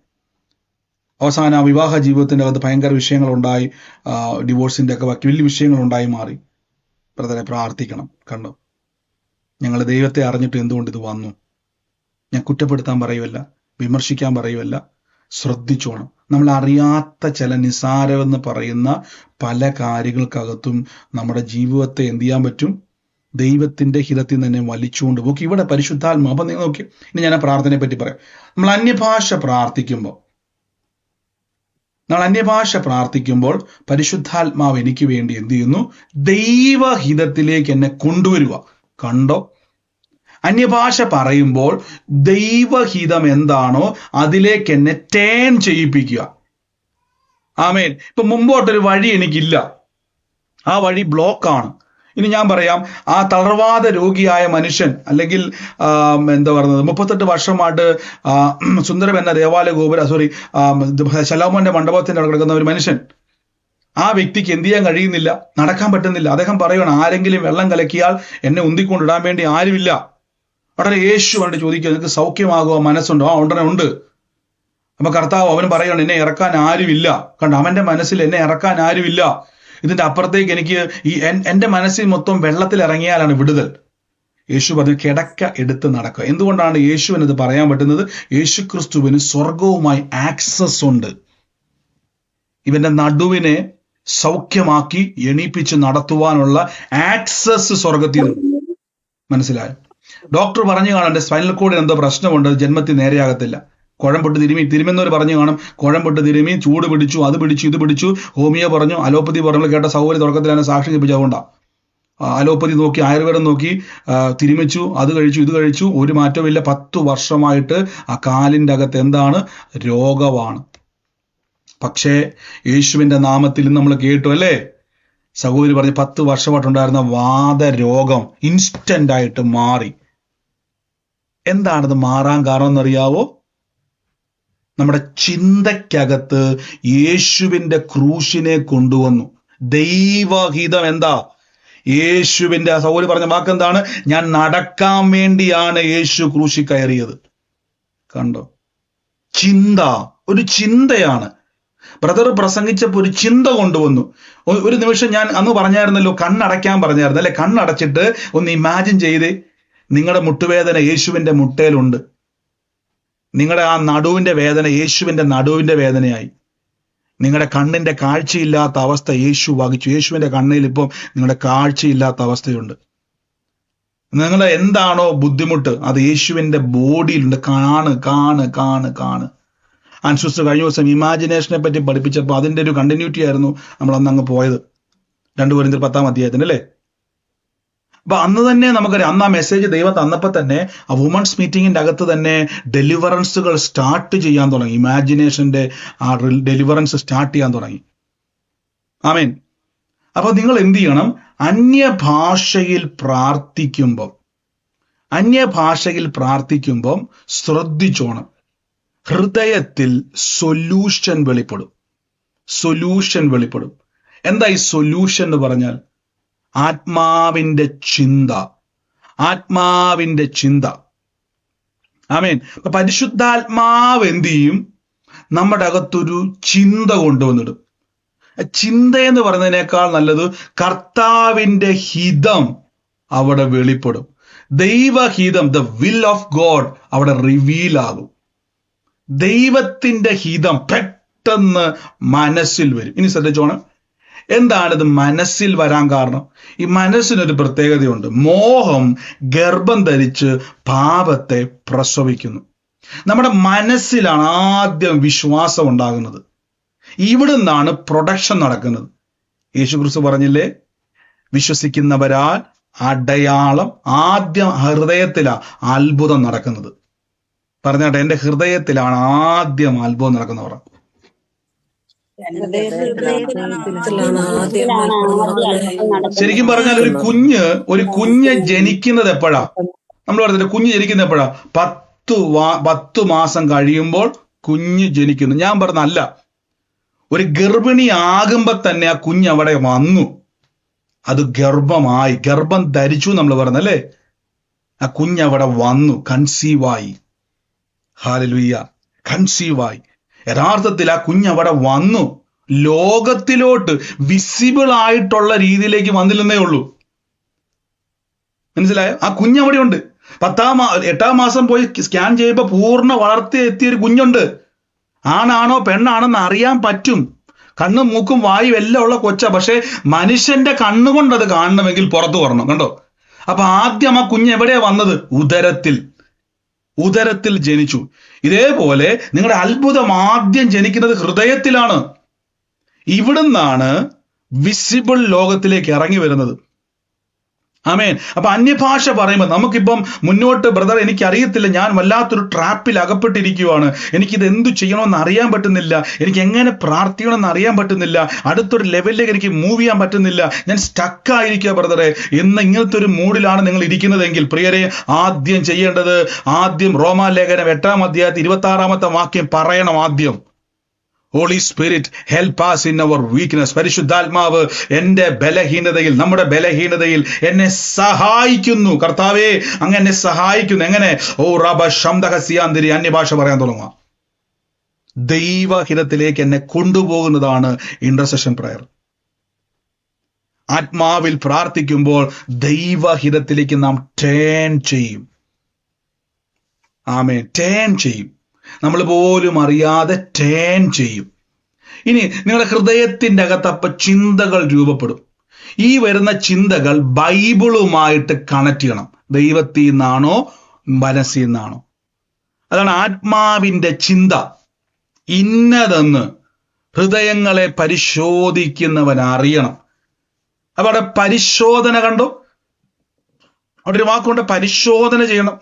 അവസാനം ആ വിവാഹ ജീവിതത്തിന്റെ അകത്ത് ഭയങ്കര വിഷയങ്ങളുണ്ടായി, ഡിവോഴ്സിന്റെ ഒക്കെ വലിയ വിഷയങ്ങളുണ്ടായി മാറി. ബ്രദറെ പ്രാർത്ഥിക്കണം. കണ്ടോ? ഞങ്ങൾ ദൈവത്തെ അറിഞ്ഞിട്ട് എന്തുകൊണ്ട് ഇത് വന്നു? ഞാൻ കുറ്റപ്പെടുത്താൻ പറയുമല്ല, വിമർശിക്കാൻ പറയുമല്ല. ശ്രദ്ധിച്ചോണം. നമ്മൾ അറിയാത്ത ചില നിസാരമെന്ന് പറയുന്ന പല കാര്യങ്ങൾക്കകത്തും നമ്മുടെ ജീവിതത്തെ എന്ത് ചെയ്യാൻ പറ്റും? ദൈവത്തിന്റെ ഹിതത്തിൽ തന്നെ വലിച്ചുകൊണ്ട് നോക്കി. ഇവിടെ പരിശുദ്ധാത്മ. അപ്പൊ നിങ്ങൾ നോക്കി, ഇനി ഞാൻ ആ പ്രാർത്ഥനയെ പറ്റി പറയാം. നമ്മൾ അന്യഭാഷ പ്രാർത്ഥിക്കുമ്പോൾ പരിശുദ്ധാത്മാവ് എനിക്ക് വേണ്ടി എന്ത് ചെയ്യുന്നു? ദൈവഹിതത്തിലേക്ക് എന്നെ കൊണ്ടുവരിക. കണ്ടോ? അന്യഭാഷ പറയുമ്പോൾ ദൈവഹിതം എന്താണോ അതിലേക്ക് എന്നെ ടേൺ ചെയ്യിപ്പിക്കുക. ആമേൻ. ഇപ്പൊ മുമ്പോട്ടൊരു വഴി എനിക്കില്ല, ആ വഴി ബ്ലോക്കാണ്. ഇനി ഞാൻ പറയാം, ആ തളർവാദ രോഗിയായ മനുഷ്യൻ, അല്ലെങ്കിൽ എന്താ പറയുന്നത്, 38 വർഷമായിട്ട് സുന്ദരം എന്ന ദേവാലയ ശലോമോന്റെ മണ്ഡപത്തിന്റെ അവിടെ കിടക്കുന്ന ഒരു മനുഷ്യൻ, ആ വ്യക്തിക്ക് എന്ത് ചെയ്യാൻ കഴിയുന്നില്ല, നടക്കാൻ പറ്റുന്നില്ല. അദ്ദേഹം പറയുകയാണ്, ആരെങ്കിലും വെള്ളം കലക്കിയാൽ എന്നെ ഉന്തിക്കൊണ്ടിടാൻ വേണ്ടി ആരുമില്ല. ഉടനെ യേശു കണ്ട് ചോദിക്കുക, നിനക്ക് സൗഖ്യമാകുക മനസ്സുണ്ടോ? ആ ഉടനെ ഉണ്ട്. അപ്പൊ കർത്താവ് അവൻ പറയുകയാണ്, എന്നെ ഇറക്കാൻ ആരുമില്ല. കണ്ടോ? അവന്റെ മനസ്സിൽ എന്നെ ഇറക്കാൻ ആരുമില്ല. ഇതിന്റെ അപ്പുറത്തേക്ക് എനിക്ക് എന്റെ മനസ്സിൽ മൊത്തം വെള്ളത്തിൽ ഇറങ്ങിയാലാണ് വിടുതൽ. യേശു പറഞ്ഞു, കിടക്ക എടുത്ത് നടക്കുക. എന്തുകൊണ്ടാണ് യേശുവിന് ഇത് പറയാൻ പറ്റുന്നത്? യേശു ക്രിസ്തുവിന് സ്വർഗവുമായി ആക്സസ് ഉണ്ട്. ഇവന്റെ നടുവിനെ സൗഖ്യമാക്കി എണീപ്പിച്ച് നടത്തുവാനുള്ള ആക്സസ് സ്വർഗത്തിൽ നിന്ന്. മനസ്സിലായോ? ഡോക്ടർ പറഞ്ഞു കാണാൻ, എന്റെ സ്പൈനൽ കോഡിന് എന്തോ പ്രശ്നമുണ്ട്, ജന്മത്തിൽ നേരെയാകത്തില്ല. കുഴമ്പിട്ട് തിരുമെന്നവർ പറഞ്ഞു കാണും, കുഴമ്പിട്ട് തിരുമി, ചൂട് പിടിച്ചു, അത് പിടിച്ചു, ഇത് പിടിച്ചു, ഹോമിയോ പറഞ്ഞു, അലോപ്പതി പറഞ്ഞു, കേട്ട സൗകര്യ തുടക്കത്തിൽ തന്നെ സാക്ഷി കേൾപ്പിച്ചതുകൊണ്ടാണ്. അലോപ്പതി നോക്കി, ആയുർവേദം നോക്കി, തിരുമിച്ചു, അത് കഴിച്ചു, ഇത് കഴിച്ചു, ഒരു മാറ്റമില്ല. 10 വർഷമായിട്ട് ആ കാലിൻ്റെ അകത്ത് എന്താണ്? രോഗമാണ്. പക്ഷേ യേശുവിൻ്റെ നാമത്തിൽ നമ്മൾ കേട്ടു അല്ലേ, സഹോദരി പറഞ്ഞ് 10 വർഷമായിട്ടുണ്ടായിരുന്ന വാതരോഗം ഇൻസ്റ്റന്റ് ആയിട്ട് മാറി. എന്താണത് മാറാൻ കാരണം എന്നറിയാവോ? നമ്മുടെ ചിന്തയ്ക്കകത്ത് യേശുവിൻ്റെ ക്രൂശിനെ കൊണ്ടുവന്നു. ദൈവഹിതം എന്താ? യേശുവിൻ്റെ, സഹോദരി പറഞ്ഞ വാക്കെന്താണ്? ഞാൻ നടക്കാൻ വേണ്ടിയാണ് യേശു ക്രൂശി കയറിയത്. കണ്ടോ? ചിന്ത, ഒരു ചിന്തയാണ്. ബ്രദർ പ്രസംഗിച്ചപ്പോൾ ഒരു ചിന്ത കൊണ്ടുവന്നു. ഒരു നിമിഷം ഞാൻ അന്ന് പറഞ്ഞായിരുന്നല്ലോ, കണ്ണടയ്ക്കാൻ പറഞ്ഞായിരുന്നു അല്ലെ? കണ്ണടച്ചിട്ട് ഒന്ന് ഇമാജിൻ ചെയ്ത്, നിങ്ങളുടെ മുട്ടുവേദന യേശുവിൻ്റെ മുട്ടയിലുണ്ട്. നിങ്ങളുടെ ആ നടുവിൻ്റെ വേദന യേശുവിൻ്റെ നടുവിൻ്റെ വേദനയായി. നിങ്ങളുടെ കണ്ണിൻ്റെ കാഴ്ചയില്ലാത്ത അവസ്ഥ യേശു വഹിച്ചു. യേശുവിൻ്റെ കണ്ണിൽ ഇപ്പം നിങ്ങളുടെ കാഴ്ചയില്ലാത്ത അവസ്ഥയുണ്ട്. നിങ്ങൾ എന്താണോ ബുദ്ധിമുട്ട്, അത് യേശുവിൻ്റെ ബോഡിയിലുണ്ട്. കാണ് കാണ് കാണ് കാണ്. അൻസിസ്റ്റർ കഴിഞ്ഞ ദിവസം ഇമാജിനേഷനെ പറ്റി പഠിപ്പിച്ചപ്പോൾ അതിൻ്റെ ഒരു കണ്ടിന്യൂറ്റി ആയിരുന്നു നമ്മൾ അന്ന് അങ്ങ് പോയത്. 2 കൊരിന്ത്യർ 10-ാം അധ്യായത്തിന് അല്ലേ? അപ്പൊ അന്ന് തന്നെ നമുക്കറിയാം, അന്ന് ആ മെസ്സേജ് ദൈവം തന്നപ്പോൾ തന്നെ ആ വുമൺസ് മീറ്റിങ്ങിന്റെ അകത്ത് തന്നെ ഡെലിവറൻസുകൾ സ്റ്റാർട്ട് ചെയ്യാൻ തുടങ്ങി. ഇമാജിനേഷന്റെ ആ ഡെലിവറൻസ് സ്റ്റാർട്ട് ചെയ്യാൻ തുടങ്ങി. ആമേൻ. അപ്പൊ നിങ്ങൾ എന്ത് ചെയ്യണം? അന്യഭാഷയിൽ പ്രാർത്ഥിക്കുമ്പം ശ്രദ്ധിച്ചോണം. ഹൃദയത്തിൽ സൊല്യൂഷൻ വെളിപ്പെടും. എന്താ ഈ സൊല്യൂഷൻ എന്ന് പറഞ്ഞാൽ? ആത്മാവിന്റെ ചിന്ത. ആമേൻ. അപ്പൊ പരിശുദ്ധാത്മാവ് എന്ത് ചെയ്യും? നമ്മുടെ അകത്തൊരു ചിന്ത കൊണ്ടുവന്നിടും. ചിന്ത എന്ന് പറയുന്നതിനേക്കാൾ നല്ലത് കർത്താവിന്റെ ഹിതം അവിടെ വെളിപ്പെടും. ദൈവഹിതം, ദ വിൽ ഓഫ് ഗോഡ് അവിടെ റിവീൽ ആകും. ദൈവത്തിന്റെ ഹിതം പെട്ടെന്ന് മനസ്സിൽ വരും. ഇനി ശ്രദ്ധിച്ചോണം, എന്താണിത് മനസ്സിൽ വരാൻ കാരണം? ഈ മനസ്സിനൊരു പ്രത്യേകതയുണ്ട്. മോഹം ഗർഭം ധരിച്ച് പാപത്തെ പ്രസവിക്കുന്നു. നമ്മുടെ മനസ്സിലാണ് ആദ്യം വിശ്വാസം ഉണ്ടാകുന്നത്. ഇവിടുന്നാണ് പ്രൊഡക്ഷൻ നടക്കുന്നത്. യേശുക്രിസ്തു പറഞ്ഞില്ലേ, വിശ്വസിക്കുന്നവരാൽ അടയാളം. ആദ്യം ഹൃദയത്തിലാണ് അത്ഭുതം നടക്കുന്നത്. പറഞ്ഞാട്ടെ, എൻ്റെ ഹൃദയത്തിലാണ് ആദ്യം അത്ഭുതം നടക്കുന്നവർ. ശരിക്കും പറഞ്ഞാൽ ഒരു കുഞ്ഞ് ജനിക്കുന്നത് എപ്പോഴാ? നമ്മൾ പറഞ്ഞിട്ട് കുഞ്ഞ് ജനിക്കുന്നത് എപ്പോഴാ? 10 മാസം കഴിയുമ്പോൾ കുഞ്ഞ് ജനിക്കുന്നു. ഞാൻ പറഞ്ഞല്ല, ഒരു ഗർഭിണി ആകുമ്പോ തന്നെ ആ കുഞ്ഞ് അവിടെ വന്നു. അത് ഗർഭം ധരിച്ചു നമ്മൾ പറഞ്ഞല്ലേ. ആ കുഞ്ഞ് അവിടെ വന്നു, കൺസീവായി. ഹല്ലേലൂയ, കൺസീവായി. യഥാർത്ഥത്തിൽ ആ കുഞ്ഞ് അവിടെ വന്നു. ലോകത്തിലോട്ട് വിസിബിൾ ആയിട്ടുള്ള രീതിയിലേക്ക് വന്നില്ലെന്നേ ഉള്ളൂ. മനസ്സിലായോ? ആ കുഞ്ഞ് അവിടെ ഉണ്ട്. 8-ാം മാസം പോയി സ്കാൻ ചെയ്യുമ്പോൾ പൂർണ്ണ വളർത്തി എത്തിയ ഒരു കുഞ്ഞുണ്ട്. ആണാണോ പെണ്ണാണെന്ന് അറിയാൻ പറ്റും. കണ്ണും മൂക്കും വായും എല്ലാം ഉള്ള കൊച്ച. പക്ഷെ മനുഷ്യന്റെ കണ്ണുകൊണ്ട് അത് കാണണമെങ്കിൽ പുറത്തു വരണം. കണ്ടോ? അപ്പൊ ആദ്യം ആ കുഞ്ഞ് എവിടെയാ വന്നത്? ഉദരത്തിൽ ജനിച്ചു. ഇതേപോലെ നിങ്ങളുടെ അത്ഭുതം ആദ്യം ജനിക്കുന്നത് ഹൃദയത്തിലാണ്. ഇവിടുന്നാണ് വിസിബിൾ ലോകത്തിലേക്ക് ഇറങ്ങി വരുന്നത്. ആമേൻ. അപ്പൊ അന്യഭാഷ പറയുമ്പോൾ നമുക്കിപ്പം മുന്നോട്ട്, ബ്രദർ എനിക്കറിയത്തില്ല, ഞാൻ വല്ലാത്തൊരു ട്രാപ്പിൽ അകപ്പെട്ടിരിക്കുവാണ്, എനിക്കിത് എന്തു ചെയ്യണമെന്ന് അറിയാൻ പറ്റുന്നില്ല, എനിക്ക് എങ്ങനെ പ്രാർത്ഥിക്കണമെന്ന് അറിയാൻ പറ്റുന്നില്ല, അടുത്തൊരു ലെവലിലേക്ക് എനിക്ക് മൂവ് ചെയ്യാൻ പറ്റുന്നില്ല, ഞാൻ സ്റ്റക്കായിരിക്കുക ബ്രദറെ എന്ന് ഇങ്ങനത്തെ ഒരു മൂഡിലാണ് നിങ്ങൾ ഇരിക്കുന്നതെങ്കിൽ, പ്രിയരെ, ആദ്യം ചെയ്യേണ്ടത്, റോമാലേഖനം 8-ാം അധ്യായത്തിൽ 26-ാമത്തെ വാക്യം പറയണം. ആദ്യം Holy Spirit help us in our weakness. പരിശുദ്ധാത്മാവ് എൻ്റെ ബലഹീനതയിൽ, നമ്മുടെ ബലഹീനതയിൽ എന്നെ സഹായിക്കുന്നു. കർത്താവേ, അങ്ങ് എന്നെ സഹായിക്കുന്നു. എങ്ങനെ? ഓ റബ ശംദഹസിയാന്തിരി, അന്യഭാഷ പറയാൻ തുടങ്ങുക. ദൈവഹിതത്തിലേക്ക് എന്നെ കൊണ്ടുപോകുന്നതാണ് ഇന്റർസെഷൻ പ്രയർ. ആത്മാവിൽ പ്രാർത്ഥിക്കുമ്പോൾ ദൈവഹിതത്തിലേക്ക് നാം ടേൺ ചെയ്യും. ആമേൻ. ടേൺ ചെയ്യും. നമ്മൾ പോലും അറിയാതെ ടേൺ ചെയ്യും. ഇനി നിങ്ങളുടെ ഹൃദയത്തിൻ്റെ അകത്ത് അപ്പൊ ചിന്തകൾ രൂപപ്പെടും. ഈ വരുന്ന ചിന്തകൾ ബൈബിളുമായിട്ട് കണക്ട് ചെയ്യണം. ദൈവത്തിൽ നിന്നാണോ മനസ്സിൽ നിന്നാണോ? അതാണ് ആത്മാവിന്റെ ചിന്ത ഇന്നതെന്ന് ഹൃദയങ്ങളെ പരിശോധിക്കുന്നവൻ അറിയണം. അപ്പൊ അവിടെ പരിശോധന കണ്ടു, അവിടെ ഒരു വാക്കുകൊണ്ട് പരിശോധന ചെയ്യണം.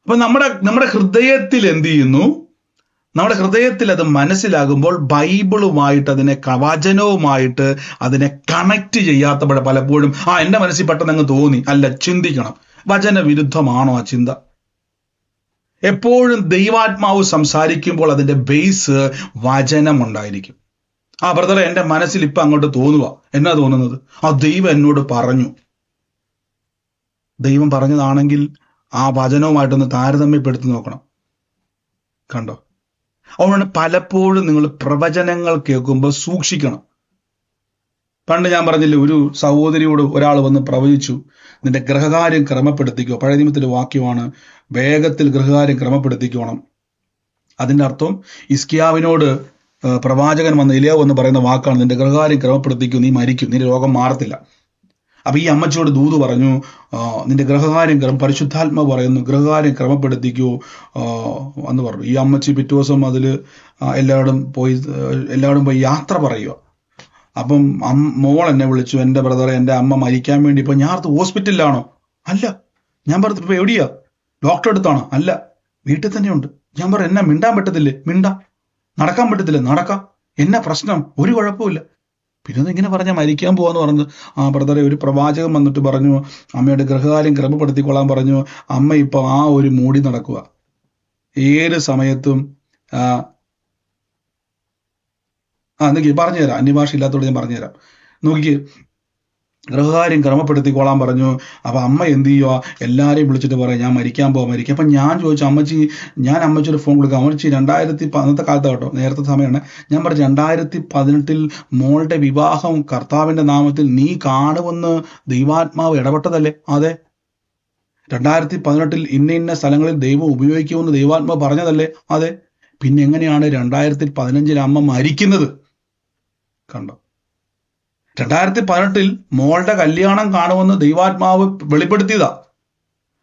അപ്പൊ നമ്മുടെ ഹൃദയത്തിൽ എന്ത് ചെയ്യുന്നു? നമ്മുടെ ഹൃദയത്തിൽ അത് മനസ്സിലാകുമ്പോൾ ബൈബിളുമായിട്ട് അതിനെ വചനവുമായിട്ട് അതിനെ കണക്ട് ചെയ്യാത്തപ്പോൾ പലപ്പോഴും എന്റെ മനസ്സിൽ പെട്ടെന്ന് അങ്ങ് തോന്നി. അല്ല, ചിന്തിക്കണം. വചന വിരുദ്ധമാണോ ആ ചിന്ത? എപ്പോഴും ദൈവാത്മാവ് സംസാരിക്കുമ്പോൾ അതിന്റെ ബേസ് വചനം ഉണ്ടായിരിക്കും. ബ്രദറെ, എന്റെ മനസ്സിൽ ഇപ്പൊ അങ്ങോട്ട് തോന്നുക. എന്നാ തോന്നുന്നത്? ദൈവം എന്നോട് പറഞ്ഞു. ദൈവം പറഞ്ഞതാണെങ്കിൽ ആ വചനവുമായിട്ടൊന്ന് താരതമ്യപ്പെടുത്തി നോക്കണം. കണ്ടോ? അതുകൊണ്ടാണ് പലപ്പോഴും നിങ്ങൾ പ്രവചനങ്ങൾ കേൾക്കുമ്പോൾ സൂക്ഷിക്കണം. പണ്ട് ഞാൻ പറഞ്ഞില്ലേ, ഒരു സഹോദരിയോട് ഒരാൾ വന്ന് പ്രവചിച്ചു, നിന്റെ ഗൃഹകാര്യം ക്രമപ്പെടുത്തിക്കോ. പഴയ നിയമത്തിലെ വാക്യമാണ്, വേഗത്തിൽ ഗൃഹകാര്യം ക്രമപ്പെടുത്തിക്കോണം. അതിന്റെ അർത്ഥം ഹിസ്കിയാവിനോട് പ്രവാചകൻ വന്ന് എലിയാവ് എന്ന് പറയുന്ന വാക്കാണ്, നിന്റെ ഗൃഹകാര്യം ക്രമപ്പെടുത്തിക്കോ, നീ മരിക്കും, നിന്റെ രോഗം മാറത്തില്ല. അപ്പൊ ഈ അമ്മച്ചിയോട് ദൂത് പറഞ്ഞു, നിന്റെ ഗൃഹകാര്യം പരിശുദ്ധാത്മ പറയുന്നു, ഗൃഹകാര്യം ക്രമപ്പെടുത്തിക്കോ എന്ന് പറഞ്ഞു. ഈ അമ്മച്ചി പിറ്റേ ദിവസം അതില് എല്ലാവരും പോയി യാത്ര പറയുക. അപ്പം മോൾ എന്നെ വിളിച്ചു, എന്റെ ബ്രദറെ, എന്റെ അമ്മ മരിക്കാൻ വേണ്ടി. ഇപ്പൊ ഞാൻ ഹോസ്പിറ്റലിലാണോ? അല്ല. ഞാൻ പറഞ്ഞു, ഇപ്പൊ എവിടെയാ? ഡോക്ടർ അടുത്താണോ? അല്ല, വീട്ടിൽ തന്നെയുണ്ട്. ഞാൻ പറഞ്ഞു, എന്നാ മിണ്ടാൻ പറ്റത്തില്ലേ? മിണ്ടാ. നടക്കാൻ പറ്റത്തില്ലേ? നടക്കാം. എന്നാ പ്രശ്നം? ഒരു കുഴപ്പമില്ല. പിന്നെ ഇങ്ങനെ പറഞ്ഞാൽ മരിക്കാൻ പോവാന്ന് പറഞ്ഞു. ബ്രദറെ, ഒരു പ്രവാചകൻ വന്നിട്ട് പറഞ്ഞു, അമ്മയുടെ ഗൃഹകാര്യം ക്രമപ്പെടുത്തിക്കൊള്ളാൻ പറഞ്ഞു. അമ്മ ഇപ്പൊ ഒരു മൂടി നടക്കുക. ഏത് സമയത്തും നോക്കി പറഞ്ഞുതരാം. അന്യഭാഷ ഇല്ലാത്തതുകൊണ്ട് ഞാൻ പറഞ്ഞുതരാം. നോക്കിക്ക്, ഗൃഹകാര്യം ക്രമപ്പെടുത്തിക്കോളാൻ പറഞ്ഞു. അപ്പൊ അമ്മ എന്ത് ചെയ്യുക? എല്ലാരെയും വിളിച്ചിട്ട് പറയാം, ഞാൻ മരിക്കാൻ പോവാം. അപ്പൊ ഞാൻ ചോദിച്ചു, ഞാൻ അമ്മച്ചിയുടെ ഫോൺ കൊടുക്കാം. അമ്മച്ചി അന്നത്തെ കാലത്ത് കേട്ടോ, നേരത്തെ സമയമാണ്. ഞാൻ പറഞ്ഞു, 2018 മോളുടെ വിവാഹം കർത്താവിന്റെ നാമത്തിൽ നീ കാണുമെന്ന് ദൈവാത്മാവ് ഇടപെട്ടതല്ലേ? അതെ. 2018 ഇന്ന സ്ഥലങ്ങളിൽ ദൈവം ഉപയോഗിക്കുമെന്ന് ദൈവാത്മാവ് പറഞ്ഞതല്ലേ? അതെ. പിന്നെ എങ്ങനെയാണ് 2015 അമ്മ മരിക്കുന്നത്? കണ്ടോ? 2018 മോളുടെ കല്യാണം കാണുമെന്ന് ദൈവാത്മാവ് വെളിപ്പെടുത്തിയതാ.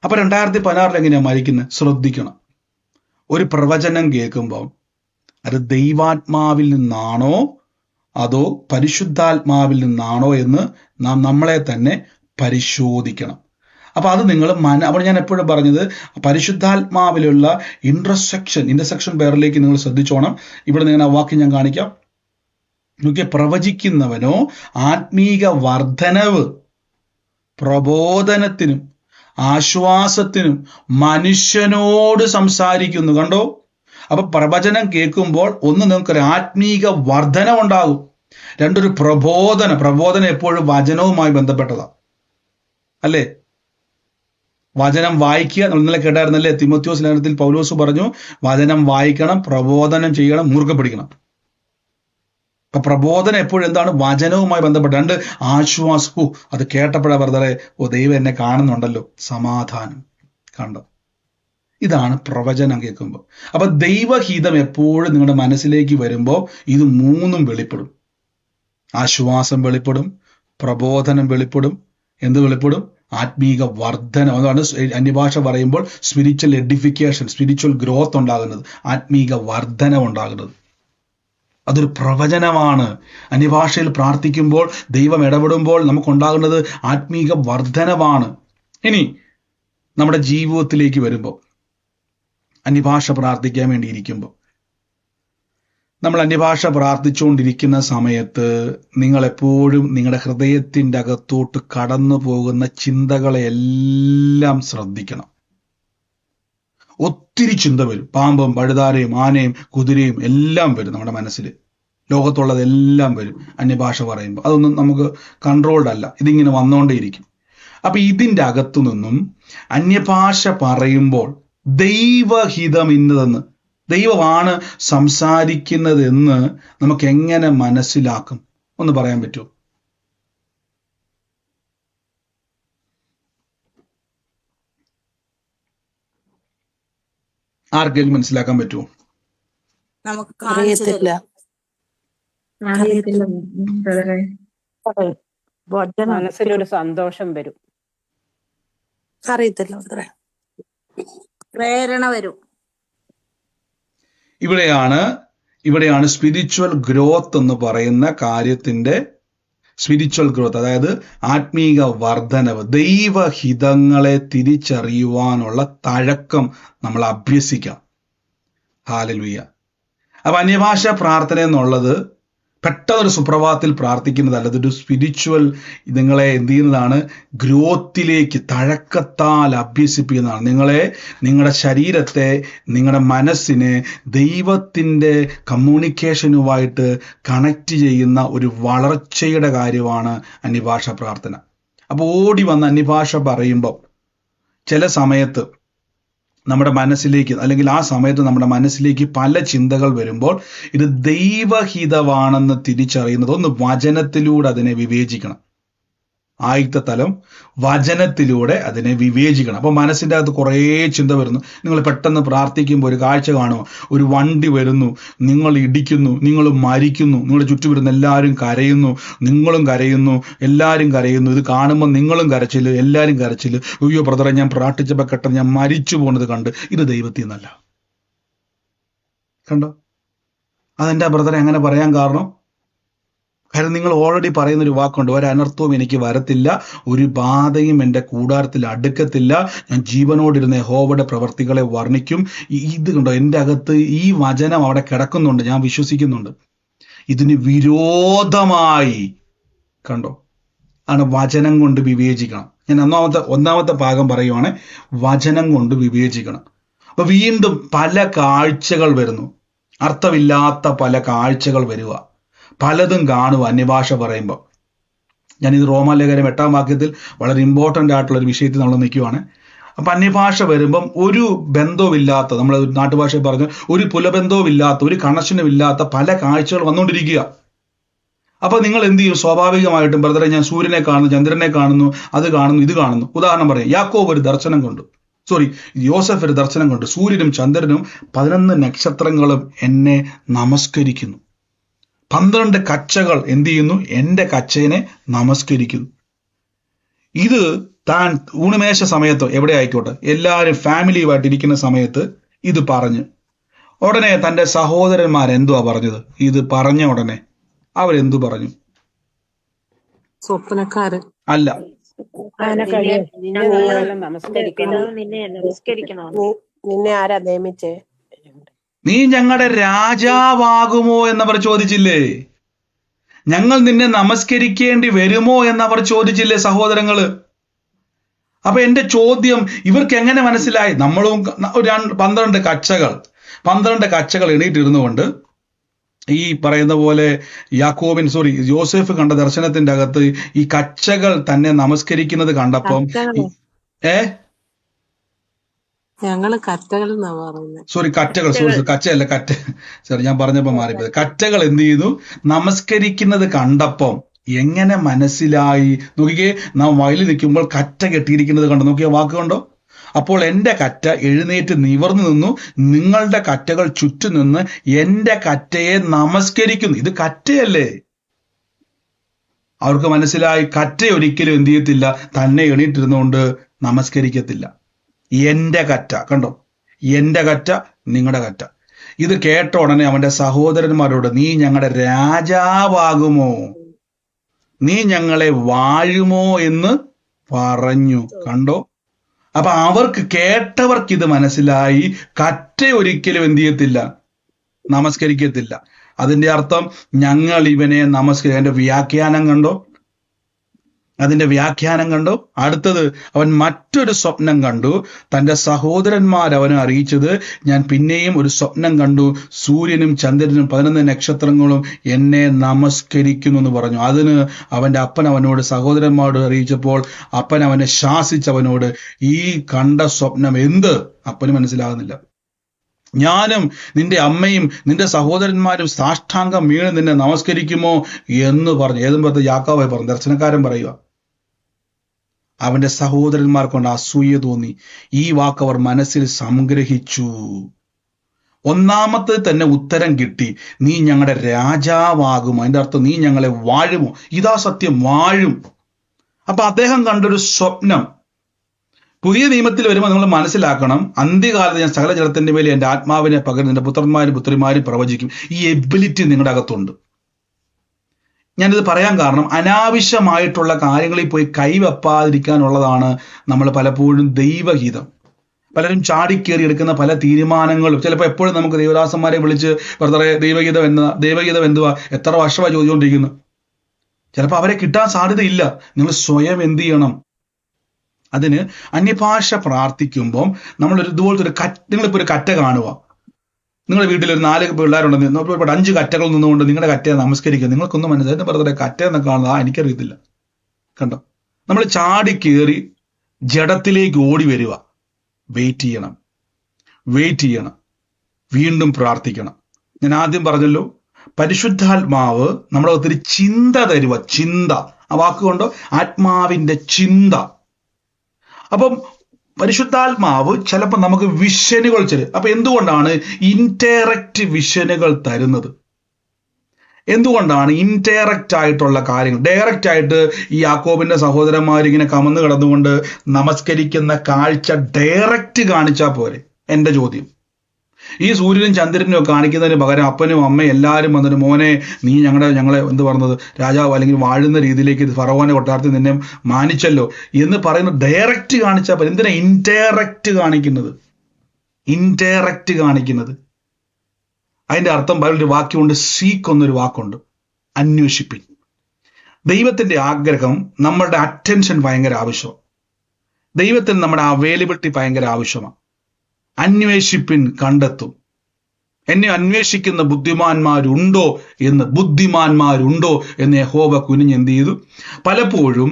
അപ്പൊ 2016 എങ്ങനെയാ മരിക്കുന്നത്? ശ്രദ്ധിക്കണം. ഒരു പ്രവചനം കേൾക്കുമ്പോൾ അത് ദൈവാത്മാവിൽ നിന്നാണോ അതോ പരിശുദ്ധാത്മാവിൽ നിന്നാണോ എന്ന് നാം നമ്മളെ തന്നെ പരിശോധിക്കണം. അപ്പൊ അത് നിങ്ങൾ അപ്പോൾ ഞാൻ എപ്പോഴും പറഞ്ഞത്, പരിശുദ്ധാത്മാവിലുള്ള ഇന്റർസെക്ഷൻ പേരിലേക്ക് നിങ്ങൾ ശ്രദ്ധിച്ചോണം. ഇവിടെ നിങ്ങൾ ആ വാക്യം ഞാൻ കാണിക്കാം. നോക്കിയ, പ്രവചിക്കുന്നവനോ ആത്മീക വർധനവ്, പ്രബോധനത്തിനും ആശ്വാസത്തിനും മനുഷ്യനോട് സംസാരിക്കുന്നു. കണ്ടോ? അപ്പൊ പ്രവചനം കേൾക്കുമ്പോൾ ഒന്ന് നിങ്ങൾക്കൊരു ആത്മീക വർധന ഉണ്ടാകും, രണ്ടൊരു പ്രബോധനം എപ്പോഴും വചനവുമായി ബന്ധപ്പെട്ടതാണ്, അല്ലേ? വചനം വായിക്കുക. നമ്മൾ ഇന്നലെ കേട്ടായിരുന്നല്ലേ, തിമോത്തിയോസ് ലേഖനത്തിൽ പൗലോസ് പറഞ്ഞു, വചനം വായിക്കണം, പ്രബോധനം ചെയ്യണം, മുറുകെ പിടിക്കണം. അപ്പൊ പ്രബോധനം എപ്പോഴും എന്താണ്? വചനവുമായി ബന്ധപ്പെട്ട്. രണ്ട്, ആശ്വാസവും. അത് കേട്ടപ്പോഴാ ബ്രദറെ, ദൈവം എന്നെ കാണുന്നുണ്ടല്ലോ, സമാധാനം. കണ്ടോ? ഇതാണ് പ്രവചനം കേൾക്കുമ്പോൾ. അപ്പൊ ദൈവഹിതം എപ്പോഴും നിങ്ങളുടെ മനസ്സിലേക്ക് വരുമ്പോൾ ഇത് മൂന്നും വെളിപ്പെടും. ആശ്വാസം വെളിപ്പെടും, പ്രബോധനം വെളിപ്പെടും, എന്ത് വെളിപ്പെടും? ആത്മീക വർധനം. അതാണ് അന്യഭാഷ പറയുമ്പോൾ സ്പിരിച്വൽ എഡിഫിക്കേഷൻ, സ്പിരിച്വൽ ഗ്രോത്ത് ഉണ്ടാകുന്നത്, ആത്മീക വർധനം ഉണ്ടാകുന്നത്. അതൊരു പ്രവചനമാണ്. അന്യഭാഷയിൽ പ്രാർത്ഥിക്കുമ്പോൾ, ദൈവം ഇടപെടുമ്പോൾ നമുക്കുണ്ടാകുന്നത് ആത്മീക വർധനമാണ്. ഇനി നമ്മുടെ ജീവിതത്തിലേക്ക് വരുമ്പോൾ, അന്യഭാഷ പ്രാർത്ഥിക്കാൻ വേണ്ടി ഇരിക്കുമ്പോൾ, നമ്മൾ അന്യഭാഷ പ്രാർത്ഥിച്ചുകൊണ്ടിരിക്കുന്ന സമയത്ത് നിങ്ങൾ എപ്പോഴും നിങ്ങളുടെ ഹൃദയത്തിൻ്റെ അകത്തോട്ട് കടന്നു പോകുന്ന ചിന്തകളെ എല്ലാം ശ്രദ്ധിക്കണം. ഒത്തിരി ചിന്ത വരും. പാമ്പും പഴുതാരയും ആനയും കുതിരയും എല്ലാം വരും നമ്മുടെ മനസ്സിൽ. ലോകത്തുള്ളതെല്ലാം വരും അന്യഭാഷ പറയുമ്പോൾ. അതൊന്നും നമുക്ക് കൺട്രോൾഡ് അല്ല, ഇതിങ്ങനെ വന്നുകൊണ്ടേയിരിക്കും. അപ്പൊ ഇതിൻ്റെ അകത്തു നിന്നും അന്യഭാഷ പറയുമ്പോൾ ദൈവഹിതം ഇന്നതെന്ന്, ദൈവമാണ് സംസാരിക്കുന്നതെന്ന് നമുക്ക് എങ്ങനെ മനസ്സിലാക്കും? ഒന്ന് പറയാൻ പറ്റുമോ? ആർക്കെങ്കിലും മനസ്സിലാക്കാൻ പറ്റുമോ? നമുക്ക് അറിയത്തില്ല. മനസ്സിലൊരു സന്തോഷം വരും. അറിയത്തില്ല. പ്രേരണ വരും. ഇവിടെയാണ് സ്പിരിച്വൽ ഗ്രോത്ത് എന്ന് പറയുന്ന കാര്യത്തിന്റെ സ്പിരിച്വൽ ഗ്രോത്ത്, അതായത് ആത്മീക വർധനവ്, ദൈവഹിതങ്ങളെ തിരിച്ചറിയുവാനുള്ള തഴക്കം നമ്മൾ അഭ്യസിക്കാം. ഹല്ലേലൂയ. അപ്പൊ അന്യഭാഷ പ്രാർത്ഥന എന്നുള്ളത് പെട്ടെന്നൊരു സുപ്രഭാതത്തിൽ പ്രാർത്ഥിക്കുന്നതല്ല. അതൊരു സ്പിരിച്വൽ നിങ്ങളെ എന്ത് ചെയ്യുന്നതാണ്? ഗ്രോത്തിലേക്ക് തഴക്കത്താൽ അഭ്യസിപ്പിക്കുന്നതാണ്. നിങ്ങളുടെ ശരീരത്തെ, നിങ്ങളുടെ മനസ്സിനെ ദൈവത്തിൻ്റെ കമ്മ്യൂണിക്കേഷനുമായിട്ട് കണക്ട് ചെയ്യുന്ന ഒരു വളർച്ചയുടെ കാര്യമാണ് അന്യഭാഷ പ്രാർത്ഥന. അപ്പോൾ ഓടി വന്ന് അന്യഭാഷ പറയുമ്പോൾ ചില സമയത്ത് നമ്മുടെ മനസ്സിലേക്ക്, അല്ലെങ്കിൽ ആ സമയത്ത് നമ്മുടെ മനസ്സിലേക്ക് പല ചിന്തകൾ വരുമ്പോൾ ഇത് ദൈവഹിതമാണെന്ന് തിരിച്ചറിയുന്നത് ഒന്ന് വചനത്തിലൂടെ അതിനെ വിവേചിക്കണം. ആദ്യത്തെ തലം വചനത്തിലൂടെ അതിനെ വിവേചിക്കണം. അപ്പോൾ മനസ്സിൻ്റെ അകത്ത് കുറേ ചിന്ത വരുന്നു. നിങ്ങൾ പെട്ടെന്ന് പ്രാർത്ഥിക്കുമ്പോൾ ഒരു കാഴ്ച കാണുമോ? ഒരു വണ്ടി വരുന്നു, നിങ്ങൾ ഇടിക്കുന്നു, നിങ്ങൾ മരിക്കുന്നു, നിങ്ങളുടെ ചുറ്റും വരുന്ന എല്ലാവരും കരയുന്നു, നിങ്ങളും കരയുന്നു, എല്ലാവരും കരയുന്നു. ഇത് കാണുമ്പോൾ നിങ്ങളും കരച്ചില്, എല്ലാവരും കരച്ചില്. അയ്യോ ബ്രദറെ, ഞാൻ പ്രാർത്ഥിച്ചപ്പോൾ കേട്ട ഞാൻ മരിച്ചു പോകുന്നത് കണ്ട്. ഇത് ദൈവത്തിൽ നിന്നല്ല. കണ്ടോ? അതെന്താ ബ്രദറെ അങ്ങനെ പറയാൻ കാരണം? കാരണം നിങ്ങൾ ഓൾറെഡി പറയുന്നൊരു വാക്കുണ്ട്, ഒരനർത്ഥവും എനിക്ക് വരത്തില്ല, ഒരു ബാധയും എൻ്റെ കൂടാരത്തിൽ അടുക്കത്തില്ല, ഞാൻ ജീവനോടിരുന്ന യഹോവയുടെ പ്രവർത്തികളെ വർണ്ണിക്കും. ഇത് കണ്ടോ, എൻ്റെ അകത്ത് ഈ വചനം അവിടെ കിടക്കുന്നുണ്ട്, ഞാൻ വിശ്വസിക്കുന്നുണ്ട്. ഇതിന് വിരോധമായി കണ്ടോ ആണ് വചനം കൊണ്ട് വിവേചിക്കണം. ഞാൻ ഒന്നാമത്തെ ഭാഗം പറയുവാണ്, വചനം കൊണ്ട് വിവേചിക്കണം. അപ്പൊ വീണ്ടും പല കാഴ്ചകൾ വരുന്നു, അർത്ഥമില്ലാത്ത പല കാഴ്ചകൾ വരിക, പലതും കാണുക അന്യഭാഷ പറയുമ്പോൾ. ഞാനിത് റോമാലേഖനം 8-ാം വാക്യത്തിൽ വളരെ ഇമ്പോർട്ടൻ്റ് ആയിട്ടുള്ള ഒരു വിഷയത്തിൽ നമ്മൾ നിൽക്കുവാണ്. അപ്പം അന്യഭാഷ വരുമ്പം ഒരു ബന്ധവുമില്ലാത്ത, നമ്മൾ നാട്ടുഭാഷയിൽ പറഞ്ഞ ഒരു പുലബന്ധവുമില്ലാത്ത, ഒരു കണക്ഷനും ഇല്ലാത്ത പല കാഴ്ചകൾ വന്നുകൊണ്ടിരിക്കുക. അപ്പൊ നിങ്ങൾ എന്ത് ചെയ്യും? സ്വാഭാവികമായിട്ടും ബ്രദറെ, ഞാൻ സൂര്യനെ കാണുന്നു, ചന്ദ്രനെ കാണുന്നു, അത് കാണുന്നു, ഇത് കാണുന്നു. ഉദാഹരണം പറയാം, യാക്കോബ് ഒരു ദർശനം കണ്ടു, യോസഫ് ഒരു ദർശനം കണ്ടു. സൂര്യനും ചന്ദ്രനും 11 നക്ഷത്രങ്ങളും എന്നെ നമസ്കരിക്കുന്നു. 12 കച്ചകൾ എന്ത് ചെയ്യുന്നു? എൻ്റെ കച്ചേനെ നമസ്കരിക്കുന്നു. ഇത് താൻ ഊണുമേശ സമയത്തോ എവിടെ ആയിക്കോട്ടെ, എല്ലാവരും ഫാമിലിയുമായിട്ട് ഇരിക്കുന്ന സമയത്ത് ഇത് പറഞ്ഞു. ഉടനെ തൻ്റെ സഹോദരന്മാർ എന്തുവാ പറഞ്ഞത്? ഇത് പറഞ്ഞ ഉടനെ അവരെന്തു പറഞ്ഞു? സ്വപ്നക്കാരൻ അല്ല, നിന്നെ ആരാ നിയമിച്ചേ? നീ ഞങ്ങളുടെ രാജാവാകുമോ എന്നവർ ചോദിച്ചില്ലേ? ഞങ്ങൾ നിന്നെ നമസ്കരിക്കേണ്ടി വരുമോ എന്നവർ ചോദിച്ചില്ലേ സഹോദരങ്ങള്? അപ്പൊ എന്റെ ചോദ്യം ഇവർക്ക് എങ്ങനെ മനസ്സിലായി? നമ്മളും 12 കച്ചകൾ എണീറ്റിരുന്നുകൊണ്ട് ഈ പറയുന്ന പോലെ യോസേഫ് കണ്ട ദർശനത്തിന്റെ അകത്ത് ഈ കച്ചകൾ തന്നെ നമസ്കരിക്കുന്നത് കണ്ടപ്പം ഞങ്ങള് കറ്റകൾ കച്ചയല്ല, ഞാൻ പറഞ്ഞപ്പോ മാറിപ്പോയത്. കറ്റകൾ എന്ത് ചെയ്തു? നമസ്കരിക്കുന്നത് കണ്ടപ്പം എങ്ങനെ മനസ്സിലായി? നോക്കിക്കേ, നാം വയലിൽ നിൽക്കുമ്പോൾ കറ്റ കെട്ടിയിരിക്കുന്നത് കണ്ടോ? നോക്കിയ വാക്കുണ്ടോ? അപ്പോൾ എൻ്റെ കറ്റ എഴുന്നേറ്റ് നിവർന്നു നിന്നു, നിങ്ങളുടെ കറ്റകൾ ചുറ്റും നിന്ന് എൻ്റെ കറ്റയെ നമസ്കരിക്കുന്നു. ഇത് കറ്റയല്ലേ? അവർക്ക് മനസ്സിലായി, കറ്റ ഒരിക്കലും എന്ത് ചെയ്യത്തില്ല, തന്നെ എണീറ്റിരുന്നുകൊണ്ട് നമസ്കരിക്കത്തില്ല. എൻ്റെ കറ്റ കണ്ടോ, എൻ്റെ കറ്റ, നിങ്ങളുടെ കറ്റ. ഇത് കേട്ട ഉടനെ അവന്റെ സഹോദരന്മാരോട്, നീ ഞങ്ങളുടെ രാജാവാകുമോ, നീ ഞങ്ങളെ വാഴുമോ എന്ന് പറഞ്ഞു. കണ്ടോ? അപ്പൊ അവർക്ക്, കേട്ടവർക്ക് ഇത് മനസ്സിലായി, കറ്റ ഒരിക്കലും എന്ത് ചെയ്യത്തില്ല, നമസ്കരിക്കത്തില്ല. അതിന്റെ അർത്ഥം ഞങ്ങൾ ഇവനെ അതിന്റെ വ്യാഖ്യാനം കണ്ടോ? അടുത്തത്, അവൻ മറ്റൊരു സ്വപ്നം കണ്ടു. തൻ്റെ സഹോദരന്മാർ അവനെ അറിയിച്ചത്, ഞാൻ പിന്നെയും ഒരു സ്വപ്നം കണ്ടു, സൂര്യനും ചന്ദ്രനും 11 നക്ഷത്രങ്ങളും എന്നെ നമസ്കരിക്കുന്നു എന്ന് പറഞ്ഞു. അതിന് അവന്റെ അപ്പൻ അവനോട്, സഹോദരന്മാരോട് അറിയിച്ചപ്പോൾ അപ്പൻ അവനെ ശാസിച്ചവനോട്, ഈ കണ്ട സ്വപ്നം എന്ത്? അപ്പന് മനസ്സിലാകുന്നില്ല. ഞാനും നിന്റെ അമ്മയും നിന്റെ സഹോദരന്മാരും സാഷ്ടാംഗം വീണ് നിന്നെ നമസ്കരിക്കുമോ എന്ന് പറഞ്ഞു. ഏതും പറഞ്ഞ യാക്കോബായി പറഞ്ഞു, ദർശനക്കാരൻ പറയുക. അവന്റെ സഹോദരന്മാർ കൊണ്ട് അസൂയ തോന്നി. ഈ വാക്ക് അവർ മനസ്സിൽ സംഗ്രഹിച്ചു. ഒന്നാമത്തെ തന്നെ ഉത്തരം കിട്ടി, നീ ഞങ്ങളുടെ രാജാവാകുമോ. അതിന്റെ അർത്ഥം, നീ ഞങ്ങളെ വാഴുമോ. ഇതാ സത്യം, വാഴും. അപ്പൊ അദ്ദേഹം കണ്ടൊരു സ്വപ്നം പുതിയ നിയമത്തിൽ വരുമ്പോൾ നമ്മൾ മനസ്സിലാക്കണം, അന്ത്യകാലത്ത് ഞാൻ സകല ജലത്തിന്റെ മേലെ എൻ്റെ ആത്മാവിനെ പകർന്ന് എൻ്റെ പുത്രന്മാരും പുത്രിമാരും പ്രവചിക്കും. ഈ എബിലിറ്റി നിങ്ങളുടെ അകത്തുണ്ട്. ഞാനിത് പറയാൻ കാരണം, അനാവശ്യമായിട്ടുള്ള കാര്യങ്ങളിൽ പോയി കൈവെപ്പാതിരിക്കാനുള്ളതാണ് നമ്മൾ പലപ്പോഴും ദൈവഹിതം. പലരും ചാടിക്കേറി എടുക്കുന്ന പല തീരുമാനങ്ങളും ചിലപ്പോൾ എപ്പോഴും നമുക്ക് ദൈവദാസന്മാരെ വിളിച്ച് ബ്രദറെ ദൈവഗീതം എന്തുവാ, എത്ര വർഷമാണ് ചോദിച്ചുകൊണ്ടിരിക്കുന്നു. ചിലപ്പോൾ അവരെ കിട്ടാൻ സാധ്യതയില്ല. നിങ്ങൾ സ്വയം എന്ത് ചെയ്യണം? അതിന് അന്യഭാഷ പ്രാർത്ഥിക്കുമ്പോൾ നമ്മൾ ഇതുപോലത്തെ നിങ്ങളിപ്പോൾ ഒരു കറ്റ കാണുക, നിങ്ങളുടെ വീട്ടിൽ ഒരു 4 പിള്ളേരുണ്ടെന്ന് 5 കറ്റകൾ നിന്നുകൊണ്ട് നിങ്ങളുടെ കറ്റയെ നമസ്കരിക്കുക. നിങ്ങൾക്കൊന്നും മനസ്സിലായി ബ്രദറെ കറ്റ എന്നൊക്കെ കാണുന്നത് എനിക്കറിയത്തില്ല. കണ്ടോ, നമ്മൾ ചാടിക്കേറി ജഡത്തിലേക്ക് ഓടി വരിക. വെയിറ്റ് ചെയ്യണം, വീണ്ടും പ്രാർത്ഥിക്കണം. ഞാൻ ആദ്യം പറഞ്ഞല്ലോ, പരിശുദ്ധാത്മാവ് നമ്മുടെ ഒത്തിരി ചിന്ത തരുക. ചിന്ത, ആ വാക്കുകൊണ്ടോ ആത്മാവിന്റെ ചിന്ത. അപ്പം പരിശുദ്ധാത്മാവ് ചിലപ്പോൾ നമുക്ക് വിഷനുകൾ തരും. അപ്പൊ എന്തുകൊണ്ടാണ് ഇൻഡയറക്റ്റ് വിഷനുകൾ തരുന്നത്? എന്തുകൊണ്ടാണ് ഇൻഡയറക്റ്റ് ആയിട്ടുള്ള കാര്യങ്ങൾ? ഡയറക്റ്റ് ആയിട്ട് ഈ യാക്കോബിന്റെ സഹോദരന്മാരിങ്ങനെ കമന്ന് കിടന്നുകൊണ്ട് നമസ്കരിക്കുന്ന കാഴ്ച ഡയറക്റ്റ് കാണിച്ചാൽ പോരെ? എന്റെ ചോദ്യം. ഈ സൂര്യനും ചന്ദ്രനും കാണിക്കുന്നതിന് പകരം അപ്പനും അമ്മയും എല്ലാവരും വന്നിട്ട് മോനെ നീ ഞങ്ങളെ എന്ത് പറഞ്ഞത് രാജാവ് അല്ലെങ്കിൽ വാഴുന്ന രീതിയിലേക്ക് ഫറവോനെ കൊട്ടാരത്തിൽ നിന്നെ മാനിച്ചല്ലോ എന്ന് പറയുന്നത് ഡയറക്റ്റ് കാണിച്ചാൽ പോരെ. എന്തിനാ ഇൻഡയറക്റ്റ് കാണിക്കുന്നത്? അതിന്റെ അർത്ഥം ബൈബിളിൽ ഒരു വാക്യമുണ്ട്, സീക്ക് എന്നൊരു വാക്കുണ്ട്, അന്വേഷിപ്പിൻ. ദൈവത്തിന്റെ ആഗ്രഹം, നമ്മളുടെ അറ്റൻഷൻ ഭയങ്കര ആവശ്യമാണ്. ദൈവത്തിന് നമ്മുടെ അവൈലബിലിറ്റി ഭയങ്കര ആവശ്യമാണ്. അന്വേഷിപ്പിൻ, കണ്ടെത്തും. എന്നെ അന്വേഷിക്കുന്ന ബുദ്ധിമാന്മാരുണ്ടോ എന്ന് യഹോവ കുനിഞ്ഞ് എന്ത് ചെയ്തു? പലപ്പോഴും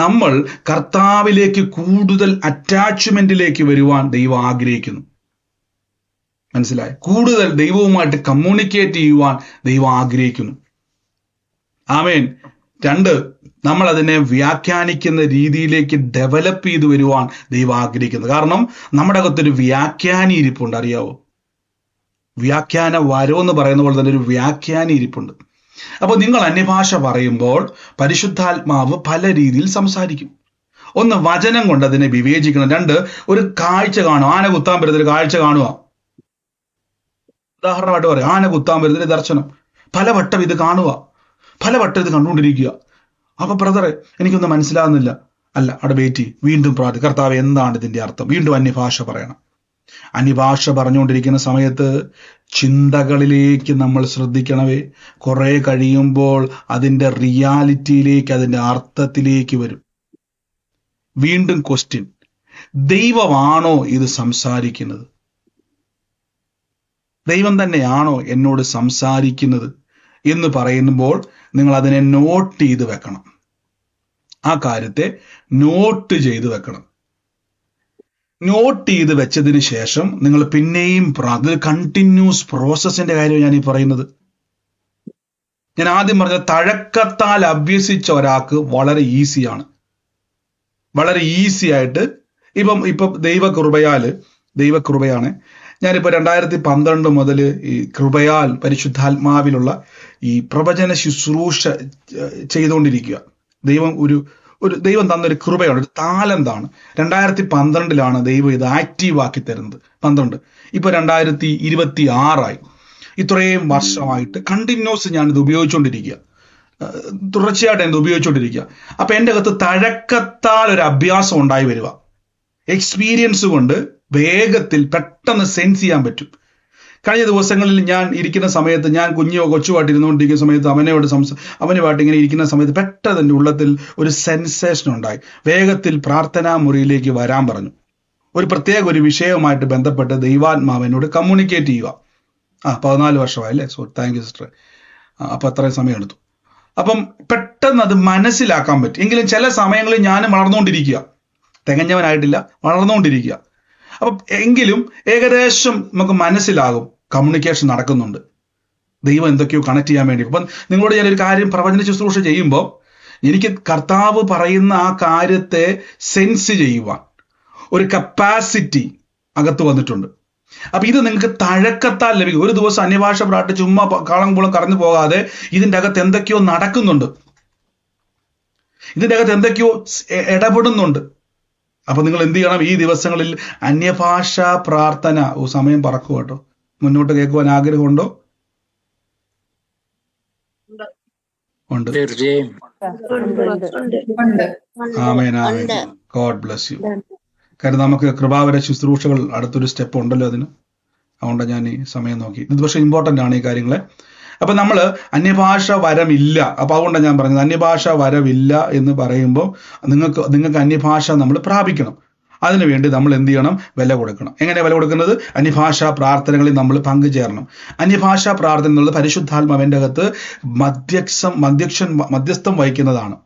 നമ്മൾ കർത്താവിലേക്ക് കൂടുതൽ അറ്റാച്ച്മെന്റിലേക്ക് വരുവാൻ ദൈവം ആഗ്രഹിക്കുന്നു. മനസ്സിലായി? കൂടുതൽ ദൈവവുമായിട്ട് കമ്മ്യൂണിക്കേറ്റ് ചെയ്യുവാൻ ദൈവം ആഗ്രഹിക്കുന്നു. ആമേൻ. 2, നമ്മൾ അതിനെ വ്യാഖ്യാനിക്കുന്ന രീതിയിലേക്ക് ഡെവലപ്പ് ചെയ്തു വരുവാൻ ദൈവം ആഗ്രഹിക്കുന്നത്. കാരണം നമ്മുടെ അകത്തൊരു വ്യാഖ്യാനി ഇരിപ്പുണ്ട്, അറിയാവോ? വ്യാഖ്യാന വരം എന്ന് പറയുന്ന പോലെ തന്നെ ഒരു വ്യാഖ്യാനി ഇരിപ്പുണ്ട്. അപ്പൊ നിങ്ങൾ അന്യഭാഷ പറയുമ്പോൾ പരിശുദ്ധാത്മാവ് പല രീതിയിൽ സംസാരിക്കും. 1, വചനം കൊണ്ട് അതിനെ വിവേചിക്കണം. 2, ഒരു കാഴ്ച കാണുക. ആന കുത്താൻ പറ്റുന്നൊരു കാഴ്ച കാണുക. ഉദാഹരണമായിട്ട് പറയാം, ആന കുത്താൻ പറ്റുന്നൊരു ദർശനം. പലവട്ടം ഇത് കാണുക, പലവട്ടം ഇത് കണ്ടുകൊണ്ടിരിക്കുക. അപ്പൊ ബ്രദറെ എനിക്കൊന്നും മനസ്സിലാകുന്നില്ല. അല്ല, അവിടെ വെയിറ്റ് ചെയ്യും. വീണ്ടും പ്രാർത്ഥി, കർത്താവ് എന്താണ് ഇതിന്റെ അർത്ഥം? വീണ്ടും അന്യഭാഷ പറയണം. അന്യഭാഷ പറഞ്ഞുകൊണ്ടിരിക്കുന്ന സമയത്ത് ചിന്തകളിലേക്ക് നമ്മൾ ശ്രദ്ധിക്കണവേ. കുറെ കഴിയുമ്പോൾ അതിന്റെ റിയാലിറ്റിയിലേക്ക്, അതിന്റെ അർത്ഥത്തിലേക്ക് വരും. വീണ്ടും ക്വസ്റ്റ്യൻ, ദൈവമാണോ ഇത് സംസാരിക്കുന്നത്? ദൈവം തന്നെയാണോ എന്നോട് സംസാരിക്കുന്നത് എന്ന് പറയുമ്പോൾ നിങ്ങൾ അതിനെ നോട്ട് ചെയ്ത് വെക്കണം. ആ കാര്യത്തെ നോട്ട് ചെയ്ത് വെക്കണം. നോട്ട് ചെയ്ത് വെച്ചതിന് ശേഷം നിങ്ങൾ പിന്നെയും കണ്ടിന്യൂസ് പ്രോസസ്സിന്റെ കാര്യം ഞാൻ ഈ പറയുന്നത്. ഞാൻ ആദ്യം പറഞ്ഞ തഴക്കത്താൽ അഭ്യസിച്ച ഒരാൾക്ക് വളരെ ഈസിയാണ്. വളരെ ഈസി ആയിട്ട് ഇപ്പം ദൈവകൃപയാണ്. ഞാനിപ്പോൾ 2012 മുതൽ ഈ കൃപയാൽ പരിശുദ്ധാത്മാവിലുള്ള ഈ പ്രവചന ശുശ്രൂഷ ചെയ്തുകൊണ്ടിരിക്കുക. ദൈവം തന്നൊരു കൃപയാണ്, ഒരു താലന്താണ്. 2012 ദൈവം ഇത് ആക്റ്റീവ് ആക്കി തരുന്നത്. 12 ഇപ്പൊ 2026 ഇത്രയും വർഷമായിട്ട് കണ്ടിന്യൂസ് ഞാനിത് ഉപയോഗിച്ചുകൊണ്ടിരിക്കുക, തുടർച്ചയായിട്ട് ഇത് ഉപയോഗിച്ചുകൊണ്ടിരിക്കുക. അപ്പൊ എൻ്റെ അകത്ത് തഴക്കത്താൽ ഒരു അഭ്യാസം ഉണ്ടായി വരിക. എക്സ്പീരിയൻസ് കൊണ്ട് വേഗത്തിൽ പെട്ടെന്ന് സെൻസ് ചെയ്യാൻ പറ്റും. കഴിഞ്ഞ ദിവസങ്ങളിൽ ഞാൻ ഇരിക്കുന്ന സമയത്ത്, ഞാൻ കൊച്ചുമായിട്ട് ഇരുന്നുകൊണ്ടിരിക്കുന്ന സമയത്ത് അവനുമായിട്ട് ഇങ്ങനെ ഇരിക്കുന്ന സമയത്ത് പെട്ടെന്ന് എൻ്റെ ഉള്ളത്തിൽ ഒരു സെൻസേഷൻ ഉണ്ടായി. വേഗത്തിൽ പ്രാർത്ഥനാ മുറിയിലേക്ക് വരാൻ പറഞ്ഞു. ഒരു വിഷയവുമായിട്ട് ബന്ധപ്പെട്ട് ദൈവാത്മാവിനോട് കമ്മ്യൂണിക്കേറ്റ് ചെയ്യുക. 14 വർഷമായല്ലേ? So thank you sister. അപ്പൊ അത്രയും സമയം എടുത്തു. അപ്പം പെട്ടെന്ന് അത് മനസ്സിലാക്കാൻ പറ്റും. എങ്കിലും ചില സമയങ്ങളിൽ ഞാനും വളർന്നുകൊണ്ടിരിക്കുക, തികഞ്ഞവനായിട്ടില്ല, വളർന്നുകൊണ്ടിരിക്കുക. അപ്പം എങ്കിലും ഏകദേശം നമുക്ക് മനസ്സിലാകും കമ്മ്യൂണിക്കേഷൻ നടക്കുന്നുണ്ട്. ദൈവം എന്തൊക്കെയോ കണക്ട് ചെയ്യാൻ വേണ്ടി. അപ്പം നിങ്ങളോട് ഞാനൊരു കാര്യം പ്രവചന ശുശ്രൂഷ ചെയ്യുമ്പോൾ എനിക്ക് കർത്താവ് പറയുന്ന ആ കാര്യത്തെ സെൻസ് ചെയ്യുവാൻ ഒരു കപ്പാസിറ്റി അകത്ത് വന്നിട്ടുണ്ട്. അപ്പൊ ഇത് നിങ്ങൾക്ക് തഴക്കത്താൽ ലഭിക്കും. ഒരു ദിവസം അന്യഭാഷ പ്രാട്ട് ചുമ്മാ കാളംകുളം കറന്നു പോകാതെ ഇതിൻ്റെ അകത്ത് എന്തൊക്കെയോ നടക്കുന്നുണ്ട്, ഇതിൻ്റെ അകത്ത് എന്തൊക്കെയോ ഇടപെടുന്നുണ്ട്. അപ്പൊ നിങ്ങൾ എന്ത് ചെയ്യണം? ഈ ദിവസങ്ങളിൽ അന്യഭാഷാ പ്രാർത്ഥന. സമയം പറക്കും കേട്ടോ. മുന്നോട്ട് കേൾക്കുവാൻ ആഗ്രഹമുണ്ടോ? ഉണ്ട്. തീർച്ചയായും. ആമേൻ ആമേൻ. God bless you. കാരണം നമുക്ക് കൃപാവര ശുശ്രൂഷകൾ അടുത്തൊരു സ്റ്റെപ്പ് ഉണ്ടല്ലോ അതിന്. അതുകൊണ്ട് ഞാൻ ഈ സമയം നോക്കി. ഇത് പക്ഷേ ഇമ്പോർട്ടൻ്റ് ആണ് ഈ കാര്യങ്ങളെ. അപ്പൊ നമ്മൾ അന്യഭാഷ വരമില്ല. അപ്പൊ അതുകൊണ്ടാണ് ഞാൻ പറഞ്ഞത് അന്യഭാഷ വരവില്ല എന്ന് പറയുമ്പോൾ നിങ്ങൾക്ക് അന്യഭാഷ നമ്മൾ പ്രാപിക്കണം. അതിനുവേണ്ടി നമ്മൾ എന്ത് ചെയ്യണം? വില കൊടുക്കണം. എങ്ങനെ വില കൊടുക്കുന്നത്? അന്യഭാഷാ പ്രാർത്ഥനകളിൽ നമ്മൾ പങ്കുചേരണം. അന്യഭാഷാ പ്രാർത്ഥന എന്നുള്ളത് പരിശുദ്ധാത്മാവിൻ്റെ അകത്ത് മധ്യസ്ഥം വഹിക്കുന്നതാണ്.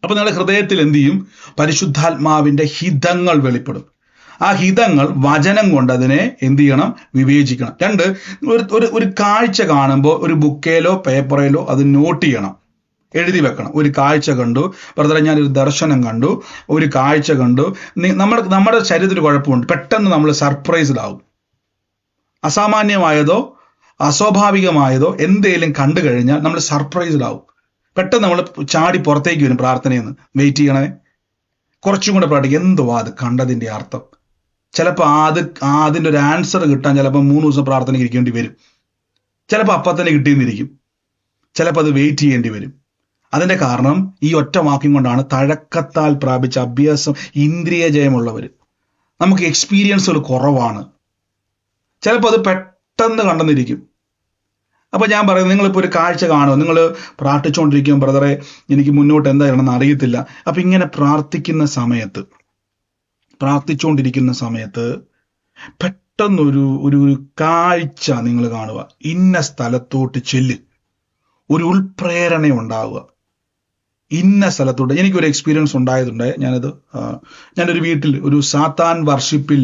അപ്പൊ നിങ്ങളുടെ ഹൃദയത്തിൽ എന്ത് ചെയ്യും? പരിശുദ്ധാത്മാവിന്റെ ഹിതങ്ങൾ വെളിപ്പെടും. ആ ഹിതങ്ങൾ വചനം കൊണ്ട് അതിനെ എന്ത് ചെയ്യണം? വിവേചിക്കണം. രണ്ട്, ഒരു കാഴ്ച കാണുമ്പോൾ ഒരു ബുക്കേലോ പേപ്പറിലോ അത് നോട്ട് ചെയ്യണം, എഴുതി വെക്കണം. ഒരു കാഴ്ച കണ്ടു ബ്രദറെ, ഞാനൊരു ദർശനം കണ്ടു, ഒരു കാഴ്ച കണ്ടു. നമ്മുടെ ശരീരത്തിന് കുഴപ്പമുണ്ട്, പെട്ടെന്ന് നമ്മൾ സർപ്രൈസ്ഡ് ആവും. അസാമാന്യമായതോ അസ്വാഭാവികമായതോ എന്തെങ്കിലും കണ്ടു കഴിഞ്ഞാൽ നമ്മൾ സർപ്രൈസ്ഡ് ആവും. പെട്ടെന്ന് നമ്മൾ ചാടി പുറത്തേക്ക് വരും പ്രാർത്ഥനയിൽ നിന്ന്. വെയിറ്റ് ചെയ്യണേ, കുറച്ചും കൂടെ പ്രാർത്ഥിക്കുക. എന്തുവാ അത് കണ്ടതിൻ്റെ അർത്ഥം? ചിലപ്പോൾ അതിൻ്റെ ഒരു ആൻസർ കിട്ടാൻ ചിലപ്പോൾ 3 ദിവസം പ്രാർത്ഥനയ്ക്ക് ഇരിക്കേണ്ടി വരും. ചിലപ്പോൾ അപ്പം തന്നെ കിട്ടിയെന്നിരിക്കും, ചിലപ്പോൾ അത് വെയിറ്റ് ചെയ്യേണ്ടി വരും. അതിൻ്റെ കാരണം ഈ ഒറ്റ വാക്യം കൊണ്ടാണ് തഴക്കത്താൽ പ്രാപിച്ച അഭ്യാസം, ഇന്ദ്രിയ ജയമുള്ളവർ. നമുക്ക് എക്സ്പീരിയൻസുകൾ കുറവാണ്. ചിലപ്പോൾ അത് പെട്ടെന്ന് കണ്ടെന്നിരിക്കും. അപ്പൊ ഞാൻ പറയുന്നത്, നിങ്ങളിപ്പോൾ ഒരു കാഴ്ച കാണുമോ? നിങ്ങൾ പ്രാർത്ഥിച്ചുകൊണ്ടിരിക്കും, ബ്രദറെ എനിക്ക് മുന്നോട്ട് എന്താ ചെയ്യണമെന്ന് അറിയത്തില്ല. അപ്പൊ ഇങ്ങനെ പ്രാർത്ഥിച്ചുകൊണ്ടിരിക്കുന്ന സമയത്ത് പെട്ടെന്നൊരു ഒരു കാഴ്ച നിങ്ങൾ കാണുക. ഇന്ന സ്ഥലത്തോട്ട് ചെല്ല്, ഒരു ഉൾപ്രേരണ ഉണ്ടാവുക. ഇന്ന സ്ഥലത്തോട്ട്. എനിക്കൊരു എക്സ്പീരിയൻസ് ഉണ്ടായതുണ്ട്. ഞാനൊരു വീട്ടിൽ ഒരു സാത്താൻ വർഷിപ്പിൽ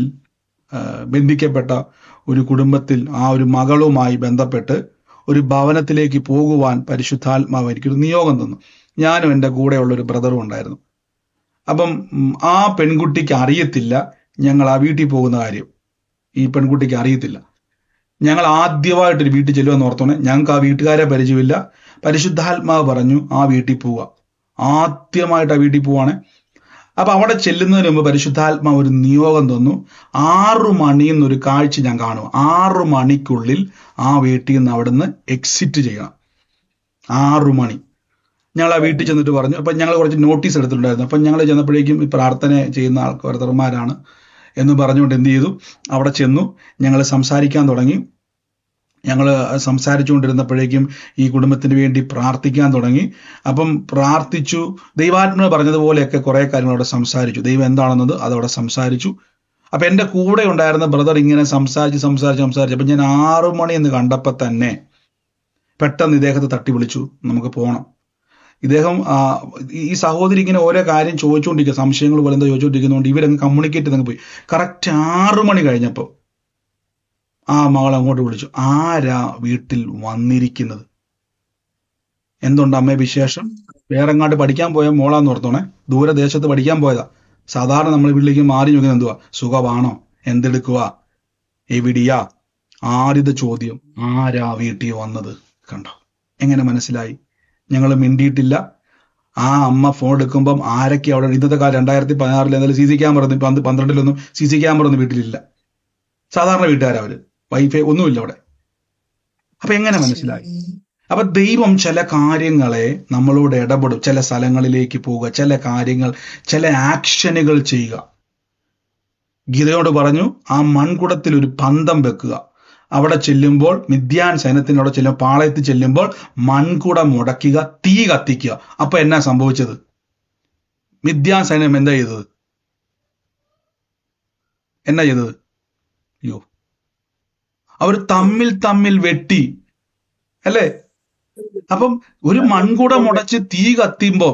ബന്ധിക്കപ്പെട്ട ഒരു കുടുംബത്തിൽ ആ ഒരു മകളുമായി ബന്ധപ്പെട്ട് ഒരു ഭവനത്തിലേക്ക് പോകുവാൻ പരിശുദ്ധാത്മാവ് എനിക്കൊരു നിയോഗം തന്നു. ഞാനും എൻ്റെ കൂടെയുള്ള ഒരു ബ്രദറും ഉണ്ടായിരുന്നു. അപ്പം ആ പെൺകുട്ടിക്ക് അറിയത്തില്ല ഞങ്ങൾ ആ വീട്ടിൽ പോകുന്ന കാര്യം. ഈ പെൺകുട്ടിക്ക് അറിയത്തില്ല. ഞങ്ങൾ ആദ്യമായിട്ടൊരു വീട്ടിൽ ചെല്ലുമെന്ന് ഓർത്തോണേ. ഞങ്ങൾക്ക് ആ വീട്ടുകാരെ പരിചയമില്ല. പരിശുദ്ധാത്മാവ് പറഞ്ഞു ആ വീട്ടിൽ പോവുക. ആദ്യമായിട്ട് ആ വീട്ടിൽ പോവാണ്. അപ്പൊ അവിടെ ചെല്ലുന്നതിന് മുമ്പ് പരിശുദ്ധാത്മാവ് ഒരു നിയോഗം തന്നു. 6 മണിന്നൊരു കാഴ്ച ഞാൻ കാണുക. 6 മണിക്കുള്ളിൽ ആ വീട്ടിൽ നിന്ന് അവിടുന്ന് എക്സിറ്റ് ചെയ്യണം. 6 മണി. ഞങ്ങൾ ആ വീട്ടിൽ ചെന്നിട്ട് പറഞ്ഞു. അപ്പം ഞങ്ങൾ കുറച്ച് നോട്ടീസ് എടുത്തിട്ടുണ്ടായിരുന്നു. അപ്പം ഞങ്ങൾ ചെന്നപ്പോഴേക്കും ഈ പ്രാർത്ഥന ചെയ്യുന്ന ബ്രദർമാരാണ് എന്ന് പറഞ്ഞുകൊണ്ട് എന്ത് ചെയ്തു? അവിടെ ചെന്നു. ഞങ്ങൾ സംസാരിക്കാൻ തുടങ്ങി. ഞങ്ങൾ സംസാരിച്ചുകൊണ്ടിരുന്നപ്പോഴേക്കും ഈ കുടുംബത്തിന് വേണ്ടി പ്രാർത്ഥിക്കാൻ തുടങ്ങി. അപ്പം പ്രാർത്ഥിച്ചു. ദൈവാത്മാവ് പറഞ്ഞതുപോലെയൊക്കെ കുറേ കാര്യങ്ങൾ അവിടെ സംസാരിച്ചു. ദൈവം എന്താണെന്നത് അതവിടെ സംസാരിച്ചു. അപ്പൊ എൻ്റെ കൂടെ ഉണ്ടായിരുന്ന ബ്രദർ ഇങ്ങനെ സംസാരിച്ചു. അപ്പം ഞാൻ 6 മണി എന്ന് കണ്ടപ്പോൾ തന്നെ പെട്ടെന്ന് ഇദ്ദേഹത്തെ തട്ടി വിളിച്ചു, നമുക്ക് പോകണം. ഇദ്ദേഹം ഈ സഹോദരി ഇങ്ങനെ ഓരോ കാര്യം ചോദിച്ചുകൊണ്ടിരിക്കുക, സംശയങ്ങൾ പോലെ എന്താ ചോദിച്ചുകൊണ്ടിരിക്കുന്നതുകൊണ്ട് ഇവരങ്ങ് കമ്മ്യൂണിക്കേറ്റ് ചെയ്തങ്ങ് പോയി. കറക്റ്റ് 6 മണി കഴിഞ്ഞപ്പോൾ ആ മകൾ അങ്ങോട്ട് വിളിച്ചു, ആരാ വീട്ടിൽ വന്നിരിക്കുന്നത്? എന്തുണ്ട് അമ്മേ വിശേഷം? വേറെ എങ്ങാണ്ട് പഠിക്കാൻ പോയ മോളാന്ന് ഓർത്തോണേ. ദൂരദേശത്ത് പഠിക്കാൻ പോയതാ. സാധാരണ നമ്മൾ വീട്ടിലേക്ക് മാറി നോക്കുന്നത് എന്തുവാ? സുഖമാണോ? എന്തെടുക്കുക? എവിടെയാ? ആദ്യത്തെ ചോദ്യം, ആരാ വീട്ടിൽ വന്നത്? കണ്ടോ എങ്ങനെ മനസ്സിലായി? ഞങ്ങൾ മിണ്ടിയിട്ടില്ല. ആ അമ്മ ഫോൺ എടുക്കുമ്പം ആരൊക്കെ അവിടെ, ഇന്നത്തെ കാലം 2016 എന്തായാലും CC ക്യാമറ, 12 CC ക്യാമറ ഒന്നും വീട്ടിലില്ല. സാധാരണ വീട്ടുകാരവര്, വൈഫൈ ഒന്നുമില്ല അവിടെ. അപ്പൊ എങ്ങനെ മനസ്സിലായി? അപ്പൊ ദൈവം ചില കാര്യങ്ങളെ നമ്മളോട് ഇടപെടും. ചില സ്ഥലങ്ങളിലേക്ക് പോവുക, ചില കാര്യങ്ങൾ, ചില ആക്ഷനുകൾ ചെയ്യുക. ഗീതയോട് പറഞ്ഞു, ആ മൺകുടത്തിൽ ഒരു പന്തം വെക്കുക. അവിടെ ചെല്ലുമ്പോൾ മിദ്യാൻ സൈന്യത്തിനോട് പാളയത്തിൽ ചെല്ലുമ്പോൾ മൺകുടം മുടക്കുക, തീ കത്തിക്കുക. അപ്പൊ എന്നാ സംഭവിച്ചത്? മിദ്യാൻ സൈന്യം എന്താ ചെയ്തത്? അയ്യോ, അവർ തമ്മിൽ വെട്ടി അല്ലേ? അപ്പം ഒരു മൺകുടം മുടച്ച് തീ കത്തിയുമ്പോ,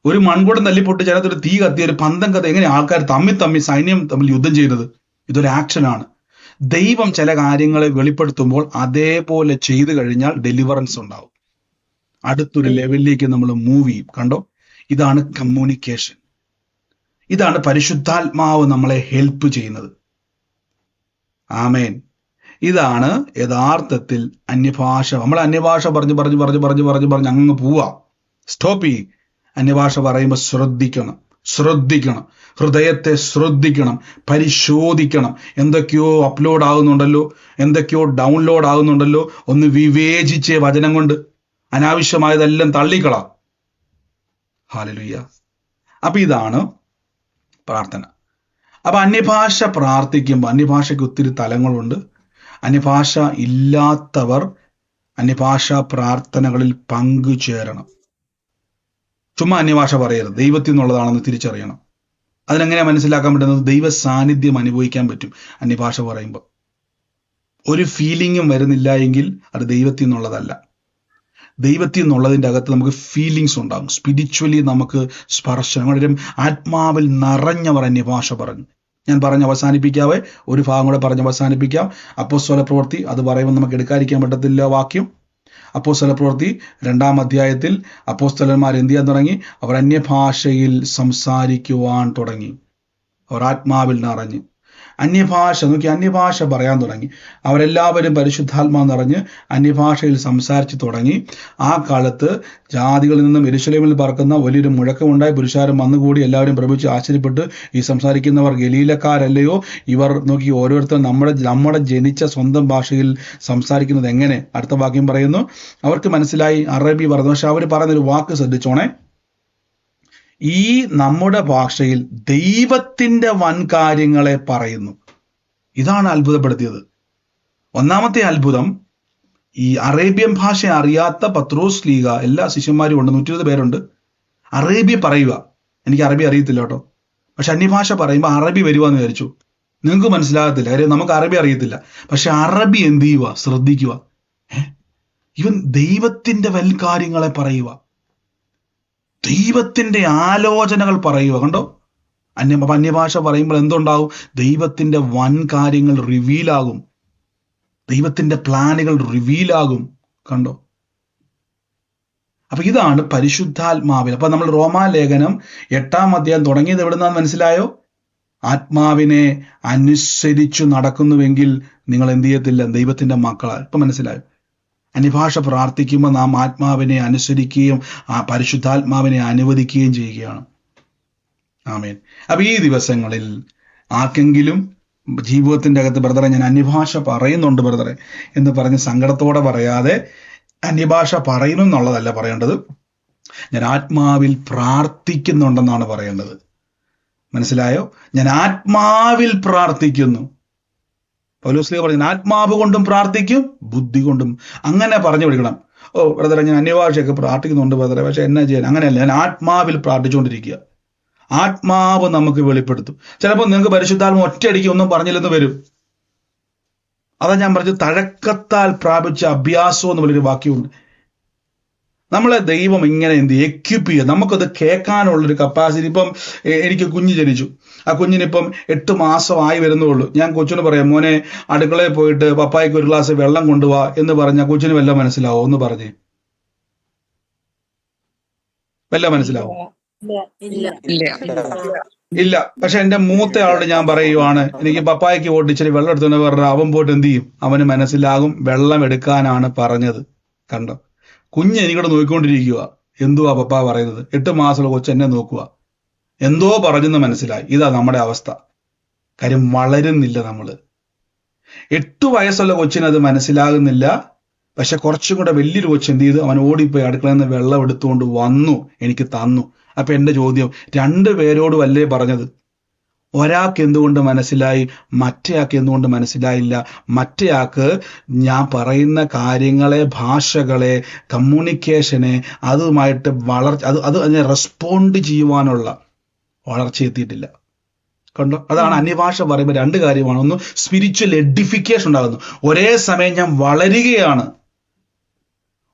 ഒരു മൺകുടം തല്ലിപ്പൊട്ട് ചേർത്തൊരു തീ കത്തി, ഒരു പന്തം കത്തി, എങ്ങനെ ആൾക്കാർ തമ്മിൽ സൈന്യം തമ്മിൽ യുദ്ധം ചെയ്യുന്നത്? ഇതൊരു ആക്ഷനാണ്. ദൈവം ചില കാര്യങ്ങളെ വെളിപ്പെടുത്തുമ്പോൾ അതേപോലെ ചെയ്തു കഴിഞ്ഞാൽ ഡെലിവറൻസ് ഉണ്ടാവും. അടുത്തൊരു ലെവലിലേക്ക് നമ്മൾ മൂവ് ചെയ്യും. കണ്ടോ, ഇതാണ് കമ്മ്യൂണിക്കേഷൻ. ഇതാണ് പരിശുദ്ധാത്മാവ് നമ്മളെ ഹെൽപ്പ് ചെയ്യുന്നത്. ആമേൻ. ഇതാണ് യഥാർത്ഥത്തിൽ അന്യഭാഷ. നമ്മൾ അന്യഭാഷ പറഞ്ഞ് അങ്ങ് പോവാ. സ്റ്റോപ്പ് ചെയ്യും. അന്യഭാഷ പറയുമ്പോൾ ശ്രദ്ധിക്കണം. ശ്രദ്ധിക്കണം, ഹൃദയത്തെ ശ്രദ്ധിക്കണം, പരിശോധിക്കണം. എന്തൊക്കെയോ അപ്ലോഡ് ആകുന്നുണ്ടല്ലോ, എന്തൊക്കെയോ ഡൗൺലോഡ് ആകുന്നുണ്ടല്ലോ. ഒന്ന് വിവേചിച്ച് വചനം കൊണ്ട് അനാവശ്യമായതെല്ലാം തള്ളിക്കളാം. ഹല്ലേലൂയ. അപ്പൊ ഇതാണ് പ്രാർത്ഥന. അപ്പൊ അന്യഭാഷ പ്രാർത്ഥിക്കുമ്പോൾ, അന്യഭാഷയ്ക്ക് ഒത്തിരി തലങ്ങളുണ്ട്. അന്യഭാഷ ഇല്ലാത്തവർ അന്യഭാഷാ പ്രാർത്ഥനകളിൽ പങ്കുചേരണം. ചുമ്മാ അന്യഭാഷ പറയരുത്, ദൈവത്തിൽ നിന്നുള്ളതാണെന്ന് തിരിച്ചറിയണം. അതിനെങ്ങനെയാ മനസ്സിലാക്കാൻ പറ്റുന്നത്? ദൈവ സാന്നിധ്യം അനുഭവിക്കാൻ പറ്റും അന്യഭാഷ പറയുമ്പോൾ. ഒരു ഫീലിംഗും വരുന്നില്ല എങ്കിൽ അത് ദൈവത്തിൽ നിന്നുള്ളതല്ല. ദൈവത്തിൽ നിന്നുള്ളതിൻ്റെ അകത്ത് നമുക്ക് ഫീലിങ്സ് ഉണ്ടാകും. സ്പിരിച്വലി നമുക്ക് സ്പർശനം, ആത്മാവിൽ നിറഞ്ഞവർ അന്യഭാഷ പറഞ്ഞു. ഞാൻ പറഞ്ഞ് അവസാനിപ്പിക്കാവേ, ഒരു ഭാഗം കൂടെ പറഞ്ഞ് അവസാനിപ്പിക്കാം. അപ്പോസ്തല പ്രവൃത്തി, അത് പറയുമ്പോൾ നമുക്ക് എടുക്കാതിരിക്കാൻ പറ്റത്തില്ല വാക്യം. അപ്പോസ്തല പ്രവൃത്തി 2-ാം അധ്യായത്തിൽ അപ്പോസ്തലന്മാർ എന്ത് ചെയ്യാൻ തുടങ്ങി? അവർ അന്യഭാഷയിൽ സംസാരിക്കുവാൻ തുടങ്ങി. അവർ ആത്മാവിൽ നിറഞ്ഞ് അന്യഭാഷ നോക്കി അന്യഭാഷ പറയാൻ തുടങ്ങി. അവരെല്ലാവരും പരിശുദ്ധാത്മാവ് നിറഞ്ഞ് അന്യഭാഷയിൽ സംസാരിച്ചു തുടങ്ങി. ആ കാലത്ത് ജാതികളിൽ നിന്നും യെരൂശലേമിൽ പറക്കുന്ന വലിയൊരു മുഴക്കമുണ്ടായി. പുരുഷാരം വന്നുകൂടി എല്ലാവരും പ്രഭുവിച്ച് ആശ്ചര്യപ്പെട്ട്, ഈ സംസാരിക്കുന്നവർ ഗലീലക്കാരല്ലയോ? ഇവർ നോക്കി ഓരോരുത്തരും നമ്മുടെ ജനിച്ച സ്വന്തം ഭാഷയിൽ സംസാരിക്കുന്നത് എങ്ങനെ? അടുത്ത വാക്യം പറയുന്നു, അവർക്ക് മനസ്സിലായി അറബി പറഞ്ഞു. പക്ഷെ അവർ പറയുന്നൊരു വാക്ക് ശ്രദ്ധിച്ചോണേ, ഈ നമ്മുടെ ഭാഷയിൽ ദൈവത്തിന്റെ വൻകാര്യങ്ങളെ പറയുന്നു. ഇതാണ് അത്ഭുതപ്പെടുത്തിയത്. ഒന്നാമത്തെ അത്ഭുതം, ഈ അറേബ്യൻ ഭാഷ അറിയാത്ത പത്രോസ് ലീഗ എല്ലാ ശിഷ്യന്മാരും ഉണ്ട്, 120 പേരുണ്ട്. അറേബ്യ പറയുക, എനിക്ക് അറബി അറിയത്തില്ല കേട്ടോ, പക്ഷെ അന്യഭാഷ പറയുമ്പോൾ അറബി വരുവാന്ന് വിചാരിച്ചു. നിങ്ങൾക്ക് മനസ്സിലാകത്തില്ല, കാര്യം നമുക്ക് അറബി അറിയത്തില്ല. പക്ഷെ അറബി എന്ത് ചെയ്യുക? ശ്രദ്ധിക്കുക. ഇവൻ ദൈവത്തിന്റെ വൻകാര്യങ്ങളെ പറയുക, ദൈവത്തിന്റെ ആലോചനകൾ പറയുക. കണ്ടോ? അന്യഭാഷ പറയുമ്പോൾ എന്തുണ്ടാവും? ദൈവത്തിന്റെ വൻ കാര്യങ്ങൾ റിവീലാകും, ദൈവത്തിന്റെ പ്ലാനുകൾ റിവീലാകും. കണ്ടോ? അപ്പൊ ഇതാണ് പരിശുദ്ധാത്മാവിൽ. അപ്പൊ നമ്മൾ റോമാലേഖനം 8-ാം അധ്യായം തുടങ്ങിയത് എവിടുന്നാന്ന് മനസ്സിലായോ? ആത്മാവിനെ അനുസരിച്ചു നടക്കുന്നുവെങ്കിൽ നിങ്ങൾ എന്ത് ചെയ്യത്തില്ല? ദൈവത്തിന്റെ മക്കളാ. ഇപ്പൊ മനസ്സിലായോ? അന്യഭാഷ പ്രാർത്ഥിക്കുമ്പോൾ നാം ആത്മാവിനെ അനുസരിക്കുകയും ആ പരിശുദ്ധാത്മാവിനെ അനുവദിക്കുകയും ചെയ്യുകയാണ്. ആമേൻ. അപ്പൊ ഈ ദിവസങ്ങളിൽ ആർക്കെങ്കിലും ജീവിതത്തിന്റെ അകത്ത്, ബ്രദറെ ഞാൻ അന്യഭാഷ പറയുന്നുണ്ട് ബ്രദറെ എന്ന് പറഞ്ഞ് സങ്കടത്തോടെ പറയാതെ, അന്യഭാഷ പറയുന്നു എന്നുള്ളതല്ല പറയേണ്ടത്, ഞാൻ ആത്മാവിൽ പ്രാർത്ഥിക്കുന്നുണ്ടെന്നാണ് പറയേണ്ടത്. മനസ്സിലായോ? ഞാൻ ആത്മാവിൽ പ്രാർത്ഥിക്കുന്നു. പൗലോസ് പറഞ്ഞു, ആത്മാവ് കൊണ്ടും പ്രാർത്ഥിക്കും, ബുദ്ധി കൊണ്ടും. അങ്ങനെ പറഞ്ഞു കൊടുക്കണം. ഓ ബ്രദറെ, ഞാൻ അന്യഭാഷയൊക്കെ പ്രാർത്ഥിക്കുന്നുണ്ട് ബ്രദറെ, പക്ഷെ എന്നാ ചെയ്യാൻ? അങ്ങനെയല്ല, ഞാൻ ആത്മാവിൽ പ്രാർത്ഥിച്ചുകൊണ്ടിരിക്കുക. ആത്മാവ് നമുക്ക് വെളിപ്പെടുത്തും. ചിലപ്പോൾ നിങ്ങൾക്ക് പരിശുദ്ധാത്മ ഒറ്റയടിക്ക് ഒന്നും പറഞ്ഞില്ലെന്ന് വരും. അതാ ഞാൻ പറഞ്ഞത്, തഴക്കത്താൽ പ്രാപിച്ച അഭ്യാസം എന്ന് പറയുന്നൊരു വാക്യമുണ്ട്. നമ്മളെ ദൈവം ഇങ്ങനെ എക്യുപ്പ് ചെയ്യുക, നമുക്കത് കേൾക്കാനുള്ളൊരു കപ്പാസിറ്റി. ഇപ്പം എനിക്ക് കുഞ്ഞ് ജനിച്ചു, ആ കുഞ്ഞിനിപ്പം 8 മാസമായി വരുന്നുള്ളൂ. ഞാൻ കൊച്ചിന് പറയാം, മോനെ അടുക്കളയിൽ പോയിട്ട് പപ്പായ്ക്ക് ഒരു ഗ്ലാസ് വെള്ളം കൊണ്ടുപോവാ എന്ന് പറഞ്ഞാൽ കൊച്ചിന് വല്ല മനസ്സിലാവോ? ഒന്ന് പറഞ്ഞേ, വല്ല മനസ്സിലാവോ? ഇല്ല. പക്ഷെ എന്റെ മൂത്ത ആളോട് ഞാൻ പറയുവാണ്, എനിക്ക് പപ്പായ്ക്ക് പോയിട്ട് ഇച്ചിരി വെള്ളം എടുത്തുകൊണ്ട് പറഞ്ഞാൽ അവൻ പോയിട്ട് എന്ത് ചെയ്യും? അവന് മനസ്സിലാകും വെള്ളം എടുക്കാനാണ് പറഞ്ഞത്. കണ്ടോ? കുഞ്ഞ് എനിക്കൂടെ നോക്കിക്കൊണ്ടിരിക്കുക, എന്തുവാ പപ്പ പറയുന്നത്? 8 മാസമുള്ള കൊച്ചെന്നെ നോക്കുക, എന്തോ പറഞ്ഞെന്ന് മനസ്സിലായി. ഇതാ നമ്മുടെ അവസ്ഥ. കാര്യം വളരുന്നില്ല നമ്മള്. 8 വയസ്സുള്ള കൊച്ചിന് അത് മനസ്സിലാകുന്നില്ല. പക്ഷെ കുറച്ചും കൂടെ വലിയൊരു കൊച്ചു എന്ത് ചെയ്തു? അവൻ ഓടിപ്പോയി അടുക്കളയിൽ നിന്ന് വെള്ളം എടുത്തുകൊണ്ട് വന്നു, എനിക്ക് തന്നു. അപ്പൊ എന്റെ ചോദ്യം, 2 പേരോടും അല്ലേ പറഞ്ഞത്? ഒരാൾക്ക് എന്തുകൊണ്ട് മനസ്സിലായി, മറ്റേയാൾക്ക് എന്തുകൊണ്ട് മനസ്സിലായില്ല? മറ്റേയാൾക്ക് ഞാൻ പറയുന്ന കാര്യങ്ങളെ, ഭാഷകളെ, കമ്മ്യൂണിക്കേഷനെ, അതുമായിട്ട് അതിനെ റെസ്പോണ്ട് ചെയ്യുവാനുള്ള വളർച്ച എത്തിയിട്ടില്ല. കണ്ടോ? അതാണ് അന്യഭാഷ പറയുമ്പോൾ 2 കാര്യമാണ്. ഒന്ന്, സ്പിരിച്വൽ എഡിഫിക്കേഷൻ ഉണ്ടാകുന്നു. ഒരേ സമയം ഞാൻ വളരുകയാണ്,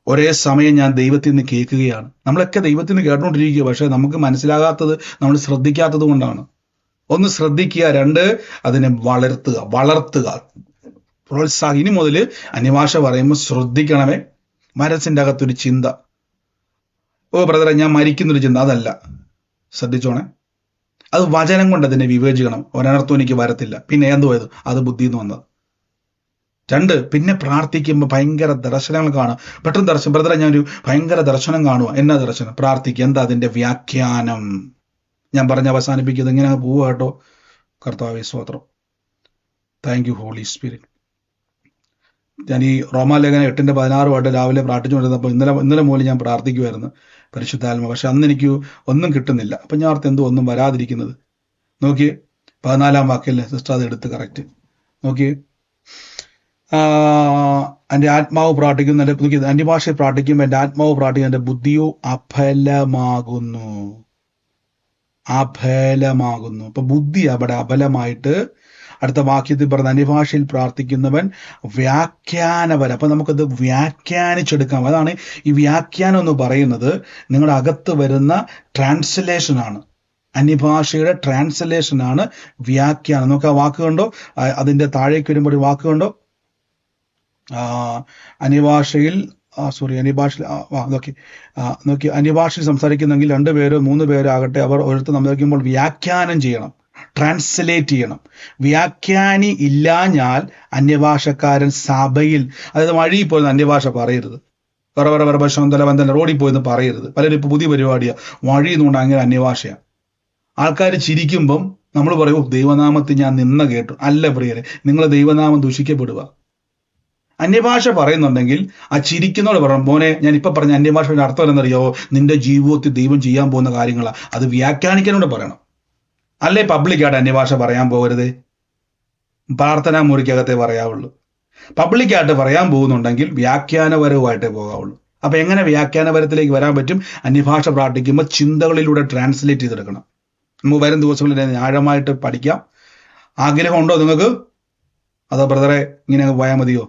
ഒരേ സമയം ഞാൻ ദൈവത്തിൽ നിന്ന് കേൾക്കുകയാണ്. നമ്മളൊക്കെ ദൈവത്തിൽ നിന്ന് കേട്ടുകൊണ്ടിരിക്കുക, പക്ഷെ നമുക്ക് മനസ്സിലാകാത്തത് നമ്മൾ ശ്രദ്ധിക്കാത്തത് കൊണ്ടാണ്. ഒന്ന് ശ്രദ്ധിക്കുക, 2 അതിനെ വളർത്തുക, പ്രോത്സാഹം. ഇനി മുതൽ അന്യഭാഷ പറയുമ്പോൾ ശ്രദ്ധിക്കണമേ. മനസ്സിൻ്റെ അകത്തൊരു ചിന്ത, ഓ ബ്രദറെ ഞാൻ മരിക്കുന്നൊരു ചിന്ത, അതല്ല. ശ്രദ്ധിച്ചോണേ, അത് വചനം കൊണ്ട് അതിനെ വിവേചിക്കണം. ഒരനർത്ഥം എനിക്ക് വരത്തില്ല. പിന്നെ എന്തുവായത്? അത് ബുദ്ധിയിൽ നിന്ന് വന്നത്. 2, പിന്നെ പ്രാർത്ഥിക്കുമ്പോൾ ഭയങ്കര ദർശനങ്ങൾ കാണുക. പെട്ടെന്ന് ദർശനം, ബ്രദറെ ഞാനൊരു ഭയങ്കര ദർശനം കാണുക. എന്നാ ദർശനം? പ്രാർത്ഥിക്കുക. എന്താ അതിന്റെ വ്യാഖ്യാനം? ഞാൻ പറഞ്ഞ് അവസാനിപ്പിക്കുന്നത് ഇങ്ങനെ പോവുക കേട്ടോ. കർത്താവേ സ്തോത്രം. Thank you Holy Spirit. ഞാൻ ഈ റോമാലേഖനം 8:16 രാവിലെ പ്രാർത്ഥിച്ചുകൊണ്ടിരുന്നപ്പോൾ ഇന്നലെ മൂലം ഞാൻ പ്രാർത്ഥിക്കുമായിരുന്നു പരിശുദ്ധാത്മ. പക്ഷെ അന്ന് എനിക്ക് ഒന്നും കിട്ടുന്നില്ല. അപ്പം ഞാൻ ഓർത്ത് എന്തോ ഒന്നും വരാതിരിക്കുന്നത്. നോക്കിയേ 14 വാക്യല്ലേ സിസ്റ്റർ, അത് എടുത്ത് കറക്റ്റ് നോക്കിയേ. എൻ്റെ ആത്മാവ് പ്രാർത്ഥിക്കുന്ന നോക്കി, അന്യഭാഷയിൽ പ്രാർത്ഥിക്കുമ്പോൾ എൻ്റെ ആത്മാവ് പ്രാർത്ഥിക്കുന്ന എൻ്റെ ബുദ്ധിയോ അഫലമാകുന്നു. അപ്പൊ ബുദ്ധി അവിടെ അബലമായിട്ട് അടുത്ത വാക്യത്തിൽ പറഞ്ഞ അന്യഭാഷയിൽ പ്രാർത്ഥിക്കുന്നവൻ വ്യാഖ്യാനപരം. അപ്പൊ നമുക്കത് വ്യാഖ്യാനിച്ചെടുക്കാം. അതാണ് ഈ വ്യാഖ്യാനം എന്ന് പറയുന്നത്. നിങ്ങളുടെ അകത്ത് വരുന്ന ട്രാൻസ്ലേഷനാണ്, അന്യഭാഷയുടെ ട്രാൻസ്ലേഷനാണ് വ്യാഖ്യാനം. നമുക്ക് ആ വാക്ക് കണ്ടോ, അതിന്റെ താഴേക്ക് വരുമ്പോൾ ഒരു വാക്ക് കണ്ടോ, അന്യഭാഷയിൽ നോക്കി അന്യഭാഷയിൽ സംസാരിക്കുന്നെങ്കിൽ 2 പേരോ 3 പേരോ ആകട്ടെ, അവർ ഓരോരുത്തർ സംസാരിക്കുമ്പോൾ വ്യാഖ്യാനം ചെയ്യണം, ട്രാൻസ്ലേറ്റ് ചെയ്യണം. വ്യാഖ്യാനി ഇല്ലാഞ്ഞാൽ അന്യഭാഷക്കാരൻ സഭയിൽ, അതായത് വഴിയിൽ പോയിരുന്ന അന്യഭാഷ പറയരുത്. വന്തല റോഡിൽ പോയെന്ന് പറയരുത്. പലരും ഇപ്പൊ പുതിയ പരിപാടിയാ, വഴി എന്നുകൊണ്ട് അങ്ങനെ അന്യഭാഷയാണ്. ആൾക്കാർ ചിരിക്കുമ്പം നമ്മൾ പറയും ദൈവനാമത്തിൽ ഞാൻ നിന്ന കേട്ടു. അല്ല പ്രിയരെ, നിങ്ങൾ ദൈവനാമം ദുഷിക്കപ്പെടുക. അന്യഭാഷ പറയുന്നുണ്ടെങ്കിൽ ആ ചിരിക്കുന്നോട് പറയണം, മോനെ ഞാൻ ഇപ്പൊ പറഞ്ഞ അന്യഭാഷയുടെ അർത്ഥം എന്നറിയാവോ, നിന്റെ ജീവിതത്തിൽ ദൈവം ചെയ്യാൻ പോകുന്ന കാര്യങ്ങളാണ്. അത് വ്യാഖ്യാനിക്കാനോട് പറയണം. അല്ലേ പബ്ലിക്കായിട്ട് അന്യഭാഷ പറയാൻ പോകരുതേ, പ്രാർത്ഥനാ മുറിക്കകത്തേ പറയാവുള്ളൂ. പബ്ലിക്കായിട്ട് പറയാൻ പോകുന്നുണ്ടെങ്കിൽ വ്യാഖ്യാനപരവുമായിട്ടേ പോകാവുള്ളൂ. അപ്പൊ എങ്ങനെ വ്യാഖ്യാനപരത്തിലേക്ക് വരാൻ പറ്റും? അന്യഭാഷ പ്രാർത്ഥിക്കുമ്പോൾ ചിന്തകളിലൂടെ ട്രാൻസ്ലേറ്റ് ചെയ്തെടുക്കണം. നമുക്ക് വരും ദിവസങ്ങളിൽ ആഴമായിട്ട് പഠിക്കാം. ആഗ്രഹം ഉണ്ടോ നിങ്ങൾക്ക്? അതോ ബ്രദറെ ഇങ്ങനെ പോയാൽ മതിയോ?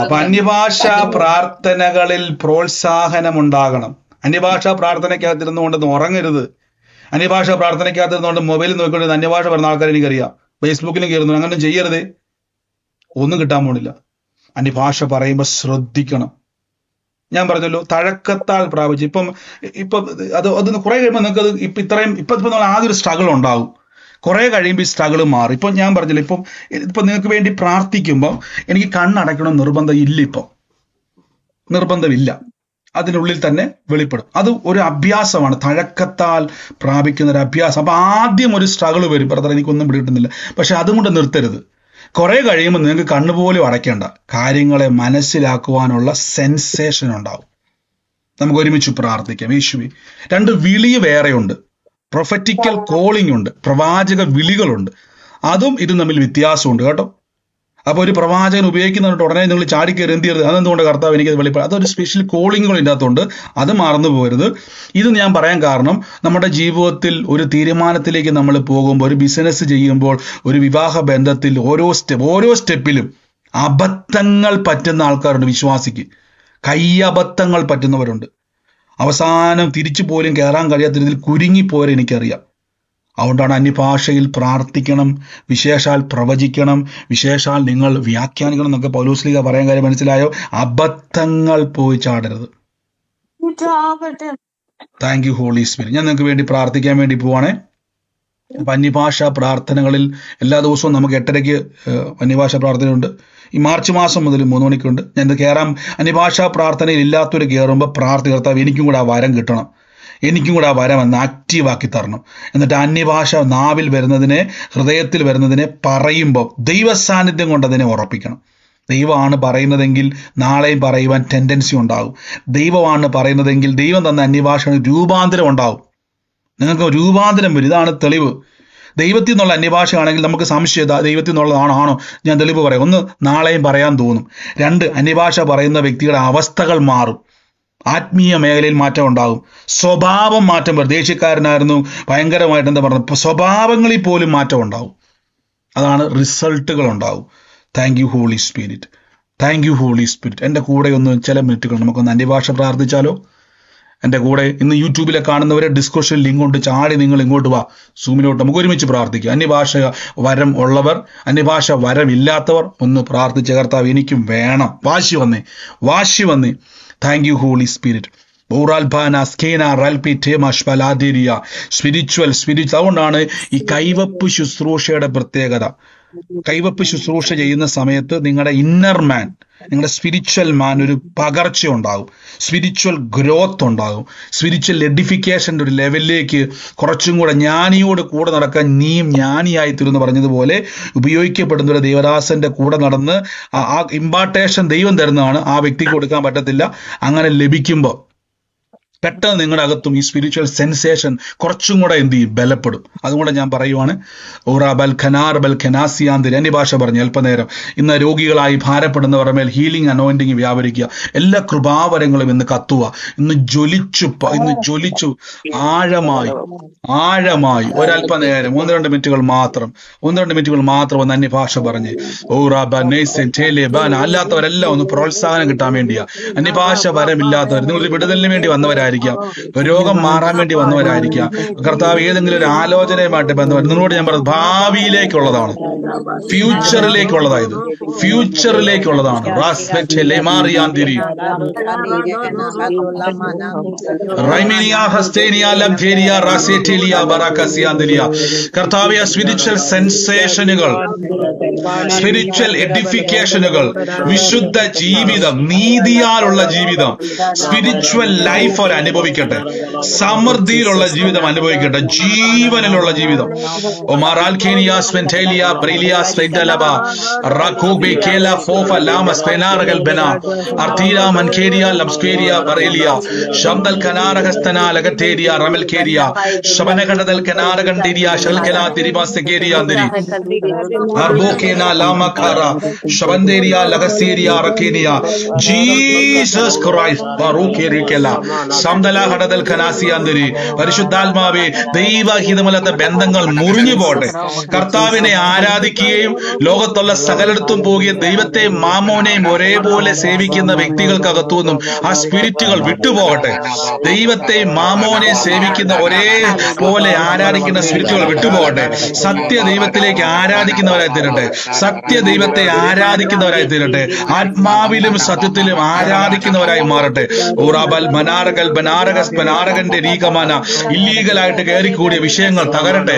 അപ്പൊ അന്യഭാഷ പ്രാർത്ഥനകളിൽ പ്രോത്സാഹനം ഉണ്ടാകണം. അന്യഭാഷ പ്രാർത്ഥനയ്ക്കകത്തിരുന്നുകൊണ്ടൊന്നും ഉറങ്ങരുത്. അന്യഭാഷ പ്രാർത്ഥനയ്ക്കകത്തിരുന്നുകൊണ്ട് മൊബൈലിൽ നോക്കിക്കൊണ്ടിരുന്ന അന്യഭാഷ പറഞ്ഞ ആൾക്കാർ എനിക്കറിയാം, ഫേസ്ബുക്കിലും കയറുന്നു. അങ്ങനെ ചെയ്യരുതേ, ഒന്നും കിട്ടാൻ പോണില്ല. അന്യഭാഷ പറയുമ്പോൾ ശ്രദ്ധിക്കണം. ഞാൻ പറഞ്ഞല്ലോ, തഴക്കത്താൽ പ്രാപിച്ചു. ഇപ്പൊ അത് കുറെ കഴിയുമ്പോൾ നിങ്ങൾക്ക് അത് ഇപ്പൊ നമ്മൾ ആദ്യം ഒരു സ്ട്രഗിൾ ഉണ്ടാവും. കുറെ കഴിയുമ്പോൾ ഈ സ്ട്രഗിൾ മാറും. ഇപ്പൊ ഞാൻ പറഞ്ഞില്ല, ഇപ്പൊ നിങ്ങൾക്ക് വേണ്ടി പ്രാർത്ഥിക്കുമ്പോൾ എനിക്ക് കണ്ണടയ്ക്കണം നിർബന്ധമില്ല. അതിനുള്ളിൽ തന്നെ വെളിപ്പെടും. അത് ഒരു അഭ്യാസമാണ്, തഴക്കത്താൽ പ്രാപിക്കുന്ന ഒരു അഭ്യാസം. അപ്പൊ ആദ്യം ഒരു സ്ട്രഗിൾ വരും, ബ്രദർ എനിക്കൊന്നും പിടികിട്ടുന്നില്ല. പക്ഷെ അതുകൊണ്ട് നിർത്തരുത്. കുറെ കഴിയുമ്പോൾ നിങ്ങൾക്ക് കണ്ണുപോലും അടയ്ക്കേണ്ട, കാര്യങ്ങളെ മനസ്സിലാക്കുവാനുള്ള സെൻസേഷൻ ഉണ്ടാവും. നമുക്ക് ഒരുമിച്ച് പ്രാർത്ഥിക്കാം. യേശുവേ, 2 വിളി വേറെയുണ്ട്. പ്രൊഫറ്റിക്കൽ കോളിംഗ് ഉണ്ട്, പ്രവാചക വിളികളുണ്ട്. അതും ഇതും തമ്മിൽ വ്യത്യാസമുണ്ട് കേട്ടോ. അപ്പൊ ഒരു പ്രവാചകൻ ഉപയോഗിക്കുന്നുണ്ട് ഉടനെ നിങ്ങൾ ചാടിക്കയറി എന്ത് ചെയ്യരുത്, അതെന്തുകൊണ്ട് കർത്താവ് എനിക്ക് വെളിപ്പെടും. അതൊരു സ്പെഷ്യൽ കോളിങ്ങുകൾ ഇതിനകത്തുണ്ട്, അത് മറന്നു പോകരുത്. ഇത് ഞാൻ പറയാൻ കാരണം, നമ്മുടെ ജീവിതത്തിൽ ഒരു തീരുമാനത്തിലേക്ക് നമ്മൾ പോകുമ്പോൾ, ഒരു ബിസിനസ് ചെയ്യുമ്പോൾ, ഒരു വിവാഹ ബന്ധത്തിൽ ഓരോ സ്റ്റെപ്പിലും അബദ്ധങ്ങൾ പറ്റുന്ന ആൾക്കാരുണ്ട്. വിശ്വാസിക്ക് കയ്യബദ്ധങ്ങൾ പറ്റുന്നവരുണ്ട്. അവസാനം തിരിച്ചു പോലും കയറാൻ കഴിയാത്ത രീതിയിൽ കുരുങ്ങിപ്പോരെ എനിക്കറിയാം. അതുകൊണ്ടാണ് അന്യഭാഷയിൽ പ്രാർത്ഥിക്കണം, വിശേഷാൽ പ്രവചിക്കണം, വിശേഷാൽ നിങ്ങൾ വ്യാഖ്യാനിക്കണം എന്നൊക്കെ പൗലോസ്ലീഹ പറയാൻ കാര്യം മനസ്സിലായോ? അബദ്ധങ്ങൾ പോയി ചാടരുത്. Thank you Holy Spirit. ഞാൻ നിങ്ങൾക്ക് വേണ്ടി പ്രാർത്ഥിക്കാൻ വേണ്ടി പോവാണേ. അപ്പൊ അന്യഭാഷ പ്രാർത്ഥനകളിൽ എല്ലാ ദിവസവും നമുക്ക് 8:30 അന്യഭാഷ പ്രാർത്ഥനയുണ്ട്. ഈ മാർച്ച് മാസം മുതൽ 3 മണിക്കുണ്ട്. ഞാൻ കയറാൻ അന്യഭാഷാ പ്രാർത്ഥനയിൽ ഇല്ലാത്തൊരു കയറുമ്പോൾ കർത്താവ് എനിക്കും കൂടെ ആ വരം കിട്ടണം, എനിക്കും കൂടെ ആ വരം എന്ന് ആക്റ്റീവാക്കി തരണം. എന്നിട്ട് അന്യഭാഷ നാവിൽ വരുന്നതിനെ, ഹൃദയത്തിൽ വരുന്നതിനെ പറയുമ്പോൾ ദൈവ സാന്നിധ്യം കൊണ്ട് അതിനെ ഉറപ്പിക്കണം. ദൈവമാണ് പറയുന്നതെങ്കിൽ നാളെയും പറയുവാൻ ടെൻഡൻസി ഉണ്ടാകും. ദൈവമാണ് പറയുന്നതെങ്കിൽ ദൈവം തന്ന അന്യഭാഷ രൂപാന്തരം ഉണ്ടാവും. നിങ്ങൾക്ക് രൂപാന്തരം വരും. ഇതാണ് തെളിവ്. ദൈവത്തിൽ നിന്നുള്ള അന്യഭാഷയാണെങ്കിൽ നമുക്ക് സംശയം ദൈവത്തിൽ നിന്നുള്ളതാണോ ഞാൻ തെളിവ് പറയാം. 1, നാളെയും പറയാൻ തോന്നും. 2, അന്യഭാഷ പറയുന്ന വ്യക്തിയുടെ അവസ്ഥകൾ മാറും, ആത്മീയ മേഖലയിൽ മാറ്റം ഉണ്ടാകും, സ്വഭാവം മാറ്റം വരും. ദേഷ്യക്കാരനായിരുന്നു, ഭയങ്കരമായിട്ട് എന്താ പറയുന്നത്, സ്വഭാവങ്ങളിൽ പോലും മാറ്റം ഉണ്ടാവും. അതാണ് റിസൾട്ടുകൾ ഉണ്ടാവും. Thank you Holy Spirit, thank you Holy Spirit. എൻ്റെ കൂടെ ഒന്ന് ചില മിനിറ്റുകൾ നമുക്കൊന്ന് അന്യഭാഷ പ്രാർത്ഥിച്ചാലോ? എൻ്റെ കൂടെ ഇന്ന് യൂട്യൂബിലെ കാണുന്നവരെ ഡിസ്കഷൻ ലിങ്ക് കൊണ്ട് ചാടി നിങ്ങൾ ഇങ്ങോട്ട് വാ, സൂമിലോട്ട് നമുക്ക് ഒരുമിച്ച് പ്രാർത്ഥിക്കാം. അന്യഭാഷ വരം ഉള്ളവർ, അന്യഭാഷ വരമില്ലാത്തവർ ഒന്ന് പ്രാർത്ഥിച്ച കർത്താവ് എനിക്കും വേണം. വാശി വന്നേ. Thank you Holy Spirit. Spiritual. അതുകൊണ്ടാണ് ഈ കൈവപ്പ് ശുശ്രൂഷയുടെ പ്രത്യേകത. കൈവപ്പ് ശുശ്രൂഷ ചെയ്യുന്ന സമയത്ത് നിങ്ങളുടെ ഇന്നർ മാൻ, നിങ്ങളുടെ സ്പിരിച്വൽ മാൻ ഒരു പകർച്ച ഉണ്ടാകും, സ്പിരിച്വൽ ഗ്രോത്ത് ഉണ്ടാകും, സ്പിരിച്വൽ എഡിഫിക്കേഷൻ്റെ ഒരു ലെവലിലേക്ക് കുറച്ചും കൂടെ ജ്ഞാനിയോട് കൂടെ നടക്കാൻ നീയും ജ്ഞാനിയായി തീരുന്നു പറഞ്ഞതുപോലെ ഉപയോഗിക്കപ്പെടുന്ന ഒരു ദേവദാസന്റെ കൂടെ നടന്ന് ആ ഇമ്പാർട്ടേഷൻ ദൈവം തരുന്നതാണ്, ആ വ്യക്തിക്ക് കൊടുക്കാൻ പറ്റത്തില്ല. അങ്ങനെ ലഭിക്കുമ്പോൾ പെട്ടെന്ന് നിങ്ങളുടെ അകത്തും ഈ സ്പിരിച്വൽ സെൻസേഷൻ കുറച്ചും കൂടെ എന്ത് ചെയ്യും, ബലപ്പെടും. അതുകൊണ്ട് ഞാൻ പറയുവാണ്, ഓറാബൽ ഖനാർ ബൽ ഖനാസിയാന്തിരി, അന്യഭാഷ പറഞ്ഞ് അല്പനേരം ഇന്ന് രോഗികളായി ഭാരപ്പെടുന്നവരുടെ മേൽ ഹീലിംഗ് അനോയിന്റിങ് വ്യാപരിക്കുക. എല്ലാ കൃപാവരങ്ങളും ഇന്ന് കത്തുക, ഇന്ന് ജ്വലിച്ചു ആഴമായി ഒരല്പനേരം 1-2 മിനിറ്റുകൾ മാത്രം ഒന്ന് അന്യഭാഷ പറഞ്ഞ് അല്ലാത്തവരെല്ലാം ഒന്ന് പ്രോത്സാഹനം കിട്ടാൻ വേണ്ടിയാ. അന്യഭാഷ വരമില്ലാത്തവർ, നിങ്ങൾ വിടുതലിന് വേണ്ടി വന്നവരായിരിക്കാം, രോഗം മാറാൻ വേണ്ടി വന്നവരായിരിക്കാം, കർത്താവ് ഏതെങ്കിലും ഒരു ആലോചനയുമായിട്ട് ബന്ധപ്പെട്ട് നിങ്ങളോട് ഞാൻ പറഞ്ഞത് ഭാവിയിലേക്കുള്ളതാണ്, ഫ്യൂച്ചറിലേക്കുള്ളതാണ്. കർത്താവ് സ്പിരിച്വൽ സെൻസേഷനുകൾ, സ്പിരിച്വൽ എഡിഫിക്കേഷനുകൾ, വിശുദ്ധ ജീവിതം, നീതിയാലുള്ള ജീവിതം, സ്പിരിച്വൽ ലൈഫ് അവർ അനുഭവിക്കട്ടെ, സമൃദ്ധിയിലുള്ള ജീവിതം അനുഭവിക്കട്ടെ, ജീവനിലുള്ള ജീവിതം. ജീസസ് ക്രൈസ്റ്റ് പരിശുദ്ധാത്മാവേ, ദൈവഹിതമല്ലാത്ത ബന്ധങ്ങൾ മുറിഞ്ഞു പോട്ടെ. കർത്താവിനെ ആരാധിക്കുകയും ലോകത്തുള്ള സകലയിടത്തും പോകുകയും ദൈവത്തെ മാമോനെയും ഒരേപോലെ സേവിക്കുന്ന വ്യക്തികൾക്കകത്തുനിന്നും ആ സ്പിരിറ്റുകൾ വിട്ടുപോകട്ടെ. ദൈവത്തെ മാമോനെ സേവിക്കുന്ന ഒരേപോലെ ആരാധിക്കുന്ന സ്പിരിറ്റുകൾ വിട്ടുപോകട്ടെ. സത്യ ദൈവത്തിലേക്ക് ആരാധിക്കുന്നവരായി തീരട്ടെ, സത്യ ദൈവത്തെ ആരാധിക്കുന്നവരായി തീരട്ടെ, ആത്മാവിലും സത്യത്തിലും ആരാധിക്കുന്നവരായി മാറട്ടെ. ഓറാബൽ മനാറകൽ ബനാരകസ് ബനാരകന്റെ രീകമാന ഇല്ലീഗലായിട്ട് കയറിക്കൂടിയ വിഷയങ്ങൾ തകരട്ടെ.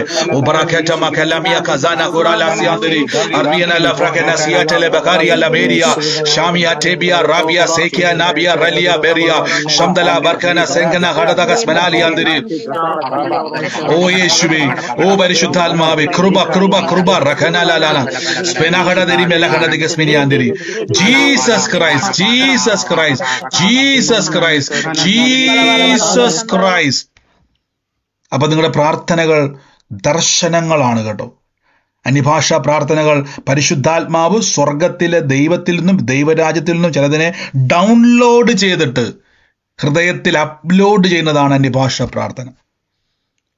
ഓ യേശുവേ, ഓ പരിശുദ്ധാത്മാവേ, കൃപ കൃപ കൃപ റഖനലാലാന സ്പെനഹടദരി മെലഹടദിഗസ്മിനിയാന്തിരി. Jesus Christ, Jesus Christ, Jesus Christ, Jesus Christ. അപ്പൊ നിങ്ങളുടെ പ്രാർത്ഥനകൾ ദർശനങ്ങളാണ് കേട്ടോ. അന്യഭാഷാ പ്രാർത്ഥനകൾ പരിശുദ്ധാത്മാവ് സ്വർഗത്തിലെ ദൈവത്തിൽ നിന്നും ദൈവരാജ്യത്തിൽ നിന്നും ചിലതിനെ ഡൗൺലോഡ് ചെയ്തിട്ട് ഹൃദയത്തിൽ അപ്ലോഡ് ചെയ്യുന്നതാണ് അന്യഭാഷാ പ്രാർത്ഥന.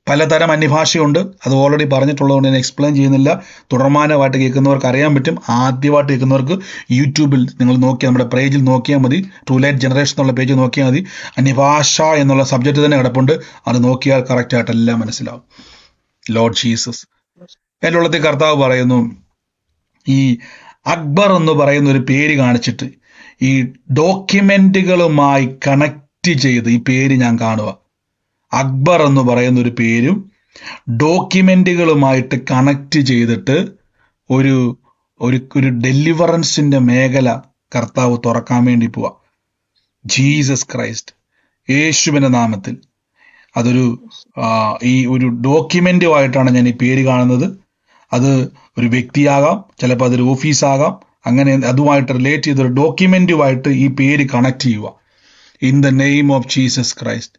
പലതരം അന്യഭാഷയുണ്ട്, അത് ഓൾറെഡി പറഞ്ഞിട്ടുള്ളതുകൊണ്ട് ഞാൻ എക്സ്പ്ലെയിൻ ചെയ്യുന്നില്ല. തുടർമാനമായിട്ട് കേൾക്കുന്നവർക്ക് അറിയാൻ പറ്റും. ആദ്യമായിട്ട് കേൾക്കുന്നവർക്ക് യൂട്യൂബിൽ നിങ്ങൾ നോക്കിയാൽ, നമ്മുടെ പേജിൽ നോക്കിയാൽ മതി, ട്രൂലൈറ്റ് ജനറേഷൻ എന്നുള്ള പേജ് നോക്കിയാൽ മതി. അന്യഭാഷ എന്നുള്ള സബ്ജക്റ്റ് തന്നെ കിടപ്പുണ്ട്, അത് നോക്കിയാൽ കറക്റ്റായിട്ട് എല്ലാം മനസ്സിലാവും. Lord Jesus. എൻ്റെ ഉള്ളത്തിൽ കർത്താവ് പറയുന്നു, ഈ അക്ബർ എന്ന് പറയുന്ന ഒരു പേര് കാണിച്ചിട്ട് ഈ ഡോക്യുമെന്റുകളുമായി കണക്ട് ചെയ്ത് ഈ പേര് ഞാൻ കാണുക. അക്ബർ എന്ന് പറയുന്ന ഒരു പേരും ഡോക്യുമെന്റുകളുമായിട്ട് കണക്ട് ചെയ്തിട്ട് ഒരു ഒരു ഡെലിവറൻസിന്റെ മേഖല കർത്താവ് തുറക്കാൻ വേണ്ടി പോവാ. ജീസസ് ക്രൈസ്റ്റ്, യേശുവിന്റെ നാമത്തിൽ. അതൊരു ഈ ഒരു ഡോക്യുമെന്റുമായിട്ടാണ് ഞാൻ ഈ പേര് കാണുന്നത്. അത് ഒരു വ്യക്തിയാകാം, ചിലപ്പോൾ അതൊരു ഓഫീസാകാം, അങ്ങനെ അതുമായിട്ട് റിലേറ്റ് ചെയ്തൊരു ഡോക്യുമെന്റുമായിട്ട് ഈ പേര് കണക്ട് ചെയ്യുക. In the name of Jesus Christ,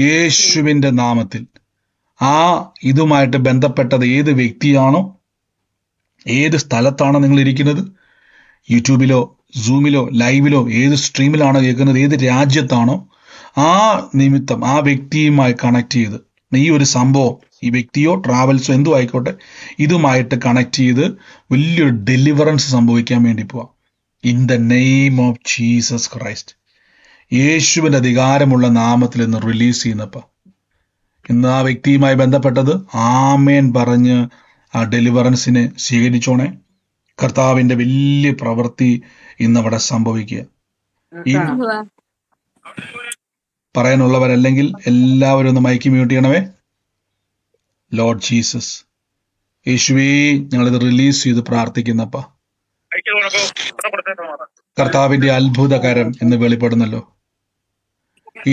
യേശുവിൻ്റെ നാമത്തിൽ. ആ ഇതുമായിട്ട് ബന്ധപ്പെട്ടത് ഏത് വ്യക്തിയാണോ, ഏത് സ്ഥലത്താണോ നിങ്ങൾ ഇരിക്കുന്നത്, യൂട്യൂബിലോ സൂമിലോ ലൈവിലോ ഏത് സ്ട്രീമിലാണോ കേൾക്കുന്നത്, ഏത് രാജ്യത്താണോ, ആ നിമിത്തം ആ വ്യക്തിയുമായി കണക്ട് ചെയ്ത് ഈ ഒരു സംഭവം, ഈ വ്യക്തിയോ ട്രാവൽസോ എന്തോ ആയിക്കോട്ടെ, ഇതുമായിട്ട് കണക്ട് ചെയ്ത് വലിയൊരു ഡെലിവറൻസ് സംഭവിക്കാൻ വേണ്ടി പോവാം. In the name of Jesus Christ, യേശുവിൻ്റെ അധികാരമുള്ള നാമത്തിൽ ഇന്ന് റിലീസ് ചെയ്യുന്നപ്പോൾ ഇന്ന് ആ വ്യക്തിയുമായി ബന്ധപ്പെട്ടത് ആമേൻ പറഞ്ഞ് ആ ഡെലിവറൻസിനെ സ്വീകരിച്ചോണേ. കർത്താവിൻ്റെ വലിയ പ്രവൃത്തി ഇന്നവിടെ സംഭവിക്കുക. ഈ പറയാനുള്ളവരല്ലെങ്കിൽ എല്ലാവരും ഒന്ന് മൈക്ക് മ്യൂട്ട് ചെയ്യണമേ. ലോർഡ് ജീസസ്, യേശുവേ ഞങ്ങളിത് റിലീസ് ചെയ്ത് പ്രാർത്ഥിക്കുന്നപ്പ. കർത്താവിന്റെ അത്ഭുതകരം എന്ന് വെളിപ്പെടുന്നല്ലോ.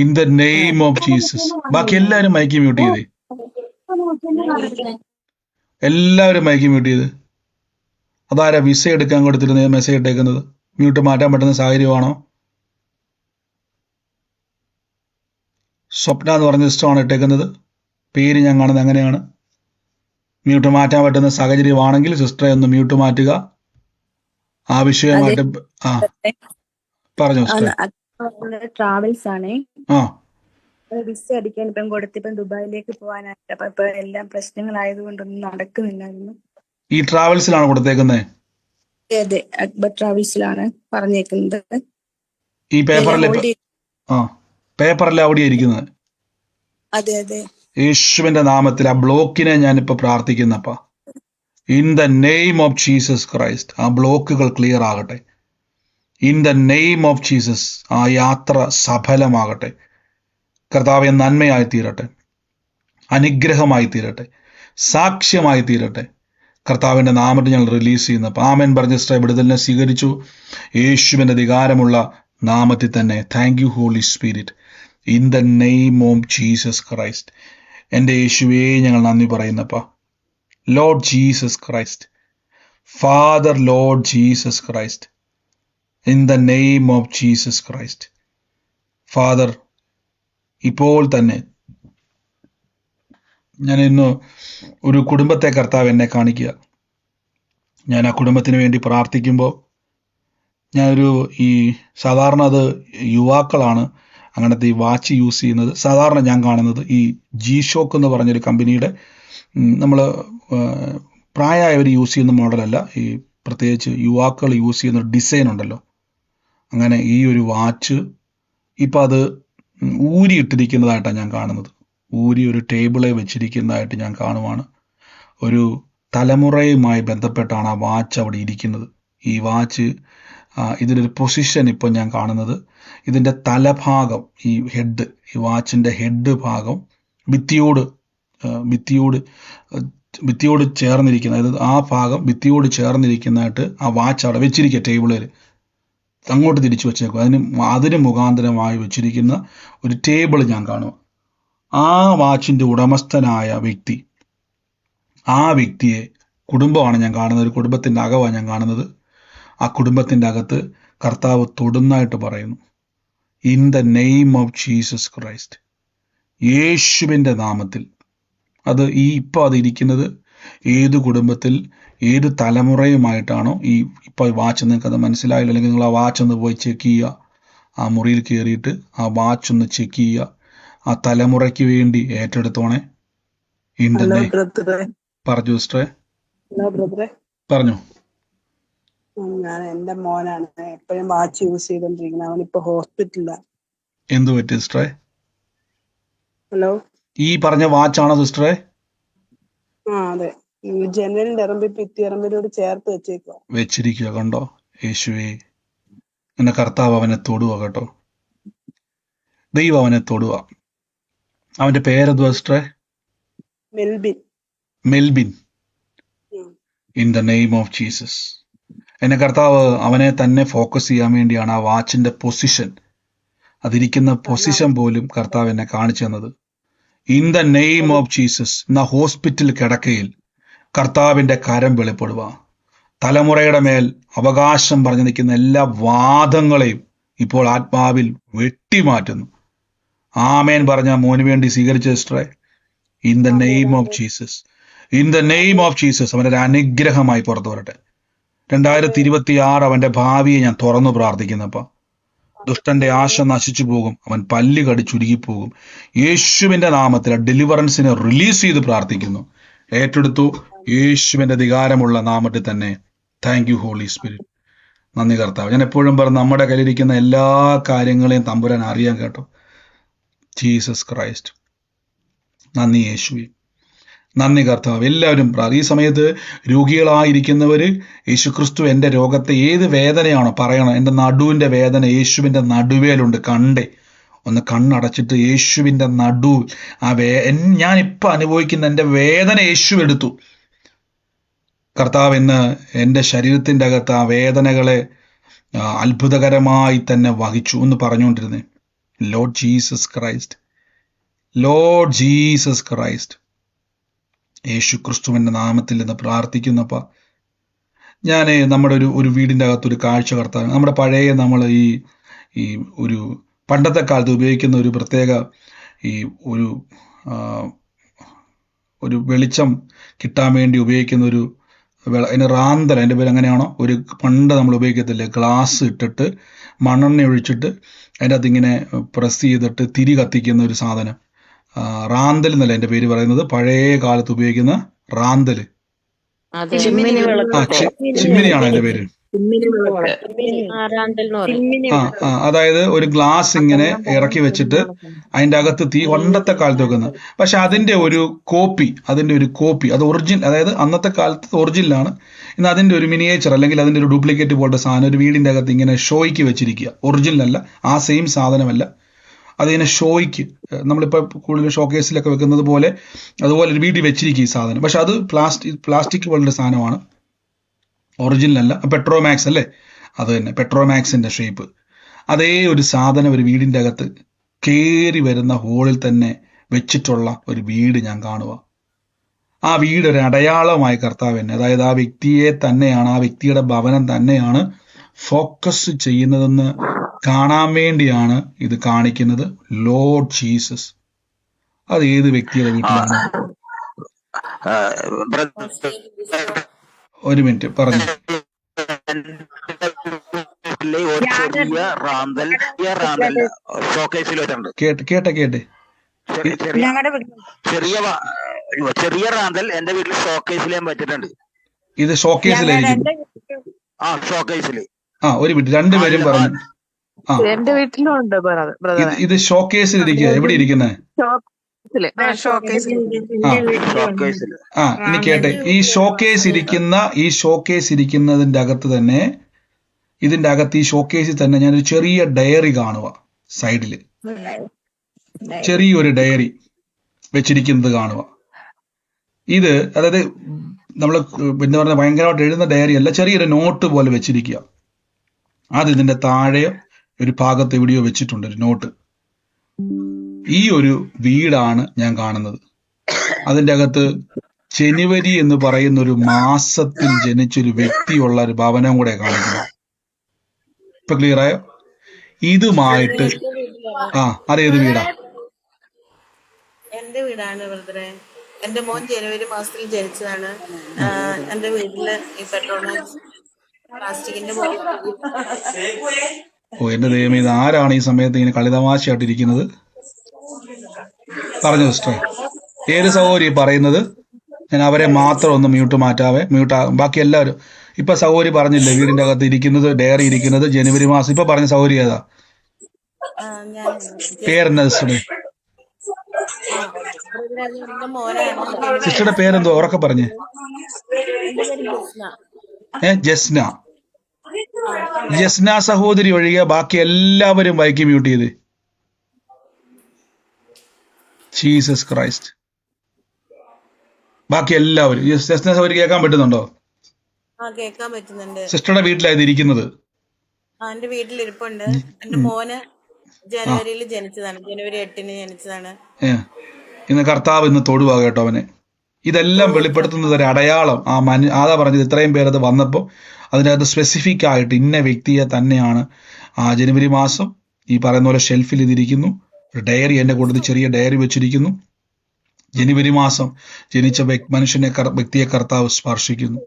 In the name of Jesus. ബാക്കി എല്ലാവരും മൈക്ക് മ്യൂട്ട് ചെയ്തേ. എല്ലാവരും മൈക്ക് മ്യൂട്ട് ചെയ്ത്. അതാരാ വിസ എടുക്കാൻ കൊടുത്തിരുന്ന മെസ്സേജ് ഇട്ടേക്കുന്നത്? മ്യൂട്ട് മാറ്റാൻ പറ്റുന്ന സാഹചര്യമാണോ? സ്വപ്ന എന്ന് പറഞ്ഞ സിസ്റ്റമാണ് ഇട്ടേക്കുന്നത്. പേര് ഞാൻ കാണുന്നത് അങ്ങനെയാണ്. മ്യൂട്ട് മാറ്റാൻ പറ്റുന്ന സാഹചര്യമാണെങ്കിൽ സിസ്റ്ററെ ഒന്ന് മ്യൂട്ട് മാറ്റുക. ആ വിഷയമായിട്ട് ആ പറഞ്ഞു സിസ്റ്റർ. ട്രാവൽസ് ആണ്. ആ വിസ അടിക്കാൻ ഇപ്പം കൊടുത്തിപ്പം ദുബായിലേക്ക് പോകാനായിട്ട്. അപ്പൊ ഇപ്പൊ എല്ലാം പ്രശ്നങ്ങളായതുകൊണ്ടൊന്നും നടക്കുന്നില്ലായിരുന്നു. ഈ ട്രാവൽസിലാണ് കൊടുത്തേക്കുന്നത്. അതെ, അക്ബർ ട്രാവൽസിലാണ് പറഞ്ഞേക്കുന്നത്. ഈ പേപ്പറിൽ പേപ്പറിൽ അവിടെ ഇരിക്കുന്നത്. അതെ അതെ. യേശുവിന്റെ നാമത്തിൽ ആ ബ്ലോക്കിനെ ഞാനിപ്പോ പ്രാർത്ഥിക്കുന്നപ്പ. In the name of Jesus Christ ആ ബ്ലോക്കുകൾ ക്ലിയർ ആകട്ടെ. In the name of Jesus ആ യാത്ര സഫലമാകട്ടെ. കർത്താവെ നന്മയായി തീരട്ടെ, അനുഗ്രഹമായി തീരട്ടെ, സാക്ഷ്യമായി തീരട്ടെ. കർത്താവിന്റെ നാമത്തിൽ ഞങ്ങൾ റിലീസ് ചെയ്യുന്നപ്പോൾ ആമേൻ പറഞ്ഞ സിസ്റ്റർ വിടുതലിനെ സ്വീകരിച്ചു യേശുവിന്റെ അധികാരമുള്ള നാമത്തിൽ തന്നെ. Thank you Holy Spirit. In the name of Jesus Christ. എൻ്റെ യേശുവേ ഞങ്ങൾ നന്ദി പറയുന്നപ്പാ. Lord Jesus Christ, Father Lord Jesus Christ, in the name of Jesus Christ. Father, ഇപ്പോൾ തന്നെ ഞാൻ ഇന്ന് ഒരു കുടുംബത്തെ കർത്താവ് എന്നെ കാണിക്കുക. ഞാൻ ആ കുടുംബത്തിന് വേണ്ടി പ്രാർത്ഥിക്കുമ്പോൾ ഞാനൊരു സാധാരണ അത് യുവാക്കളാണ് അങ്ങനത്തെ ഈ വാച്ച് യൂസ് ചെയ്യുന്നത്. സാധാരണ ഞാൻ കാണുന്നത് ഈ G-Shock എന്ന് പറഞ്ഞൊരു കമ്പനിയുടെ നമ്മൾ പ്രായമായവർ യൂസ് ചെയ്യുന്ന മോഡലല്ല, ഈ പ്രത്യേകിച്ച് യുവാക്കൾ യൂസ് ചെയ്യുന്ന ഡിസൈൻ ഉണ്ടല്ലോ. അങ്ങനെ ഈ ഒരു വാച്ച് ഇപ്പം അത് ഊരിയിട്ടിരിക്കുന്നതായിട്ടാണ് ഞാൻ കാണുന്നത്. ഊരി ഒരു ടേബിളെ വെച്ചിരിക്കുന്നതായിട്ട് ഞാൻ കാണുവാണ്. ഒരു തലമുറയുമായി ബന്ധപ്പെട്ടാണ് ആ വാച്ച് അവിടെ ഇരിക്കുന്നത്. ഈ വാച്ച് ഇതിനൊരു പൊസിഷൻ ഇപ്പോൾ ഞാൻ കാണുന്നത്, ഇതിൻ്റെ തലഭാഗം, ഈ ഹെഡ്, ഈ വാച്ചിൻ്റെ ഹെഡ് ഭാഗം ഭിത്തിയോട് ചേർന്നിരിക്കുന്ന, അതായത് ആ ഭാഗം ഭിത്തിയോട് ചേർന്നിരിക്കുന്നതായിട്ട് ആ വാച്ച് അവിടെ വെച്ചിരിക്കുക. ടേബിളിൽ അങ്ങോട്ട് തിരിച്ചു വെച്ചേക്കും. അതിന് മുഖാന്തരമായി വെച്ചിരിക്കുന്ന ഒരു ടേബിൾ ഞാൻ കാണുക. ആ വാച്ചിൻ്റെ ഉടമസ്ഥനായ വ്യക്തി, ആ വ്യക്തിയെ, കുടുംബമാണ് ഞാൻ കാണുന്നത്, ഒരു കുടുംബത്തിൻ്റെ അകമാണ് ഞാൻ കാണുന്നത്. ആ കുടുംബത്തിൻ്റെ അകത്ത് കർത്താവ് തൊടുന്നതായിട്ട് പറയുന്നു. In the name of Jesus Christ, യേശുവിൻ്റെ നാമത്തിൽ. അത് ഇപ്പോൾ അതിരിക്കുന്നത് ഏത് കുടുംബത്തിൽ ഏത് തലമുറയുമായിട്ടാണോ ഇപ്പോൾ വാച്ച്, നിങ്ങൾക്കത് മനസ്സിലായില്ല, അല്ലെങ്കിൽ നിങ്ങൾ ആ വാച്ച് ഒന്ന് പോയി ചെക്ക് ചെയ്യുക. ആ മുറിയിൽ കയറിയിട്ട് ആ വാച്ച് ഒന്ന് ചെക്ക് ചെയ്യുക. ആ തലമുറയ്ക്ക് വേണ്ടി ഏറ്റെടുത്തോണേ. പറഞ്ഞു സിസ്റ്ററെ, പറഞ്ഞു. ഞാൻ എന്റെ മോനാണ് എപ്പോഴും വാച്ച് യൂസ് ചെയ്തോണ്ടിരിക്കുന്നത്. അവനിപ്പോ ഹോസ്പിറ്റലിലാണ്. എന്ത് പറ്റി സിസ്റ്ററെ? ഹലോ, ഈ പറഞ്ഞ വാച്ചാണോ സിസ്റ്ററെ? അതെ. ജനലിന്റെ ഇറമ്പി ഭിത്തി ഇറമ്പിനോട് ചേർത്ത് വെച്ചിരിക്കുക. കണ്ടോ യേശുവേ, എന്നെ കർത്താവ് അവനെ തൊടുക കേട്ടോ. ദൈവം അവനെ തൊടുക. അവന്റെ പേരെന്തുവാ സിസ്റ്ററെ? Melbin. In the name of Jesus. എന്നെ കർത്താവ് അവനെ തന്നെ ഫോക്കസ് ചെയ്യാൻ വേണ്ടിയാണ് ആ വാച്ചിന്റെ പൊസിഷൻ, അതിരിക്കുന്ന പൊസിഷൻ പോലും കർത്താവ് എന്നെ കാണിച്ചു തന്നത്. In the name of Jesus. ഇന്ന് ഹോസ്പിറ്റൽ കിടക്കയിൽ കർത്താവിന്റെ കരം വെളിപ്പെടുക. തലമുറയുടെ മേൽ അവകാശം പറഞ്ഞു നിൽക്കുന്ന എല്ലാ വാദങ്ങളെയും ഇപ്പോൾ ആത്മാവിൽ വെട്ടിമാറ്റുന്നു. ആമേൻ പറഞ്ഞ മോന് വേണ്ടി സ്വീകരിച്ച സിസ്റ്ററെ, in the name of Jesus, in the name of Jesus അവൻ്റെ ഒരു അനുഗ്രഹമായി പുറത്തു വരട്ടെ. 2026 അവന്റെ ഭാവിയെ ഞാൻ തുറന്നു പ്രാർത്ഥിക്കുന്നപ്പ. ദുഷ്ടന്റെ ആശ നശിച്ചു പോകും, അവൻ പല്ല് കടിച്ചുരുകിപ്പോകും. യേശുവിന്റെ നാമത്തിൽ ഡെലിവറൻസിനെ റിലീസ് ചെയ്ത് പ്രാർത്ഥിക്കുന്നു. ഏറ്റെടുത്തു യേശുവിന്റെ അധികാരമുള്ള നാമത്തിൽ തന്നെ. Thank you Holy Spirit. നന്ദി കർത്താവ്. ഞാൻ എപ്പോഴും പറഞ്ഞു, നമ്മുടെ കയ്യിലിരിക്കുന്ന എല്ലാ കാര്യങ്ങളെയും തമ്പുരാൻ അറിയാൻ കേട്ടോ. Jesus Christ. നന്ദി യേശുവേ, നന്ദി കർത്താവ്. എല്ലാവരും ഈ സമയത്ത് രോഗികളായിരിക്കുന്നവര്, യേശുക്രിസ്തു എൻ്റെ രോഗത്തെ ഏത് വേദനയാണോ പറയണം. എൻ്റെ നടുവിൻ്റെ വേദന യേശുവിൻ്റെ നടുവേലുണ്ട്. ഒന്ന് കണ്ണടച്ചിട്ട് യേശുവിൻ്റെ നടു, ഞാനിപ്പോൾ അനുഭവിക്കുന്ന എൻ്റെ വേദന യേശു എടുത്തു. കർത്താവ് ഇന്ന് എൻ്റെ ശരീരത്തിൻ്റെ അകത്ത് ആ വേദനകളെ അത്ഭുതകരമായി തന്നെ വഹിച്ചു എന്ന് പറഞ്ഞുകൊണ്ടിരുന്നേ. Lord Jesus Christ, Lord Jesus Christ, യേശു ക്രിസ്തുവിൻ്റെ നാമത്തിൽ നിന്ന് പ്രാർത്ഥിക്കുന്നപ്പ ഞാൻ നമ്മുടെ ഒരു വീടിൻ്റെ അകത്തൊരു കാഴ്ച കർത്താവ്, നമ്മുടെ പഴയ നമ്മൾ ഈ ഒരു പണ്ടത്തെ കാലത്ത് ഉപയോഗിക്കുന്ന ഒരു പ്രത്യേക ഈ ഒരു വെളിച്ചം കിട്ടാൻ വേണ്ടി ഉപയോഗിക്കുന്ന അതിന് റാന്തൽ, അതിൻ്റെ പേര് അങ്ങനെയാണോ, ഒരു പണ്ട് നമ്മൾ ഉപയോഗിക്കത്തില്ലേ, ഗ്ലാസ് ഇട്ടിട്ട് മണ്ണെണ്ണ ഒഴിച്ചിട്ട് അതിൻ്റെ അകത്ത് ഇങ്ങനെ പ്രസ് ചെയ്തിട്ട് തിരി കത്തിക്കുന്ന ഒരു സാധനം, റാന്തൽ എന്നല്ല എൻ്റെ പേര് പറയുന്നത്, പഴയ കാലത്ത് ഉപയോഗിക്കുന്ന റാന്തൽ. ചിമ്മിനിയാണോ എൻ്റെ പേര്? അതായത് ഒരു ഗ്ലാസ് ഇങ്ങനെ ഇറക്കി വെച്ചിട്ട് അതിൻ്റെ അകത്ത് പണ്ടത്തെ കാലത്ത് വെക്കുന്നത്. പക്ഷെ അതിന്റെ ഒരു കോപ്പി അത് ഒറിജിനൽ, അതായത് അന്നത്തെ കാലത്ത് ഒറിജിനലാണ്. ഇന്ന് അതിന്റെ ഒരു മിനിയേച്ചർ അല്ലെങ്കിൽ അതിന്റെ ഒരു ഡ്യൂപ്ലിക്കേറ്റ് പോലത്തെ സാധനം ഒരു വീടിന്റെ അകത്ത് ഇങ്ങനെ ഷോയ്ക്ക് വെച്ചിരിക്കുക. ഒറിജിനൽ അല്ല, ആ സെയിം സാധനമല്ല, അതിങ്ങനെ ഷോയ്ക്ക് നമ്മളിപ്പോൾ കൂടുതലും ഷോക്കേസിലൊക്കെ വെക്കുന്നത് പോലെ അതുപോലെ ഒരു വീട്ടിൽ വെച്ചിരിക്കുക ഈ സാധനം. പക്ഷെ അത് പ്ലാസ്റ്റിക് പോലുള്ള സാധനമാണ്, ഒറിജിനൽ അല്ല. പെട്രോമാക്സ് അല്ലേ, അത് തന്നെ പെട്രോമാക്സിന്റെ ഷേപ്പ്. അതേ ഒരു സാധനം ഒരു വീടിന്റെ അകത്ത് കയറി വരുന്ന ഹോളിൽ തന്നെ വെച്ചിട്ടുള്ള ഒരു വീട് ഞാൻ കാണുക. ആ വീട് ഒരു അടയാളമായി കർത്താവ് തന്നെ, അതായത് ആ വ്യക്തിയെ തന്നെയാണ്, ആ വ്യക്തിയുടെ ഭവനം തന്നെയാണ് ഫോക്കസ് ചെയ്യുന്നതെന്ന് കാണാൻ വേണ്ടിയാണ് ഇത് കാണിക്കുന്നത്. ലോർഡ് ജീസസ്, അത് ഏത് വ്യക്തിയുടെ വീട്ടിലാണ്? ഒരു മിനിറ്റ് പറഞ്ഞു. കേട്ടെ ചെറിയ റാന്തൽ എന്റെ വീട്ടിൽ ഷോക്കേസിൽ ഞാൻ വെച്ചിട്ടുണ്ട്. ഇത് ഷോക്കേസിലായിരിക്കും. ഒരു മിനിറ്റ്, രണ്ടുപേരും പറഞ്ഞു. എന്റെ വീട്ടിലും ഉണ്ട് ഇത് ഷോക്കേസിൽ ഇരിക്കുക. എവിടെ ഇരിക്കുന്നത്? ഇനി കേട്ടെ, ഈ ഷോക്കേസ് ഇരിക്കുന്നതിന്റെ അകത്ത് തന്നെ, ഇതിന്റെ അകത്ത് ഈ ഷോക്കേസിൽ തന്നെ ഞാനൊരു ചെറിയ ഡയറി കാണുക. സൈഡില് ചെറിയൊരു ഡയറി വെച്ചിരിക്കുന്നത് കാണുക. ഇത് അതായത് നമ്മൾ എന്താ പറയുക, ഭയങ്കരമായിട്ട് എഴുതുന്ന ഡയറി അല്ല, ചെറിയൊരു നോട്ട് പോലെ വെച്ചിരിക്കുക. അത് ഇതിന്റെ താഴെ ഒരു ഭാഗത്ത് എവിടെയോ വെച്ചിട്ടുണ്ട് ഒരു നോട്ട്. ഈ ഒരു വീടാണ് ഞാൻ കാണുന്നത്. അതിൻ്റെ അകത്ത് ജനുവരി എന്ന് പറയുന്ന ഒരു മാസത്തിൽ ജനിച്ചൊരു വ്യക്തിയുള്ള ഒരു ഭവനം കൂടെ കാണിക്കുന്നു. ഇപ്പൊ ക്ലിയർ ആയോ? ഇതുമായിട്ട് അതേത് വീടാ? എന്റെ വീടാണ് ബ്രദറെ. എന്റെ മോൻ ജനുവരി മാസത്തിൽ ജനിച്ചതാണ്. എന്റെ വീട്ടില് ഈ പ്ലാസ്റ്റിക്കിന്റെ എന്റെ ദൈവമേ, ഇത് ആരാണ് ഈ സമയത്ത് ഇങ്ങനെ കളിതമാശയായിട്ടിരിക്കുന്നത്? പറഞ്ഞു സിസ്റ്ററെ, ഏത് സഹോദരി പറയുന്നത്? ഞാൻ അവരെ മാത്രം ഒന്ന് മാറ്റാവേ. ബാക്കി എല്ലാവരും ഇപ്പൊ സഹോദരി പറഞ്ഞില്ലേ വീടിന്റെ അകത്ത് ഇരിക്കുന്നത്, ഡയറി ഇരിക്കുന്നത് ജനുവരി മാസം. ഇപ്പൊ പറഞ്ഞ സഹോദരി ഏതാ? പേരെന്താ സിസ്റ്ററുടെ? സിസ്റ്ററുടെ പേരെന്തോ ഉറക്കെ പറഞ്ഞേ. ജസ്ന സഹോദരി ഒഴികെ ബാക്കി എല്ലാവരും ബൈക്ക് മ്യൂട്ട് ചെയ്ത്. ജീസസ് ക്രൈസ്റ്റ്, ബാക്കി എല്ലാവരും. ജസ്ന സഹോദരി കേൾക്കാൻ പറ്റുന്നുണ്ടോ? കേൾക്കാൻ പറ്റുന്നുണ്ട്. സിസ്റ്ററുടെ വീട്ടിലായത് ഇരിക്കുന്നത്? എന്റെ വീട്ടിലിരിപ്പുണ്ട്. എന്റെ മോന് ജനുവരിയിൽ ജനിച്ചതാണ്, ജനുവരി 8-ന് ജനിച്ചതാണ്. ഇന്ന് കർത്താവ് ഇന്ന് തൊടുക കേട്ടോ അവനെ. ഇതെല്ലാം വെളിപ്പെടുത്തുന്നത് ഒരു അടയാളം. ആദാ പറഞ്ഞത് ഇത്രയും പേരത് വന്നപ്പോൾ അതിനകത്ത് സ്പെസിഫിക് ആയിട്ട് ഇന്ന വ്യക്തിയെ തന്നെയാണ്. ജനുവരി മാസം ഈ പറയുന്ന പോലെ ഷെൽഫിൽ ഇതിരിക്കുന്നു. ഒരു ഡയറി എൻ്റെ കൂട്ടത്തിൽ ചെറിയ ഡയറി വെച്ചിരിക്കുന്നു. ജനുവരി മാസം ജനിച്ച വ്യക്തിയെ കർത്താവ് സ്പർശിക്കുന്നു.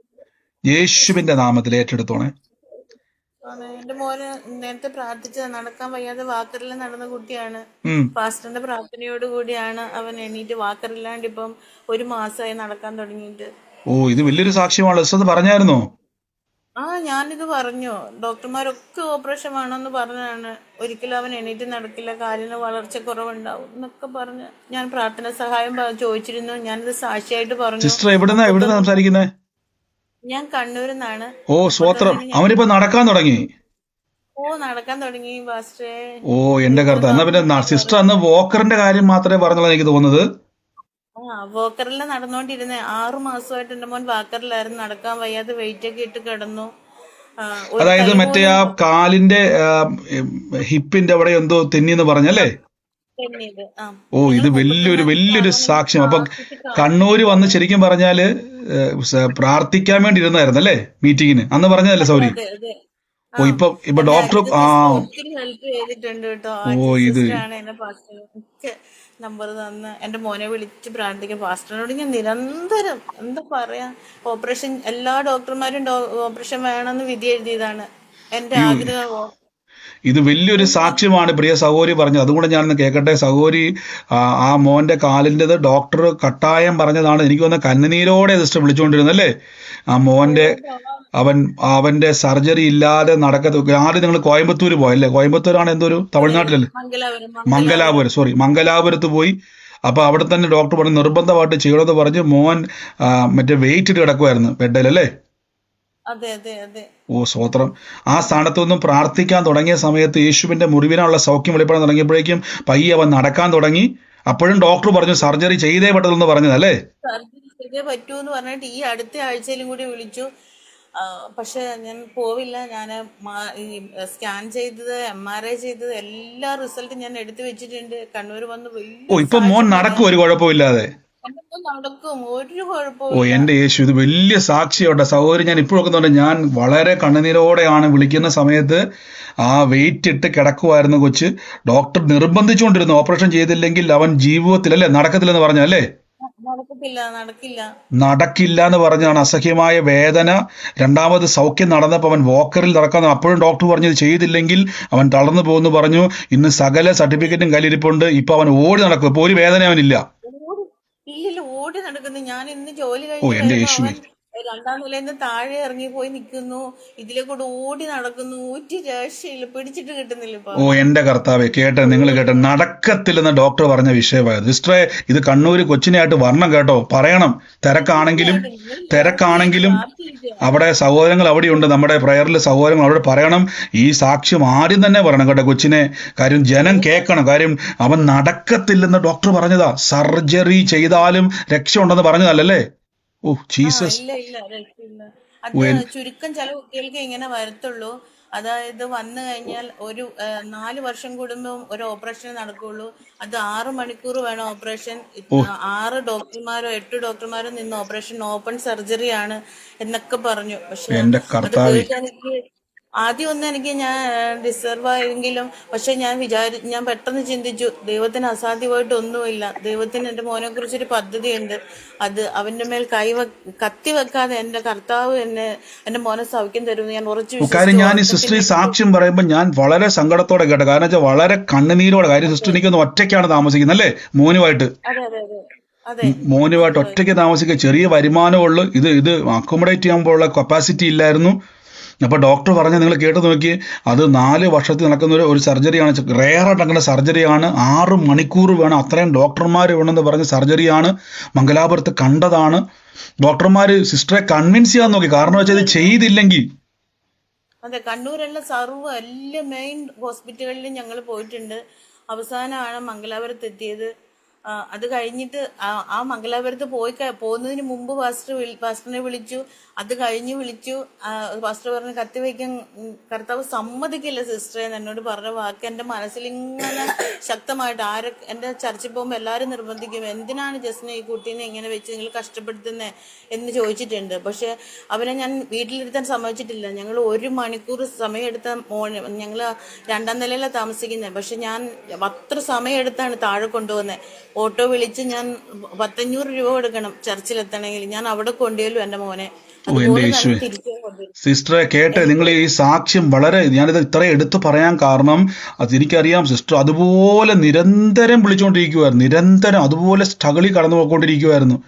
യേശുവിന്റെ നാമത്തിൽ ഏറ്റെടുത്തോണേ. എന്റെ മോന് നേരത്തെ പ്രാർത്ഥിച്ചത്, നടക്കാൻ വയ്യാതെ വാക്കറിൽ നടന്ന കുട്ടിയാണ്. പാസ്റ്ററിന്റെ പ്രാർത്ഥനയോട് കൂടിയാണ് അവൻ എണീറ്റ്. വാക്കറില്ലാണ്ട് ഇപ്പം 1 മാസമായി നടക്കാൻ തുടങ്ങിയിട്ട്. ഇത് വലിയൊരു സാക്ഷ്യമാണ്. പറഞ്ഞായിരുന്നോ? ഞാനിത് പറഞ്ഞു. ഡോക്ടർമാരൊക്കെ ഓപ്പറേഷൻ വേണമെന്ന് പറഞ്ഞാണ്. ഒരിക്കലും അവൻ എണീറ്റ് നടക്കില്ല, കാലിന് വളർച്ച കുറവുണ്ടാവും എന്നൊക്കെ പറഞ്ഞ് ഞാൻ പ്രാർത്ഥന സഹായം ചോദിച്ചിരുന്നു. ഞാനിത് സാക്ഷിയായിട്ട് പറഞ്ഞു. എവിടുന്നാ സംസാരിക്കുന്നത്? ഞാൻ കണ്ണൂരിൽ നിന്നാണ്. സ്വോത്രം. അവനിപ്പോ നടക്കാൻ തുടങ്ങി. നടക്കാൻ തുടങ്ങി പാസ്റ്ററെ. എന്റെ കർത്താവ്. എന്നാ പിന്നെ സിസ്റ്റർ അന്ന് വോക്കറിന്റെ കാര്യം മാത്രമേ പറഞ്ഞുള്ളൂ എനിക്ക് തോന്നുന്നത്. വോക്കറിൽ നടന്നുകൊണ്ടിരുന്നേ 6 മാസമായിട്ട് എൻ്റെ മോൻ വാക്കറിലായിരുന്നു. നടക്കാൻ വയ്യാതെ വെയിറ്റ് ഒക്കെ ഇട്ട് കിടന്നു. ഒരു അതായത് കൈ മറ്റേ ആ പോലും കാലിന്റെ ഹിപ്പിന്റെ അവിടെ എന്തോ തെന്നിന്ന് പറഞ്ഞല്ലേ? തെന്നിയത്. ഓ, ഇത് ഞങ്ങൾ വലിയൊരു മുപ്പത്തൊന്ന് സാക്ഷ്യം. അപ്പൊ പ്രാർത്ഥിച്ച് കണ്ണൂര് വന്ന് ശരിക്കും പറഞ്ഞാല് പ്രാർത്ഥിക്കാൻ വേണ്ടി ഇരുന്നായിരുന്നു അല്ലേ മീറ്റിങ്ങിന് അന്ന് പറഞ്ഞതല്ലേ അതെ സൗരി? അതെ അതെ. ഓ, ഇപ്പൊ എന്റെ ഡോക്ടർ അജിത സിസ്റ്റർ ഒത്തിരി ഹെൽപ്പ് ചെയ്തിട്ടുണ്ട് കേട്ടോ. ഓ അജിത ഇത് സിസ്റ്ററാണ് എന്നെ പാസ്റ്റർക്ക് നമ്പർ തന്ന് എന്റെ മോനെ വിളിച്ച് പ്രാർത്ഥിക്കും. പാസ്റ്ററിനോട് ഞാൻ നിരന്തരം എന്താ പറയാ, ഓപ്പറേഷൻ എല്ലാ ഡോക്ടർമാരും ഓപ്പറേഷൻ വേണമെന്ന് വിധി എഴുതിയതാണ്. എന്റെ അയ്യോ, ആഗ്രഹമോ ഇത് വലിയൊരു സാക്ഷ്യമാണ് പ്രിയ സഹോദരി പറഞ്ഞത്. അതുകൊണ്ട് ഞാനൊന്ന് കേൾക്കട്ടെ സഹോദരി. ആ മോന്റെ കാലിൻ്റെത് ഡോക്ടർ കട്ടായം പറഞ്ഞതാണ്. എനിക്ക് തോന്നുന്ന കണ്ണുനീരോടെ സിസ്റ്റർ വിളിച്ചുകൊണ്ടിരുന്നല്ലേ ആ മോന്റെ അവന്റെ സർജറി ഇല്ലാതെ നടക്കത്ത്. ആദ്യം നിങ്ങൾ കോയമ്പത്തൂർ പോയല്ലേ? കോയമ്പത്തൂരാണ് എന്തൊരു തമിഴ്നാട്ടിലല്ലേ? മംഗലാപുരം. മംഗലാപുരത്ത് പോയി. അപ്പൊ അവിടെ തന്നെ ഡോക്ടർ പറഞ്ഞു നിർബന്ധമായിട്ട് ചെയ്യണമെന്ന് പറഞ്ഞ് മോൻ മറ്റേ വെയിറ്റ് ഇട്ട് കിടക്കുമായിരുന്നു ബെഡിലല്ലേ? അതെ അതെ അതെ. ഓ സ്തോത്രം. ആ സ്ഥാനത്ത് നിന്നും പ്രാർത്ഥിക്കാൻ തുടങ്ങിയ സമയത്ത് യേശുവിന്റെ മുറിവിനുള്ള സൗഖ്യം വെളിപ്പെടാൻ തുടങ്ങിയപ്പോഴേക്കും പയ്യെ അവൻ നടക്കാൻ തുടങ്ങി. അപ്പോഴും ഡോക്ടർ പറഞ്ഞു സർജറി ചെയ്തേ പറ്റുള്ളൂ പറഞ്ഞതല്ലേ? സർജറി ചെയ്തേ പറ്റൂ എന്ന് പറഞ്ഞിട്ട് ഈ അടുത്ത ആഴ്ചയിലും കൂടി വിളിച്ചു. പക്ഷെ ഞാൻ പോവില്ല. ഞാൻ ഈ സ്കാൻ ചെയ്തത്, MRI ചെയ്തത് എല്ലാ റിസൾട്ടും ഞാൻ എടുത്തു വെച്ചിട്ടുണ്ട്. കണ്ണൂർ വന്ന് ഓ, വലിയൊരു ഇപ്പൊ മോൻ സാക്ഷ്യം നടക്കും പറയാം. ഒരു കുഴപ്പമില്ലാതെ? എന്റെ മോൻ നടക്കും, ഒരു ഓ കുഴപ്പമില്ല. എന്റെ യേശു, ഇത് വലിയ സാക്ഷിയോട്ടെ സഹോദരി. ഞാൻ ഇപ്പോഴൊക്കെ തന്നെ ഞാൻ വളരെ കണ്ണുനീരോടെയാണ് വിളിക്കുന്ന സമയത്ത് ആ വെയിറ്റ് ഇട്ട് കിടക്കുമായിരുന്നു കൊച്ച്. ഡോക്ടർ നിർബന്ധിച്ചുകൊണ്ടിരുന്നു ഓപ്പറേഷൻ ചെയ്തില്ലെങ്കിൽ അവൻ ജീവിതത്തിൽ അല്ലേ നടക്കത്തില്ലെന്ന് പറഞ്ഞല്ലേ? നടക്കില്ല എന്ന് പറഞ്ഞാണ്. അസഹ്യമായ വേദന. രണ്ടാമത് സൗഖ്യം നടന്നപ്പോൾ അവൻ വോക്കറിൽ നടക്കാൻ. അപ്പോഴും ഡോക്ടർ പറഞ്ഞു ഇത് ചെയ്തില്ലെങ്കിൽ അവൻ തളർന്നു പോകുന്നു പറഞ്ഞു. ഇന്ന് സകല സർട്ടിഫിക്കറ്റും കയ്യിലിരിപ്പുണ്ട്. ഇപ്പൊ അവൻ ഓടി നടക്കും. ഇപ്പൊ ഒരു വേദന അവനില്ല. ഇല്ലില്ല, ഓടി നടക്കുന്നു. ഞാൻ ഇന്ന് ജോലി ഓ കഴിഞ്ഞ് എന്റെ വരുമ്പോ യേശുവേ. അവൻ 2ാം നിലയിൽ നിന്ന് താഴെ ഇറങ്ങി പോയി നിൽക്കുന്നു. ഇതിലെ കൂടെ ഓടി നടക്കുന്നു. ഒരു രക്ഷയില്ല, പിടിച്ചിട്ട് കിട്ടുന്നില്ല ഇപ്പൊ ഓ അവനെ. എന്റെ കർത്താവെ, കേട്ടെ നിങ്ങൾ കേട്ടെ, നടക്കത്തില്ലെന്ന് ഡോക്ടർ പറഞ്ഞ വിഷയമായത്. സിസ്റ്ററെ, ഇത് കണ്ണൂര് കൊച്ചിനെയായിട്ട് വരണം കേട്ടോ, പറയണം. തിരക്കാണെങ്കിലും തീർച്ചയായിട്ടും പ്രാർത്ഥിക്കുക. അവിടെ സഹോദരങ്ങൾ അവിടെയുണ്ട്, നമ്മുടെ പ്രയറിൽ സഹോദരങ്ങൾ അവിടെ പറയണം. ഈ സാക്ഷ്യം ആദ്യം തന്നെ പറയണം കേട്ടോ കൊച്ചിനെ. കാര്യം ജനം കേൾക്കണം. കാര്യം അവൻ നടക്കത്തില്ലെന്ന് ഡോക്ടർ പറഞ്ഞതാ. സർജറി ചെയ്താലും രക്ഷ ഉണ്ടെന്ന് പറഞ്ഞതല്ലേ? Oh Jesus. ഇല്ല ഇല്ല, രക്ഷയില്ല. അത് ഓ, ചുരുക്കം ചില കുട്ടികൾക്ക് ഇങ്ങനെ വരത്തുള്ളൂ. അതായത് വന്നു കഴിഞ്ഞാൽ ഒരു 4 വർഷം കൂടുമ്പോൾ ഒരു ഓപ്പറേഷൻ നടക്കുള്ളൂ. അത് 6 മണിക്കൂർ വേണം ഓപ്പറേഷൻ. ഓ 6 ഡോക്ടർമാരോ 8 ഡോക്ടർമാരോ നിന്ന് ഓപ്പറേഷൻ, ഓപ്പൺ സർജറിയാണ് എന്നൊക്കെ പറഞ്ഞു. പക്ഷെ എന്റെ അത് കർത്താവെ. കേൾക്കാൻ എനിക്ക് ആദ്യം എനിക്ക് ഞാൻ ഡിസർവ് ആയെങ്കിലും, പക്ഷെ ഞാൻ പെട്ടെന്ന് ചിന്തിച്ചു ദൈവത്തിന് അസാധ്യമായിട്ടൊന്നുമില്ല. ദൈവത്തിന് എൻ്റെ മോനെ കുറിച്ചൊരു പദ്ധതിയുണ്ട്. അത് അവന്റെ മേൽ കത്തി വെക്കാതെ എൻ്റെ കർത്താവ് എൻ്റെ മോനെ സൗഖ്യം തരുമെന്ന് ഞാൻ ഉറച്ചു കാര്യം വിശ്വസിച്ചു. ഞാൻ ഈ സിസ്റ്റർ ഈ ഉറക്കത്തിന്റെ സാക്ഷ്യം പറയുമ്പോൾ ഞാൻ വളരെ സങ്കടത്തോടെ കേട്ടോ. കാരണം വെച്ചാൽ വളരെ കണ്ണുനീരോടെ. കാര്യം സിസ്റ്റർ എനിക്കൊന്ന് ഒറ്റയ്ക്കാണ് താമസിക്കുന്നത് അല്ലേ മോനുമായിട്ട്. അതെ അതെ അതെ അതെ മോനുമായിട്ട് ഒറ്റയ്ക്ക് താമസിക്കുക. ചെറിയ വരുമാനമുള്ളൂ. ഇത് അക്കോമഡേറ്റ് ചെയ്യാൻ കപ്പാസിറ്റി ഇല്ലായിരുന്നു. അപ്പൊ ഡോക്ടർ പറഞ്ഞ നിങ്ങൾ കേട്ട് നോക്കി, അത് 4 വർഷത്തിൽ നടക്കുന്ന ഒരു സർജറിയാണ്. റെയറായിട്ട് നടക്കുന്ന സർജറിയാണ്. 6 മണിക്കൂർ വേണം. അത്രയും ഡോക്ടർമാർ വേണമെന്ന് പറഞ്ഞ സർജറിയാണ്. മംഗലാപുരത്ത് കണ്ടതാണ്. ഡോക്ടർമാർ സിസ്റ്ററെ കൺവിൻസ് ചെയ്യാൻ നോക്കി. കാരണം വെച്ചാൽ ഇത് ചെയ്തില്ലെങ്കിൽ അതെ. കണ്ണൂരെല്ലാം എല്ലാ മെയിൻ ഹോസ്പിറ്റലുകളിലും ഞങ്ങൾ പോയിട്ടുണ്ട്. അവസാനമാണ് മംഗലാപുരത്ത് എത്തിയത്. അത് കഴിഞ്ഞിട്ട് ആ മംഗലാപുരത്ത് പോകുന്നതിന് മുമ്പ് പാസ്റ്ററിനെ വിളിച്ചു. അത് കഴിഞ്ഞ് വിളിച്ചു. പാസ്റ്റർ പറഞ്ഞ് കത്തിവയ്ക്കാൻ കർത്താവ് സമ്മതിക്കില്ല സിസ്റ്ററെ എന്നോട് പറഞ്ഞ വാക്ക് എൻ്റെ മനസ്സിൽ ഇങ്ങനെ ശക്തമായിട്ട്. എൻ്റെ ചർച്ചിൽ പോകുമ്പോൾ എല്ലാവരും നിർബന്ധിക്കും, എന്തിനാണ് ജസ്റ്റിനെ ഈ കുട്ടീനെ ഇങ്ങനെ വെച്ച് നിങ്ങൾ കഷ്ടപ്പെടുത്തുന്നേ എന്ന് ചോദിച്ചിട്ടുണ്ട്. പക്ഷെ അവനെ ഞാൻ വീട്ടിലിരുത്താൻ സമ്മതിച്ചിട്ടില്ല. ഞങ്ങൾ 1 മണിക്കൂർ സമയമെടുത്ത ഞങ്ങൾ 2ാം നിലയിലാണ് താമസിക്കുന്നത്. പക്ഷെ ഞാൻ അത്ര സമയമെടുത്താണ് താഴെ കൊണ്ടുവന്നത്. ഓട്ടോ വിളിച്ച് ഞാൻ 1,500 രൂപ കൊടുക്കണം ചർച്ചിലെത്തണമെങ്കിൽ. ഞാൻ അവിടെ കൊണ്ടുപോയല്ലോ എൻ്റെ മോനെ. ഓ എന്റെ അതുപോലെ യേശുവേ. തന്നെ തിരിച്ചു കൊണ്ടുവരും. സിസ്റ്ററെ കേട്ടെ, നിങ്ങൾ ഈ സാക്ഷ്യം വളരെ, ഞാനിത് ഇത്ര എടുത്തു പറയാൻ കാരണം അത് എനിക്കറിയാം. സിസ്റ്റർ അതുപോലെ നിരന്തരം വിളിച്ചുകൊണ്ടിരിക്കുവായിരുന്നു. നിരന്തരം അതുപോലെ സ്ട്രഗിളിൽ കടന്നു പോയിക്കൊണ്ടിരിക്കുവായിരുന്നു.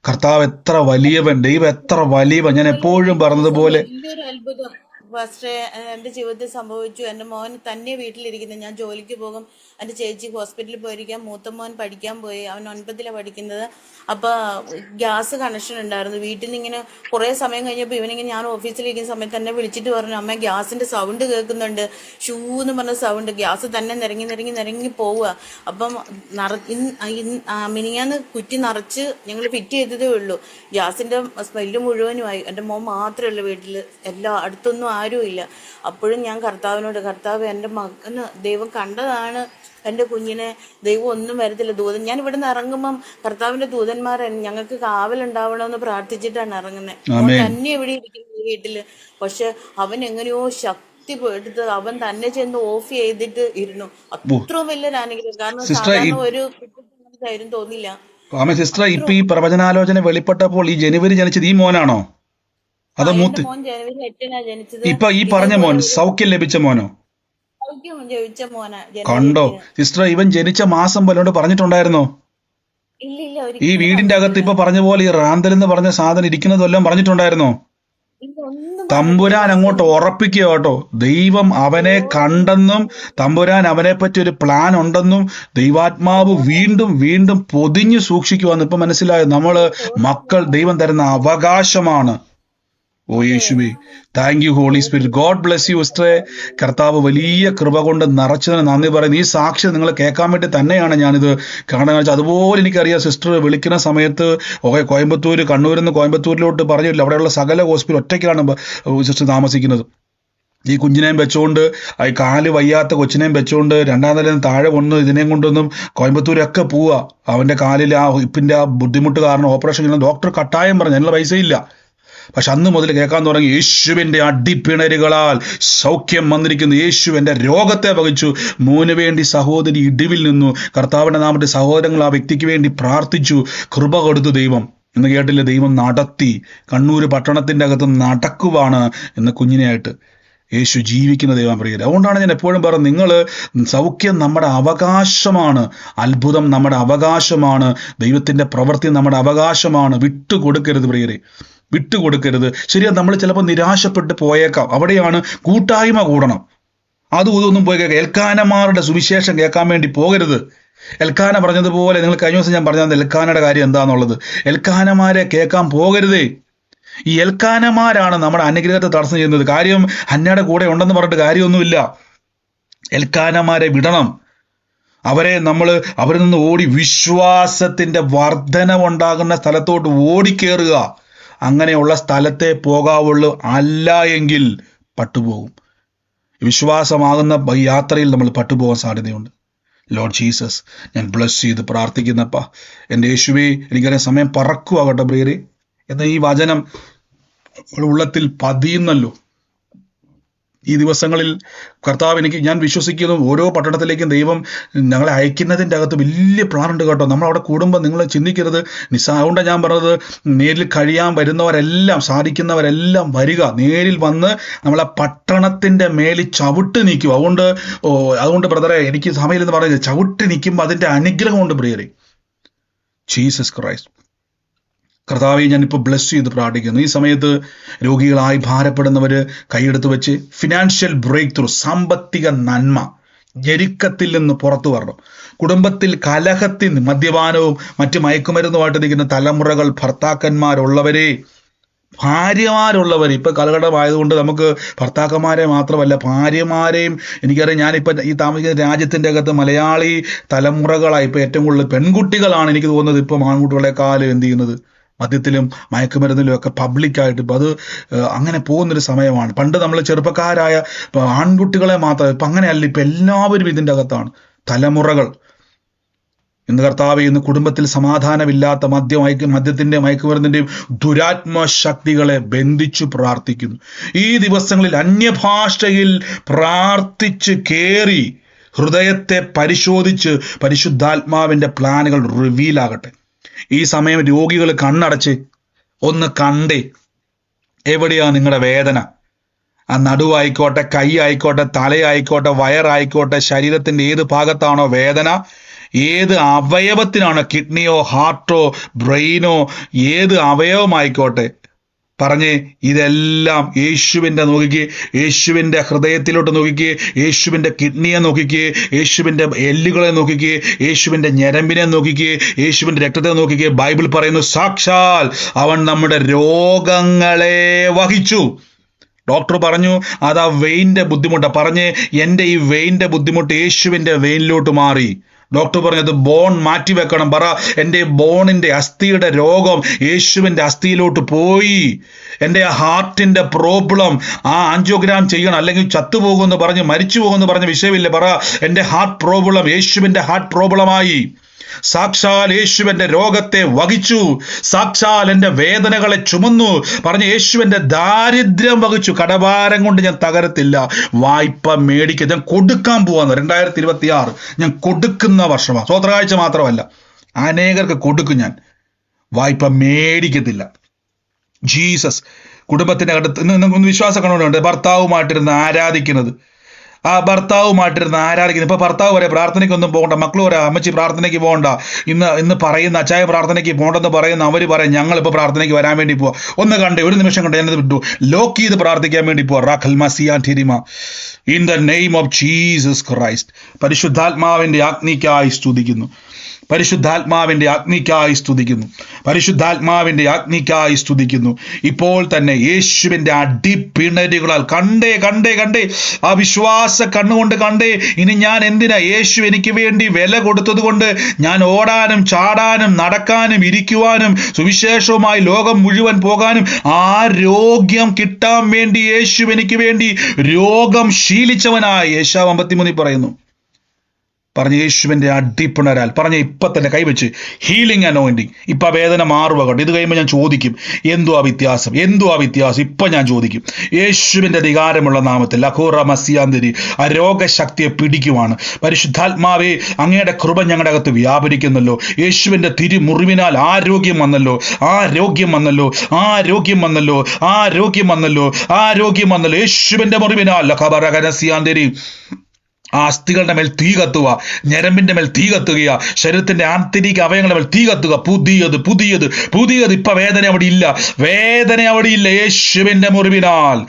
കർത്താവ് എത്ര വലിയവൻ, ദൈവം എത്ര വലിയവൻ. ഞാൻ എപ്പോഴും പറഞ്ഞതുപോലെ വലിയൊരു അത്ഭുതം ഫസ്റ്റ് എൻ്റെ ജീവിതത്തിൽ സംഭവിച്ചു. എൻ്റെ മോൻ തന്നെ വീട്ടിലിരിക്കുന്നത്, ഞാൻ ജോലിക്ക് പോകും, എൻ്റെ ചേച്ചി ഹോസ്പിറ്റലിൽ പോയിരിക്കാം, മൂത്ത മോൻ പഠിക്കാൻ പോയി, അവൻ 9th പഠിക്കുന്നത്. അപ്പോൾ ഗ്യാസ് കണക്ഷൻ ഉണ്ടായിരുന്നു വീട്ടിൽ നിന്ന്. ഇങ്ങനെ കുറേ സമയം കഴിഞ്ഞപ്പോൾ ഇവനിങ്ങനെ ഞാൻ ഓഫീസിലിരിക്കുന്ന സമയത്ത് തന്നെ വിളിച്ചിട്ട് പറഞ്ഞു, അമ്മ ഗ്യാസിൻ്റെ സൗണ്ട് കേൾക്കുന്നുണ്ട്, ഷൂ എന്ന് പറഞ്ഞ സൗണ്ട്. ഗ്യാസ് തന്നെ നിരങ്ങി പോവുക. അപ്പം മിനിയാന്ന് കുറ്റി നിറച്ച് ഞങ്ങൾ ഫിറ്റ് ചെയ്തതേ ഉള്ളൂ. ഗ്യാസിൻ്റെ സ്മെല്ല് മുഴുവനുമായി. എൻ്റെ മോൻ മാത്രമേ ഉള്ളൂ വീട്ടിൽ, അടുത്തൊന്നും ആരുമില്ല. അപ്പോഴും ഞാൻ കർത്താവിനോട്, കർത്താവ് എൻ്റെ മകന് ദൈവം കണ്ടതാണ്, എൻ്റെ കുഞ്ഞിനെ ദൈവം ഒന്നും വരത്തില്ല. ഞാൻ ഇവിടെ നിന്ന് ഇറങ്ങുമ്പം കർത്താവിൻ്റെ ദൂതന്മാർ ഞങ്ങൾക്ക് കാവലുണ്ടാവണമെന്ന് പ്രാർത്ഥിച്ചിട്ടാണ് ഇറങ്ങുന്നത്. തന്നെ എവിടെ ഇരിക്കുന്നത് വീട്ടില്. പക്ഷെ അവൻ എങ്ങനെയോ ശക്തി എടുത്ത് അവൻ തന്നെ ചെന്ന് ഓഫ് ചെയ്തിട്ട് ഇരുന്നു. അത്രയും വലിയൊരു അനുഗ്രഹം. കാരണം സാധാരണ ഒരു കുട്ടിക്കും തോന്നില്ല. സിസ്റ്റർ, ഇപ്പൊ ഈ പ്രവചനാലോചന വെളിപ്പെട്ടപ്പോൾ ഈ ജനുവരി ജനിച്ചത് ഈ മോനാണോ? അത് മൂത്ത് മോൻ ജനുവരി 8 ജനിച്ചത്. ഇപ്പൊ ഈ പറഞ്ഞ മോൻ സൗഖ്യം ലഭിച്ച മോനോ? ജനിച്ച മോനാ. കണ്ടോ സിസ്റ്റർ, ഇവൻ ജനിച്ച മാസം വല്ലോണ്ട് പറഞ്ഞിട്ടുണ്ടായിരുന്നോ? ഇല്ല, ഈ വീടിന്റെ അകത്ത് ഇപ്പൊ പറഞ്ഞ പോലെ ഈ റാന്തൽ എന്ന് പറഞ്ഞ സാധനം ഇരിക്കുന്നതെല്ലാം പറഞ്ഞിട്ടുണ്ടായിരുന്നോ? തമ്പുരാൻ അങ്ങോട്ട് ഉറപ്പിക്കുക കേട്ടോ. ദൈവം അവനെ കണ്ടെന്നും തമ്പുരാൻ അവനെ പറ്റി ഒരു പ്ലാൻ ഉണ്ടെന്നും ദൈവാത്മാവ് വീണ്ടും വീണ്ടും പൊതിഞ്ഞു സൂക്ഷിക്കുവാന്ന് ഇപ്പൊ മനസ്സിലായോ? നമ്മള് മക്കൾ ദൈവം തരുന്ന അവകാശമാണ്. ഓ യേശുവേ, thank you Holy Spirit. God bless you സിസ്റ്ററെ. കർത്താവ് വലിയ കൃപ കൊണ്ട് നിറച്ചതിന് നന്ദി പറയുന്നു. ഈ സാക്ഷ്യം നിങ്ങൾ കേൾക്കാൻ വേണ്ടി തന്നെയാണ് ഞാനിത് കാണാൻ വെച്ചാൽ. അതുപോലെ എനിക്കറിയാം സിസ്റ്റർ വിളിക്കുന്ന സമയത്ത് കോയമ്പത്തൂർ, കണ്ണൂരിൽ നിന്ന് കോയമ്പത്തൂരിലോട്ട് പറഞ്ഞില്ല, അവിടെയുള്ള സകല ഹോസ്പിറ്റൽ ഒറ്റയ്ക്കാണ് സിസ്റ്റർ താമസിക്കുന്നത്. ഈ കുഞ്ഞിനെയും വെച്ചുകൊണ്ട്, ഈ കാല് വയ്യാത്ത കൊച്ചിനെയും വെച്ചുകൊണ്ട് 2ാം നിലയിൽ നിന്ന് താഴെ വന്ന് ഇതിനെയും കൊണ്ടൊന്നും കോയമ്പത്തൂരൊക്കെ പോവുക. അവൻ്റെ കാലിൽ ആ ഹിപ്പിൻ്റെ ആ ബുദ്ധിമുട്ട് കാരണം ഓപ്പറേഷൻ ചെയ്യണം. ഡോക്ടർ കട്ടായം പറഞ്ഞു, അതിനുള്ള പൈസയില്ല. പക്ഷെ അന്ന് മുതൽ കേൾക്കാൻ തുടങ്ങി, യേശുവിൻ്റെ അടിപ്പിണരുകളാൽ സൗഖ്യം വന്നിരിക്കുന്നു. യേശു എൻ്റെ രോഗത്തെ വഹിച്ചു. മോന് വേണ്ടി സഹോദരി ഇടിവിൽ നിന്നു. കർത്താവിൻ്റെ നാമത്തിൽ സഹോദരങ്ങൾ ആ വ്യക്തിക്ക് വേണ്ടി പ്രാർത്ഥിച്ചു. കൃപ കൊടുത്തു ദൈവം. എന്ന് കേട്ടില്ല, ദൈവം നടത്തി. കണ്ണൂർ പട്ടണത്തിൻ്റെ അകത്ത് നടക്കുവാണ് എന്ന കുഞ്ഞിനെയായിട്ട്. യേശു ജീവിക്കുന്ന ദൈവം പ്രിയരെ. അതുകൊണ്ടാണ് ഞാൻ എപ്പോഴും പറയുന്നത്, നിങ്ങൾ സൗഖ്യം നമ്മുടെ അവകാശമാണ്, അത്ഭുതം നമ്മുടെ അവകാശമാണ്, ദൈവത്തിൻ്റെ പ്രവൃത്തി നമ്മുടെ അവകാശമാണ്. വിട്ടുകൊടുക്കരുത് പ്രിയരെ, വിട്ടുകൊടുക്കരുത്. ശരിയാ, നമ്മൾ ചിലപ്പോൾ നിരാശപ്പെട്ട് പോയേക്കാം. അവിടെയാണ് കൂട്ടായ്മ കൂടണം. അതും ഇതൊന്നും പോയി കേൾക്കാം. എൽക്കാനമാരുടെ സുവിശേഷം കേൾക്കാൻ വേണ്ടി പോകരുത്. എൽക്കാന പറഞ്ഞതുപോലെ, നിങ്ങൾ കഴിഞ്ഞ ദിവസം ഞാൻ പറഞ്ഞത് എൽക്കാനയുടെ കാര്യം എന്താണെന്നുള്ളത്. എൽക്കാനമാരെ കേൾക്കാൻ പോകരുതേ. ഈ എൽക്കാനമാരാണ് നമ്മുടെ അനുഗ്രഹത്തെ തടസ്സം ചെയ്യുന്നത്. കാര്യം ഹന്നയുടെ കൂടെ ഉണ്ടെന്ന് പറഞ്ഞിട്ട് കാര്യമൊന്നുമില്ല. എൽക്കാനമാരെ വിടണം. അവരിൽ നിന്ന് ഓടി വിശ്വാസത്തിന്റെ വർധനവുണ്ടാകുന്ന സ്ഥലത്തോട്ട് ഓടിക്കേറുക. അങ്ങനെയുള്ള സ്ഥലത്തെ പോകാവുള്ളൂ. അല്ല എങ്കിൽ പട്ടുപോകും. വിശ്വാസമാകുന്ന യാത്രയിൽ നമ്മൾ പട്ടുപോകാൻ സാധ്യതയുണ്ട്. ലോർഡ് ജീസസ്, ഞാൻ ബ്ലസ് ചെയ്ത് പ്രാർത്ഥിക്കുന്നപ്പ എൻ്റെ യേശുവേ, എനിക്കറിയാം സമയം പറക്കുവാകട്ടെ പ്രിയരെ. എന്നാൽ ഈ വചനം ഉള്ളത്തിൽ പതിയുന്നല്ലോ. ഈ ദിവസങ്ങളിൽ കർത്താവ് ഞാൻ വിശ്വസിക്കുന്നു, ഓരോ പട്ടണത്തിലേക്കും ദൈവം ഞങ്ങളെ അയക്കുന്നതിൻ്റെ അകത്ത് വലിയ പ്ലാൻ ഉണ്ട് കേട്ടോ. നമ്മളവിടെ കൂടുമ്പോൾ നിങ്ങൾ ചിന്തിക്കരുത്. അതുകൊണ്ടാണ് ഞാൻ പറഞ്ഞത്, നേരിൽ കഴിയാൻ വരുന്നവരെല്ലാം, സാധിക്കുന്നവരെല്ലാം വരിക. നേരിൽ വന്ന് നമ്മളെ പട്ടണത്തിൻ്റെ മേലിൽ ചവിട്ട് നിൽക്കും. അതുകൊണ്ട് ബ്രദറെ, എനിക്ക് സമയമെന്ന് പറയുന്നത്, ചവിട്ട് നിൽക്കുമ്പോൾ അതിൻ്റെ അനുഗ്രഹമുണ്ട് പ്രിയരെ. Jesus Christ. കർത്താവെ, ഞാനിപ്പോൾ ബ്ലെസ് ചെയ്ത് പ്രാർത്ഥിക്കുന്നു. ഈ സമയത്ത് രോഗികളായി ഭാരപ്പെടുന്നവർ കൈയെടുത്ത് വെച്ച് ഫിനാൻഷ്യൽ ബ്രേക്ക് ത്രൂ, സാമ്പത്തിക നന്മ, ഞെരുക്കത്തിൽ നിന്ന് പുറത്തു വരണം. കുടുംബത്തിൽ കലഹത്തിൽ, മദ്യപാനവും മറ്റു മയക്കുമരുന്നുമായിട്ട് നിൽക്കുന്ന തലമുറകൾ, ഭർത്താക്കന്മാരുള്ളവരെ, ഭാര്യമാരുള്ളവർ, ഇപ്പൊ കാലഘട്ടമായതുകൊണ്ട് നമുക്ക് ഭർത്താക്കന്മാരെ മാത്രമല്ല ഭാര്യമാരെയും എനിക്കറിയാം. ഞാനിപ്പോൾ ഈ താമസിക്കുന്ന രാജ്യത്തിൻ്റെ അകത്ത് മലയാളി തലമുറകളായി ഇപ്പൊ ഏറ്റവും കൂടുതൽ പെൺകുട്ടികളാണ് എനിക്ക് തോന്നുന്നത് ഇപ്പം ആൺകുട്ടികളെക്കാളും എന്ത് ചെയ്യുന്നത്, മദ്യത്തിലും മയക്കുമരുന്നിലും ഒക്കെ പബ്ലിക്കായിട്ട് ഇപ്പം അത് അങ്ങനെ പോകുന്നൊരു സമയമാണ്. പണ്ട് നമ്മൾ ചെറുപ്പക്കാരായ ആൺകുട്ടികളെ മാത്രം, ഇപ്പം അങ്ങനെയല്ല. ഇപ്പം എല്ലാവരും ഇതിൻ്റെ അകത്താണ്. തലമുറകൾ ഇന്ന് കർത്താവെ, ഇന്ന് കുടുംബത്തിൽ സമാധാനമില്ലാത്ത മദ്യത്തിൻ്റെ മയക്കുമരുന്നിൻ്റെയും ദുരാത്മശക്തികളെ ബന്ധിച്ചു പ്രാർത്ഥിക്കുന്നു. ഈ ദിവസങ്ങളിൽ അന്യഭാഷയിൽ പ്രാർത്ഥിച്ച് കേറി ഹൃദയത്തെ പരിശോധിച്ച് പരിശുദ്ധാത്മാവിൻ്റെ പ്ലാനുകൾ റിവീലാകട്ടെ. ഈ സമയം രോഗികൾ കണ്ണടച്ച് ഒന്ന് കണ്ടേ, എവിടെയാ നിങ്ങളുടെ വേദന? ആ നടുവായിക്കോട്ടെ, കൈ ആയിക്കോട്ടെ, തലയായിക്കോട്ടെ, വയറായിക്കോട്ടെ, ശരീരത്തിൻ്റെ ഏത് ഭാഗത്താണോ വേദന, ഏത് അവയവത്തിനാണോ, കിഡ്നിയോ ഹാർട്ടോ ബ്രെയിനോ ഏത് അവയവമായിക്കോട്ടെ, പറഞ്ഞേ, ഇതെല്ലാം യേശുവിൻ്റെ നോക്കിക്കേ, യേശുവിൻ്റെ ഹൃദയത്തിലോട്ട് നോക്കിക്കേ, യേശുവിൻ്റെ കിഡ്നിയെ നോക്കിക്കേ, യേശുവിൻ്റെ എല്ലുകളെ നോക്കിക്കേ, യേശുവിൻ്റെ ഞരമ്പിനെ നോക്കിക്കേ, യേശുവിൻ്റെ രക്തത്തെ നോക്കിക്കേ. ബൈബിൾ പറയുന്നു, സാക്ഷാൽ അവൻ നമ്മുടെ രോഗങ്ങളെ വഹിച്ചു. ഡോക്ടർ പറഞ്ഞു അതാ വെയിൻ്റെ ബുദ്ധിമുട്ടാണ്. പറഞ്ഞേ, എൻ്റെ ഈ വെയിൻ്റെ ബുദ്ധിമുട്ട് യേശുവിൻ്റെ വെയിനിലോട്ട് മാറി. ഡോക്ടർ പറഞ്ഞത് ബോൺ മാറ്റിവെക്കണം. പറ, എൻ്റെ ബോണിൻ്റെ അസ്ഥിയുടെ രോഗം യേശുവിൻ്റെ അസ്ഥിയിലോട്ട് പോയി. എൻ്റെ ഹാർട്ടിൻ്റെ പ്രോബ്ലം ആ ആൻജിയോഗ്രാം ചെയ്യണം, അല്ലെങ്കിൽ ചത്തുപോകുമെന്ന് പറഞ്ഞ് മരിച്ചു പോകുമെന്ന് പറഞ്ഞ വിഷയമില്ല. പറ, എൻ്റെ ഹാർട്ട് പ്രോബ്ലം യേശുവിൻ്റെ ഹാർട്ട് പ്രോബ്ലമായി. സാക്ഷാൽ യേശുവിൻ്റെ രോഗത്തെ വഹിച്ചു. സാക്ഷാൽ എൻ്റെ വേദനകളെ ചുമന്നു. പറഞ്ഞ് യേശുവിൻ്റെ ദാരിദ്ര്യം വഹിച്ചു. കടഭാരം കൊണ്ട് ഞാൻ തകരത്തില്ല. വായ്പ മേടിക്കുക, ഞാൻ കൊടുക്കാൻ പോവാന്ന്. 2026 ഞാൻ കൊടുക്കുന്ന വർഷമാണ്. സ്വോത്രകാഴ്ച മാത്രമല്ല, അനേകർക്ക് കൊടുക്കും ഞാൻ. വായ്പ മേടിക്കത്തില്ല. ജീസസ്. കുടുംബത്തിൻ്റെ അടുത്ത് വിശ്വാസം കണ്ടുകൊണ്ട് ഭർത്താവുമായിട്ടിരുന്ന് ആരാധിക്കുന്നത്, ആ ഭർത്താവുമായിട്ടിരുന്ന് ആരാധിക്കുന്നത്. ഇപ്പൊ ഭർത്താവ് പറയാം പ്രാർത്ഥനയ്ക്കൊന്നും പോകണ്ട, മക്കൾ പറയാം അമ്മച്ചി പ്രാർത്ഥനയ്ക്ക് പോകണ്ട, ഇന്ന് പറയുന്ന അച്ചായ പ്രാർത്ഥനയ്ക്ക് പോകണ്ടെന്ന് പറയുന്ന അവർ പറയും ഞങ്ങളിപ്പോൾ പ്രാർത്ഥനയ്ക്ക് വരാൻ വേണ്ടി പോവാ. ഒന്ന് കണ്ടേ, ഒരു നിമിഷം കണ്ടേ, ഞാനത് വിട്ടു. ലോക്ക് ചെയ്ത് പ്രാർത്ഥിക്കാൻ വേണ്ടി പോവാ. റാഖൽ മസിയാൻ ഠിരിമ in the name of Jesus Christ. പരിശുദ്ധാത്മാവിന്റെ അഗ്നിക്കായി സ്തുതിക്കുന്നു. പരിശുദ്ധാത്മാവിന്റെ അഗ്നിക്കായി സ്തുതിക്കുന്നു. പരിശുദ്ധാത്മാവിന്റെ അഗ്നിക്കായി സ്തുതിക്കുന്നു. ഇപ്പോൾ തന്നെ യേശുവിന്റെ അടിപ്പിണരുകളാൽ കണ്ടേ കണ്ടേ കണ്ടേ, ആ വിശ്വാസ കണ്ണുകൊണ്ട് കണ്ടേ. ഇനി ഞാൻ എന്തിനാ, യേശു എനിക്ക് വേണ്ടി വില കൊടുത്തത് കൊണ്ട് ഞാൻ ഓടാനും ചാടാനും നടക്കാനും ഇരിക്കുവാനും സുവിശേഷവുമായി ലോകം മുഴുവൻ പോകാനും ആരോഗ്യം കിട്ടാൻ വേണ്ടി യേശു എനിക്ക് വേണ്ടി രോഗം ശീലിച്ചവനായി. യേശാവ് 53 പറയുന്നു. പറഞ്ഞ യേശുവിൻ്റെ അടിപ്പിണരാൽ പറഞ്ഞ ഇപ്പം തന്നെ കൈവച്ച് ഹീലിംഗ് അനോയിൻറ്റിങ്. ഇപ്പം വേദന മാറുക കണ്ട്. ഇത് കഴിയുമ്പോൾ ഞാൻ ചോദിക്കും എന്തുവാ വ്യത്യാസം, എന്തുവാ വ്യത്യാസം? ഇപ്പം ഞാൻ ചോദിക്കും. യേശുവിൻ്റെ അധികാരമുള്ള നാമത്തിൽ അഖോറ മസിയാന്തരി ആ രോഗശക്തിയെ പിടിക്കുവാണ്. പരിശുദ്ധാത്മാവേ, അങ്ങയുടെ കൃപ ഞങ്ങളുടെ അകത്ത് വ്യാപരിക്കുന്നല്ലോ. യേശുവിൻ്റെ തിരുമുറിവിനാൽ ആരോഗ്യം വന്നല്ലോ, ആരോഗ്യം വന്നല്ലോ, ആരോഗ്യം വന്നല്ലോ, ആരോഗ്യം വന്നല്ലോ, ആരോഗ്യം വന്നല്ലോ. യേശുവിൻ്റെ മുറിവിനാൽ ഖബറകനസിയാന്തരി ആ അസ്ഥികളുടെ മേൽ തീ കത്തുക, ഞരമ്പിന്റെ മേൽ തീ കത്തുകയാ, ശരീരത്തിന്റെ ആന്തരിക അവയവങ്ങളുടെ മേൽ തീ കത്തുക. പുതിയത് പുതിയത് പുതിയത്. ഇപ്പൊ വേദന അവിടെ ഇല്ല, വേദന അവിടെ ഇല്ല. യേശുവിന്റെ മുറിവിനാൽ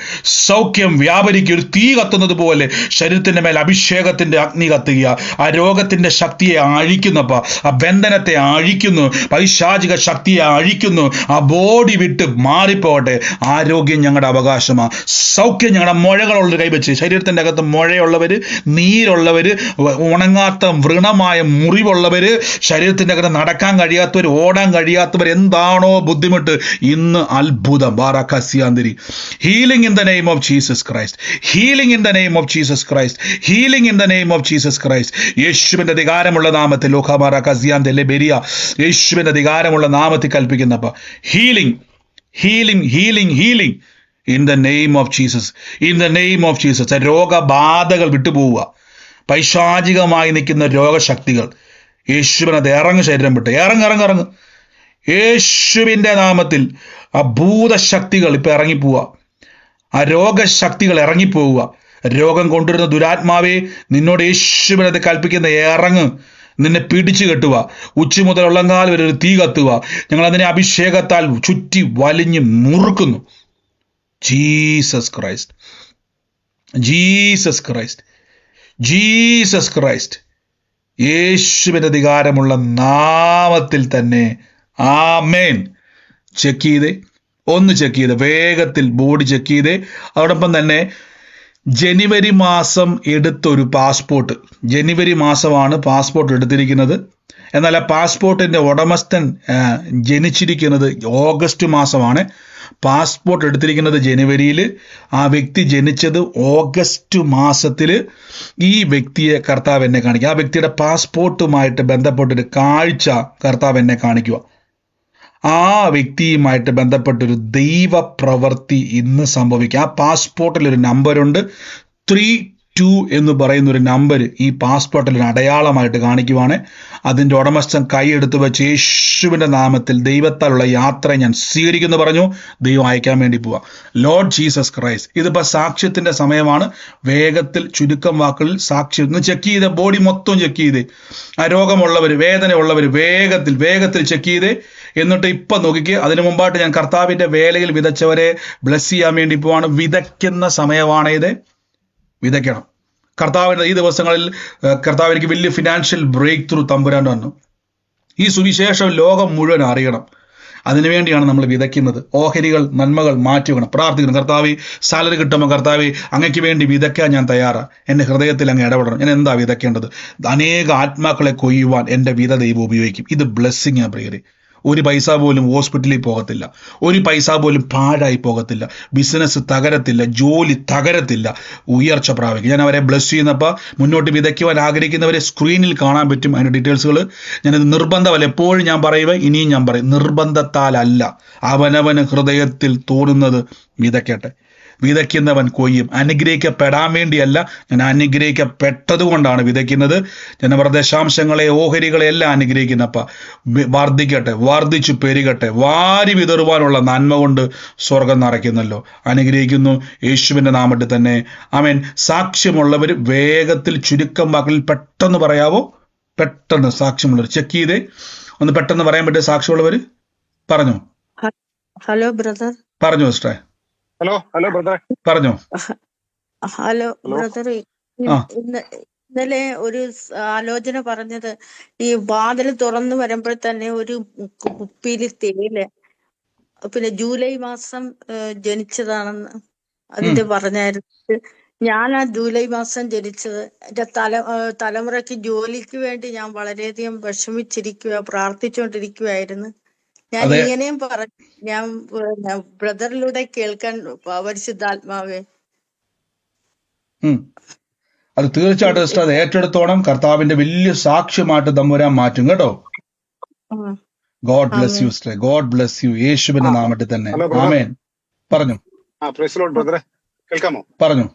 സൗഖ്യം വ്യാപരിക്കുക. ഒരു തീ കത്തുന്നത് പോലെ ശരീരത്തിന്റെ മേൽ അഭിഷേകത്തിന്റെ അഗ്നി കത്തുക. ആ രോഗത്തിന്റെ ശക്തിയെ അഴിക്കുന്നപ്പ, ആ ബന്ധനത്തെ അഴിക്കുന്നു, പൈശാചിക ശക്തിയെ അഴിക്കുന്നു. ആ ബോഡി വിട്ട് മാറിപ്പോകട്ടെ. ആരോഗ്യം ഞങ്ങളുടെ അവകാശമാണ്. സൗഖ്യം ഞങ്ങളുടെ മുഴകളുള്ളൊരു കൈവച്ച്, ശരീരത്തിന്റെ അകത്ത് മുഴയുള്ളവര്, നീരുള്ളവര്, ഉണങ്ങാത്ത വ്രണമായ മുറിവുള്ളവര്, ശരീരത്തിന്റെ അകത്ത് നടക്കാൻ കഴിയാത്തവർ, ഓടാൻ കഴിയാത്തവർ, എന്താണോ ബുദ്ധിമുട്ട്, ഇന്ന് അത്ഭുതം. ബാറാഖസിയാന്തരി. Healing in the name of Jesus Christ. Healing in the name of Jesus Christ. Healing in the name of Jesus Christ. യേശുവിന്റെ അധികാരമുള്ള നാമത്തിൽ ലോകബാറാഖസിയാന്തലെ ബെരിയ, യേശുവിന്റെ അധികാരമുള്ള നാമത്തിൽ കൽപ്പിക്കുന്നപ്പ healing healing healing healing in the name of Jesus. In the name of Jesus. രോഗബാധകൾ വിട്ടുപോവുക. പൈശാചികമായി നിൽക്കുന്ന രോഗശക്തികൾ യേശുവിനത് ഇറങ്ങ്, ശരീരം വിട്ട് ഇറങ്ങ്. യേശുവിൻ്റെ നാമത്തിൽ ആ ഭൂതശക്തികൾ ഇപ്പം ഇറങ്ങിപ്പോവുക. ആ രോഗശക്തികൾ ഇറങ്ങിപ്പോവുക. രോഗം കൊണ്ടുവരുന്ന ദുരാത്മാവേ, നിന്നോട് യേശുവിനത് കൽപ്പിക്കുന്ന ഇറങ്ങ്. നിന്നെ പിടിച്ചു കെട്ടുക. ഉച്ച മുതൽ ഉള്ളങ്കാൽ വരെ ഒരു തീ കത്തുക. ഞങ്ങൾ അതിനെ അഭിഷേകത്താൽ ചുറ്റി വലിഞ്ഞ് മുറുക്കുന്നു. Jesus Christ, Jesus Christ, Jesus Christ. യേശുവിൻ്റെ അധികാരമുള്ള നാമത്തിൽ തന്നെ ആമേൻ. ചെക്ക് ചെയ്തേ, ഒന്ന് ചെക്ക് ചെയ്തേ, വേഗത്തിൽ ബോഡി ചെക്ക് ചെയ്തേ. അതോടൊപ്പം തന്നെ ജനുവരി മാസം എടുത്തൊരു പാസ്പോർട്ട്, ജനുവരി മാസമാണ് പാസ്പോർട്ട് എടുത്തിരിക്കുന്നത്. എന്നാൽ ആ പാസ്പോർട്ടിൻ്റെ ഉടമസ്ഥൻ ജനിച്ചിരിക്കുന്നത് ഓഗസ്റ്റ് മാസമാണ്. പാസ്പോർട്ട് എടുത്തിരിക്കുന്നത് ജനുവരിയിൽ, ആ വ്യക്തി ജനിച്ചത് ഓഗസ്റ്റ് മാസത്തിൽ. ഈ വ്യക്തിയെ കർത്താവ് എന്നെ കാണിക്കുക. ആ വ്യക്തിയുടെ പാസ്പോർട്ടുമായിട്ട് ബന്ധപ്പെട്ടൊരു കാഴ്ച കർത്താവ് എന്നെ കാണിക്കുക. ആ വ്യക്തിയുമായിട്ട് ബന്ധപ്പെട്ടൊരു ദൈവ പ്രവൃത്തി ഇന്ന് സംഭവിക്കുക. ആ പാസ്പോർട്ടിലൊരു നമ്പറുണ്ട്, 3 2 എന്ന് പറയുന്ന ഒരു നമ്പർ ഈ പാസ്പോർട്ടിൽ ഒരു അടയാളമായിട്ട് കാണിക്കുവാണ്. അതിന്റെ ഉടമസ്ഥൻ കൈയെടുത്ത് വെച്ച് യേശുവിന്റെ നാമത്തിൽ ദൈവത്താലുള്ള യാത്ര ഞാൻ സ്വീകരിക്കുന്നു പറഞ്ഞു. ദൈവം അയക്കാൻ വേണ്ടി പോവാ. Lord Jesus Christ. ഇതിപ്പോ സാക്ഷ്യത്തിന്റെ സമയമാണ്. വേഗത്തിൽ ചുരുക്കം വാക്കുകളിൽ സാക്ഷ്യം ഒന്ന് ചെക്ക് ചെയ്ത്, ബോഡി മൊത്തം ചെക്ക് ചെയ്ത്, ആ രോഗമുള്ളവർ, വേദനയുള്ളവർ വേഗത്തിൽ ചെക്ക് ചെയ്ത്, എന്നിട്ട് ഇപ്പൊ നോക്കിക്കേ. അതിനു മുമ്പായിട്ട് ഞാൻ കർത്താവിന്റെ വേലയിൽ വിതച്ചവരെ ബ്ലസ് ചെയ്യാൻ വേണ്ടി പോവാണ്. വിതയ്ക്കുന്ന സമയമാണ് ഇത്. വിതയ്ക്കണം. കർത്താവിന്റെ ഈ ദിവസങ്ങളിൽ കർത്താവ് എനിക്ക് വലിയ ഫിനാൻഷ്യൽ ബ്രേക്ക് ത്രൂ തമ്പുരാൻ വന്നു. ഈ സുവിശേഷം ലോകം മുഴുവൻ അറിയണം. അതിനുവേണ്ടിയാണ് നമ്മൾ വിതയ്ക്കുന്നത്. ഓഹരികൾ, നന്മകൾ മാറ്റി വെക്കണം. പ്രാർത്ഥിക്കണം, കർത്താവ് സാലറി കിട്ടുമ്പോൾ കർത്താവ് അങ്ങയ്ക്ക് വേണ്ടി വിതയ്ക്കാൻ ഞാൻ തയ്യാറാണ്. എൻ്റെ ഹൃദയത്തിൽ അങ്ങ് ഇടപെടണം. ഞാൻ എന്താ വിതയ്ക്കേണ്ടത്? അനേക ആത്മാക്കളെ കൊയ്യുവാൻ എൻ്റെ വിത ദൈവം ഉപയോഗിക്കും. ഇത് ബ്ലെസ്സിങ് ആ പ്രിയരെ. ഒരു പൈസ പോലും ഹോസ്പിറ്റലിൽ പോകത്തില്ല, ഒരു പൈസ പോലും പാഴായി പോകത്തില്ല, ബിസിനസ് തകരത്തില്ല, ജോലി തകരത്തില്ല, ഉയർച്ച പ്രാപിക്കും. ഞാൻ അവരെ ബ്ലസ് ചെയ്യുന്നപ്പോൾ മുന്നോട്ട് വിതയ്ക്കുവാൻ ആഗ്രഹിക്കുന്നവരെ സ്ക്രീനിൽ കാണാൻ പറ്റും. അതിൻ്റെ ഡീറ്റെയിൽസുകൾ ഞാനിത് നിർബന്ധമല്ല, എപ്പോഴും ഞാൻ പറയുക, ഇനിയും ഞാൻ പറയും, നിർബന്ധത്താലല്ല. അവനവന് ഹൃദയത്തിൽ തോന്നുന്നത് വിതയ്ക്കട്ടെ. വിതയ്ക്കുന്നവൻ കൊയ്യും. അനുഗ്രഹിക്കപ്പെടാൻ വേണ്ടിയല്ല, ഞാൻ അനുഗ്രഹിക്കപ്പെട്ടത് കൊണ്ടാണ് വിതയ്ക്കുന്നത്. ഞാൻ അവരുടെ ദശാംശങ്ങളെ, ഓഹരികളെ എല്ലാം അനുഗ്രഹിക്കുന്നപ്പ വർദ്ധിക്കട്ടെ, വർദ്ധിച്ചു പെരുകട്ടെ, വാരി വിതറുവാനുള്ള നന്മ കൊണ്ട് സ്വർഗം നിറയ്ക്കുന്നല്ലോ. അനുഗ്രഹിക്കുന്നു യേശുവിൻ്റെ നാമത്തിൽ തന്നെ. ആമേൻ. സാക്ഷ്യമുള്ളവർ വേഗത്തിൽ ചുരുക്കം വാക്കുകളിൽ പെട്ടെന്ന് പറയാവോ? പെട്ടെന്ന് സാക്ഷ്യമുള്ളവർ ചെക്ക് ചെയ്തേ. ഒന്ന് പെട്ടെന്ന് പറയാൻ പറ്റിയ സാക്ഷ്യമുള്ളവർ പറഞ്ഞു. Hello brother. പറഞ്ഞു സിസ്റ്ററെ. ഹലോ ബ്രദറെ പറഞ്ഞു. Hello brother. ഇന്നലെ ഒരു ആലോചന പറഞ്ഞത്, ഈ വാതിൽ തുറന്നു വരുമ്പോൾ തന്നെ ഒരു കുപ്പിയിൽ തേയില, പിന്നെ ജൂലൈ മാസം ജനിച്ചതാണെന്ന് അതിന്റെ പറഞ്ഞായിരുന്നു. ഞാൻ ആ ജൂലൈ മാസം ജനിച്ചത്. എന്റെ തലമുറയ്ക്ക് ജോലിക്ക് വേണ്ടി ഞാൻ വളരെയധികം പ്രാർത്ഥിച്ചുകൊണ്ടിരിക്കുകയായിരുന്നു. ഞാൻ ഇങ്ങനെയും പറഞ്ഞു, ഞാൻ ബ്രദറിലൂടെ കേൾക്കാൻ പരിശുദ്ധാത്മാവേ. അത് തീർച്ചയായിട്ടും സിസ്റ്റർ അത് ഏറ്റെടുത്തോണം. കർത്താവിന്റെ വലിയ സാക്ഷ്യമായിട്ട് തമ്പുരാൻ മാറ്റും കേട്ടോ. God bless you sister. God bless U. യേശുവിന്റെ നാമത്തിൽ തന്നെ. ആമേൻ. പറഞ്ഞു. ബ്രദറെ കേൾക്കാമോ? പറഞ്ഞു.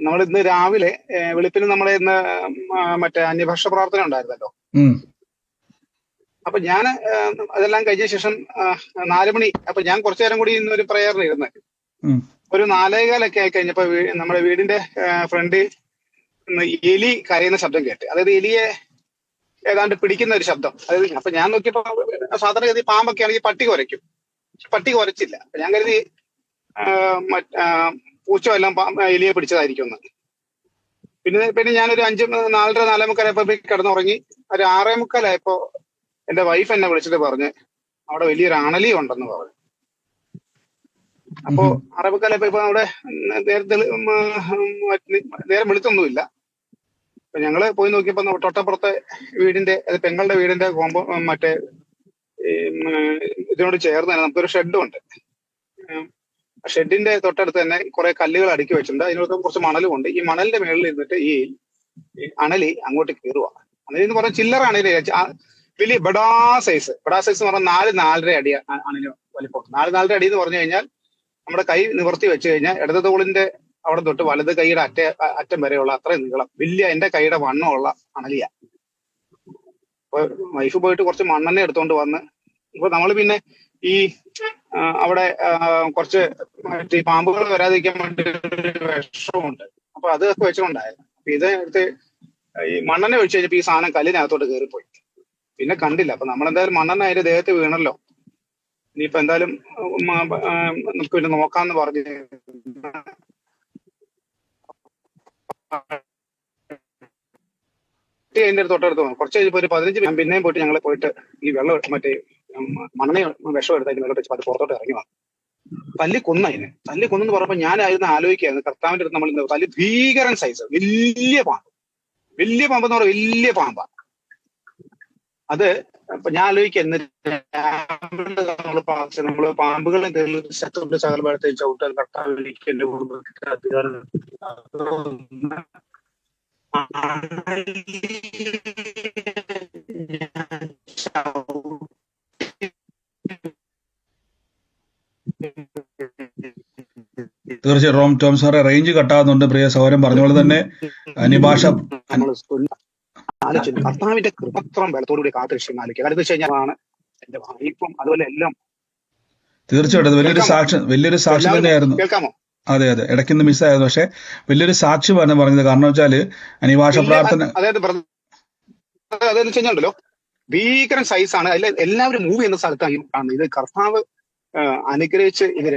നമ്മൾ ഇന്ന് രാവിലെ വെളുപ്പിന് നമ്മളെ ഇന്ന് മറ്റേ അന്യഭാഷ പ്രാർത്ഥന ഉണ്ടായിരുന്നല്ലോ. അപ്പൊ ഞാൻ അതെല്ലാം കഴിഞ്ഞ ശേഷം 4 മണി, അപ്പൊ ഞാൻ കുറച്ചു നേരം കൂടി ഇന്നൊരു പ്രയറിന് ഇരുന്ന് ഒരു 4:15 ആയി കഴിഞ്ഞപ്പോ നമ്മുടെ വീടിന്റെ ഫ്രണ്ട് എലി കരയുന്ന ശബ്ദം കേട്ട്. അതായത് എലിയെ ഏതാണ്ട് പിടിക്കുന്ന ഒരു ശബ്ദം. അതായത് അപ്പൊ ഞാൻ നോക്കിയപ്പോ സാധാരണഗതി പാമ്പൊക്കെ ആണെങ്കിൽ പട്ടി കുരയ്ക്കും. പട്ടി കുരച്ചില്ല. അപ്പൊ ഞാൻ കരുതി പൂച്ച എല്ലാം എലിയെ പിടിച്ചതായിരിക്കും എന്ന്. പിന്നെ ഞാനൊരു 4:45 കിടന്നുറങ്ങി. ഒരു 6:45 എന്റെ വൈഫ് എന്നെ വിളിച്ചിട്ട് പറഞ്ഞ് അവിടെ വലിയൊരു അണലി ഉണ്ടെന്ന് പറഞ്ഞു. അപ്പോ 6:45 ഇപ്പൊ അവിടെ നേരം വെളുത്തൊന്നുമില്ല. അപ്പൊ ഞങ്ങള് പോയി നോക്കിയപ്പോ തൊട്ടപ്പുറത്തെ വീടിന്റെ, അത് പെങ്ങളുടെ വീടിന്റെ മറ്റേ ഇതിനോട് ചേർന്ന് തന്നെ നമുക്കൊരു ഷെഡും ഉണ്ട്. ഷെഡിന്റെ തൊട്ടടുത്ത് തന്നെ കുറെ കല്ലുകൾ അടുക്കി വെച്ചിട്ടുണ്ട്. അതിനോട് കുറച്ച് മണലും ഉണ്ട്. ഈ മണലിന്റെ മേളിൽ ഇരുന്നിട്ട് ഈ അണലി അങ്ങോട്ട് കയറുക. അണലി എന്ന് പറഞ്ഞാൽ ചില്ലറ അണലി, വലിയ ബഡാ സൈസ് എന്ന് പറഞ്ഞാൽ 4-4.5 അടി അണലി വലിപ്പം. 4-4.5 അടി എന്ന് പറഞ്ഞു കഴിഞ്ഞാൽ നമ്മുടെ കൈ നിവർത്തി വെച്ച് കഴിഞ്ഞാൽ ഇടത് തോളിന്റെ അവിടെ തൊട്ട് വലത് കൈയുടെ അറ്റം വരെയുള്ള അത്രയും നീളം, വലിയ എന്റെ കൈയുടെ വണ്ണമുള്ള അണലിയ. അപ്പൊ വൈഫ് പോയിട്ട് കുറച്ച് മണ്ണെണ്ണ എടുത്തോണ്ട് വന്ന്, ഇപ്പൊ നമ്മള് പിന്നെ ഈ അവിടെ കുറച്ച് ഈ പാമ്പുകൾ വരാതിരിക്കാൻ വേണ്ടി വിഷമുണ്ട്. അപ്പൊ അതൊക്കെ വെച്ചിട്ടുണ്ടായിരുന്നു. അപ്പൊ ഇത് എടുത്ത് ഈ മണ്ണെണ്ണ ഒഴിച്ചു കഴിഞ്ഞപ്പോ ഈ സാധനം കല്ലിനകത്തോട്ട് കയറിപ്പോയി. പിന്നെ കണ്ടില്ല. അപ്പൊ നമ്മളെന്തായാലും മണ്ണെണ്ണ അതിന്റെ ദേഹത്ത് വീണല്ലോ. ഇനിയിപ്പോ എന്തായാലും നമുക്ക് പിന്നെ നോക്കാന്ന് പറഞ്ഞു. അതിന്റെ തൊട്ടടുത്ത് പോകും. കുറച്ച് കഴിഞ്ഞപ്പോ ഒരു 15 മിനിറ്റ് പിന്നെയും പോയിട്ട് ഞങ്ങൾ പോയിട്ട് ഈ വെള്ളം മറ്റേ മണ്ണെണ്ണ വിഷം എടുത്താൽ വെള്ളം വെച്ച് അത് പുറത്തോട്ട് ഇറങ്ങി വന്നു. തല്ലി കൊന്നെന്ന് പറഞ്ഞപ്പോ ഞാനായിരുന്നു ആലോചിക്കായിരുന്നു കർത്താവിന്റെ അടുത്ത് നമ്മൾ തല്ലി ഭീകരൻ സൈസ് വലിയ പാമ്പ് എന്ന് പറഞ്ഞാൽ വലിയ പാമ്പാ അത്. അപ്പൊ ഞാൻ ആലോചിക്കുക, നമ്മള് പാമ്പുകളെ ശത്രുവിന്റെ സകലഭാഗത്തെ ചവിട്ടാൻ കർത്താവിലേക്ക് എന്റെ കുടുംബത്തിന്റെ അധികാരം തീർച്ചയായും റോം ടോം സാറെ റേഞ്ച് കട്ടാകുന്നുണ്ട്. പ്രിയ സഹോദരൻ പറഞ്ഞ പോലെ തന്നെ അന്യഭാഷ നമ്മൾ ആലോചിച്ചു കർത്താവിന്റെ കൃപത്രം ബലത്തോടുകൂടി കാത്തുരക്ഷിക്കുന്ന ആലോചിക്കുക. കാരണം വെച്ച് കഴിഞ്ഞാൽ എന്റെ വായിപ്പും അതുപോലെ എല്ലാം തീർച്ചയായിട്ടും അത് വലിയൊരു സാക്ഷ്യം തന്നെയായിരുന്നു. കേൾക്കാമോ? അതെ ഇടയ്ക്കൊന്ന് മിസ്സായിരുന്നു, പക്ഷെ വലിയൊരു സാക്ഷ്യമാണ് പറഞ്ഞത്. കാരണം വെച്ചാല് അന്യഭാഷ പ്രാർത്ഥന അതായത് അതെന്ന് വെച്ച് കഴിഞ്ഞാൽ ഭീകരൻ സൈസാണ്. അതിൽ എല്ലാവരും മൂവ് ചെയ്യുന്ന സ്ഥലത്താണ് കാണുന്നത്. ഇത് കർത്താവ് അനുഗ്രഹിച്ച് ഇത്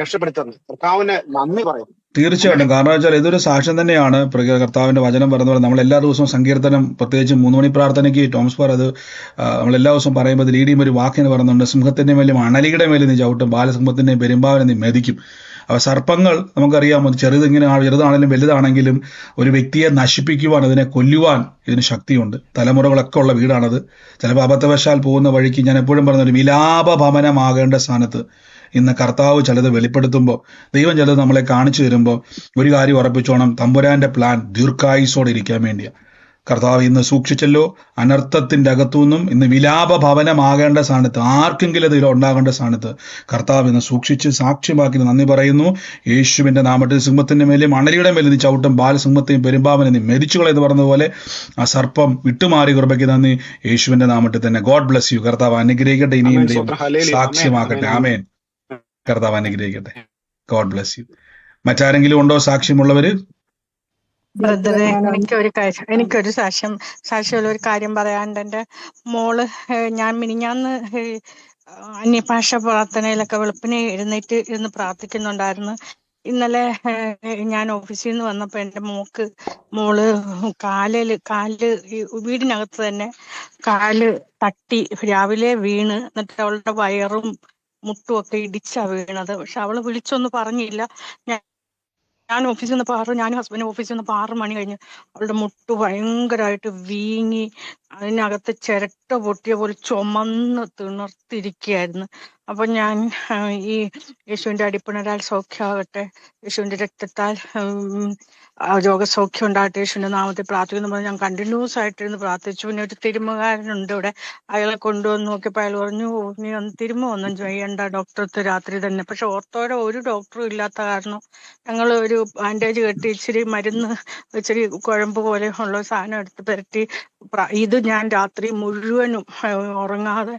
രക്ഷപ്പെടുത്തുന്നത്. കർത്താവിന് നന്ദി പറയുന്നു. തീർച്ചയായിട്ടും. കാരണം വെച്ചാൽ ഇതൊരു സാക്ഷ്യം തന്നെയാണ്. കർത്താവിന്റെ വചനം പറയുന്ന പോലെ നമ്മൾ എല്ലാ ദിവസവും സങ്കീർത്തനം, പ്രത്യേകിച്ച് 3 മണി പ്രാർത്ഥനയ്ക്ക് ടോംസ് പാർ അത് നമ്മൾ എല്ലാ ദിവസവും പറയുമ്പോൾ ലീഡ് ചെയ്യുമ്പോൾ ഒരു വാക്കിന് പറയുന്നുണ്ട്, സിംഹത്തിന്റെ മേലും അണലിയുടെ മേലും നീ ചവിട്ടും, ബാലസിംഹത്തിന്റെയും പെരുമ്പാവിനെ നീ മെതിക്കും. അപ്പൊ സർപ്പങ്ങൾ നമുക്കറിയാം, ചെറുതാണെങ്കിലും വലുതാണെങ്കിലും ഒരു വ്യക്തിയെ നശിപ്പിക്കുവാൻ, അതിനെ കൊല്ലുവാൻ ഇതിന് ശക്തിയുണ്ട്. തലമുറകളൊക്കെ ഉള്ള വീടാണത്. ചിലപ്പോൾ അബദ്ധവശാൽ പോകുന്ന വഴിക്ക് ഞാൻ എപ്പോഴും പറഞ്ഞ ഒരു വിലാപ ഭവനമാകേണ്ട സ്ഥാനത്ത് ഇന്ന് കർത്താവ് ചിലത് വെളിപ്പെടുത്തുമ്പോൾ, ദൈവം ചിലത് നമ്മളെ കാണിച്ചു തരുമ്പോൾ ഒരു കാര്യം ഉറപ്പിച്ചോണം, തമ്പുരാന്റെ പ്ലാൻ ദീർഘായുസോടെ ഇരിക്കാൻ വേണ്ടിയാ. കർത്താവ് ഇന്ന് സൂക്ഷിച്ചല്ലോ, അനർത്ഥത്തിന്റെ അകത്തുനിന്നും ഇന്ന് വിലാപ ഭവനമാകേണ്ട സ്ഥാനത്ത്, ആർക്കെങ്കിലും അത് ഉണ്ടാകേണ്ട സ്ഥാനത്ത് കർത്താവ് ഇന്ന് സൂക്ഷിച്ച് സാക്ഷ്യമാക്കി നന്ദി പറയുന്നു. യേശുവിന്റെ നാമത്തിൽ സിംഹത്തിന്റെ മേലെയും അണലിയുടെ മേലെ നീ ചവിട്ടും, ബാലസിംഹത്തെയും പെരുമ്പാവനെ നീ മെതിച്ചുകളെന്ന് പറഞ്ഞതുപോലെ ആ സർപ്പം വിട്ടുമാറി കൃപയ്ക്ക് നന്ദി. യേശുവിന്റെ നാമത്തിൽ തന്നെ. God bless U. കർത്താവ് അനുഗ്രഹിക്കട്ടെ, ഇനിയും സാക്ഷ്യമാക്കട്ടെ. ആമേൻ. കർത്താവ് അനുഗ്രഹിക്കട്ടെ. God bless U. മറ്റാരെങ്കിലും ഉണ്ടോ സാക്ഷ്യമുള്ളവര്? ബ്രദറെ, എനിക്കൊരു സാക്ഷ്യമുള്ള ഒരു കാര്യം പറയാണ്ട്. എൻ്റെ മോള് ഞാൻ മിനിഞ്ഞാന്ന് അന്യഭാഷ പ്രാർത്ഥനയിലൊക്കെ വെളുപ്പിനെ എഴുന്നേറ്റ് ഇരുന്ന് പ്രാർത്ഥിക്കുന്നുണ്ടായിരുന്നു. ഇന്നലെ ഞാൻ ഓഫീസിൽ നിന്ന് വന്നപ്പോ എൻ്റെ മോള് കാല് വീടിനകത്ത് തന്നെ കാല് തട്ടി രാവിലെ വീണ്, എന്നിട്ട് അവളുടെ വയറും മുട്ടും ഒക്കെ ഇടിച്ചാ വീണത്. പക്ഷെ അവള് വിളിച്ചൊന്നും പറഞ്ഞില്ല. ഞാൻ ഓഫീസിൽ നിന്ന് ഞാനും ഹസ്ബൻഡ് ഓഫീസിൽ നിന്ന് 6 മണി കഴിഞ്ഞ് അവളുടെ മുട്ട് ഭയങ്കരമായിട്ട് വീങ്ങി, അതിനകത്ത് ചിരട്ട പൊട്ടിയ പോലെ ചുമന്ന് തിണർത്തിരിക്കുകയായിരുന്നു. അപ്പൊ ഞാൻ ഈ യേശുവിന്റെ അടിപ്പിണരാൽ സൗഖ്യമാകട്ടെ, യേശുവിന്റെ രക്തത്താൽ രോഗസൗഖ്യം ഉണ്ടാകട്ടെ, യേശുവിന്റെ നാമത്തിൽ പ്രാർത്ഥിക്കുന്നു പറഞ്ഞ് ഞാൻ കണ്ടിന്യൂസ് ആയിട്ടിരുന്ന് പ്രാർത്ഥിച്ചു. പിന്നെ ഒരു തിരുമുകാരനുണ്ട് ഇവിടെ, അയാളെ കൊണ്ടുവന്ന് നോക്കിയപ്പോൾ അയാൾ പറഞ്ഞു, നീ തിരുമൊന്നും ചെയ്യണ്ട, ഡോക്ടർക്ക് രാത്രി തന്നെ. പക്ഷെ ഓർത്തോടെ ഒരു ഡോക്ടറും ഇല്ലാത്ത കാരണം ഞങ്ങൾ ഒരു ബാൻഡേജ് കെട്ടി ഇച്ചിരി മരുന്ന്, ഇച്ചിരി കുഴമ്പ് പോലെ ഉള്ള സാധനം എടുത്ത് പുരട്ടി ഇത് ഞാൻ രാത്രി മുഴുവനും ഉറങ്ങാതെ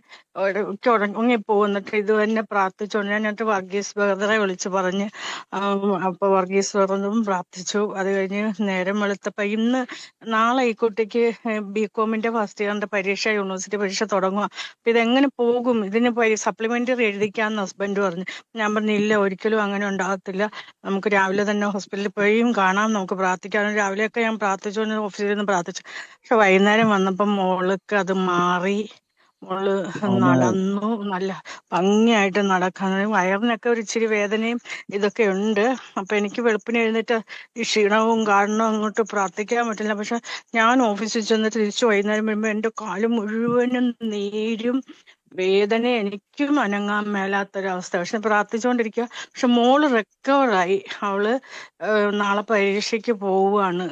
ഉറങ്ങിപ്പോന്നിട്ട് ഇത് തന്നെ പ്രാർത്ഥിച്ചോണ്ട് ഞാൻ വർഗീസ് ബ്രദറെ വിളിച്ച് പറഞ്ഞ്, അപ്പൊ വർഗീസ് ബ്രദറും പ്രാർത്ഥിച്ചു. അത് കഴിഞ്ഞ് നേരം വെളുത്തപ്പോ നാളെ ഈ കുട്ടിക്ക് ബികോമിന്റെ ഫസ്റ്റ് ഇയറിന്റെ പരീക്ഷ, യൂണിവേഴ്സിറ്റി പരീക്ഷ തുടങ്ങുക. അപ്പൊ ഇതെങ്ങനെ പോകും, ഇതിന് സപ്ലിമെന്ററി എഴുതിക്കാന്ന് ഹസ്ബൻഡ് പറഞ്ഞു. ഞാൻ പറഞ്ഞില്ല, ഒരിക്കലും അങ്ങനെ ഉണ്ടാകത്തില്ല, നമുക്ക് രാവിലെ തന്നെ ഹോസ്പിറ്റലിൽ പോയും കാണാം, നമുക്ക് പ്രാർത്ഥിക്കാം. രാവിലെയൊക്കെ ഞാൻ പ്രാർത്ഥിച്ചുകൊണ്ട് ഓഫീസിൽ നിന്ന് പ്രാർത്ഥിച്ചു. പക്ഷെ വൈകുന്നേരം വന്നപ്പം മോൾക്ക് അത് മാറി. മോള് നടന്നു, നല്ല ഭംഗിയായിട്ട് നടക്കാൻ. വയറിനൊക്കെ ഒരു ഇച്ചിരി വേദനയും ഇതൊക്കെ ഉണ്ട്. അപ്പൊ എനിക്ക് വെളുപ്പിന് എഴുന്നേറ്റ് ഈ ക്ഷീണവും കാരണം അങ്ങോട്ട് പ്രാർത്ഥിക്കാൻ പറ്റില്ല. പക്ഷെ ഞാൻ ഓഫീസിൽ ചെന്നിട്ട് തിരിച്ചു വൈകുന്നേരം വരുമ്പോ എന്റെ കാല് മുഴുവനും നീരും വേദന, എനിക്കും അനങ്ങാൻ മേലാത്തൊരവസ്ഥ. പക്ഷെ പ്രാർത്ഥിച്ചുകൊണ്ടിരിക്കുക. പക്ഷെ മോള് റിക്കവറായി. അവള് നാളെ പരീക്ഷയ്ക്ക് പോവുകയാണ്.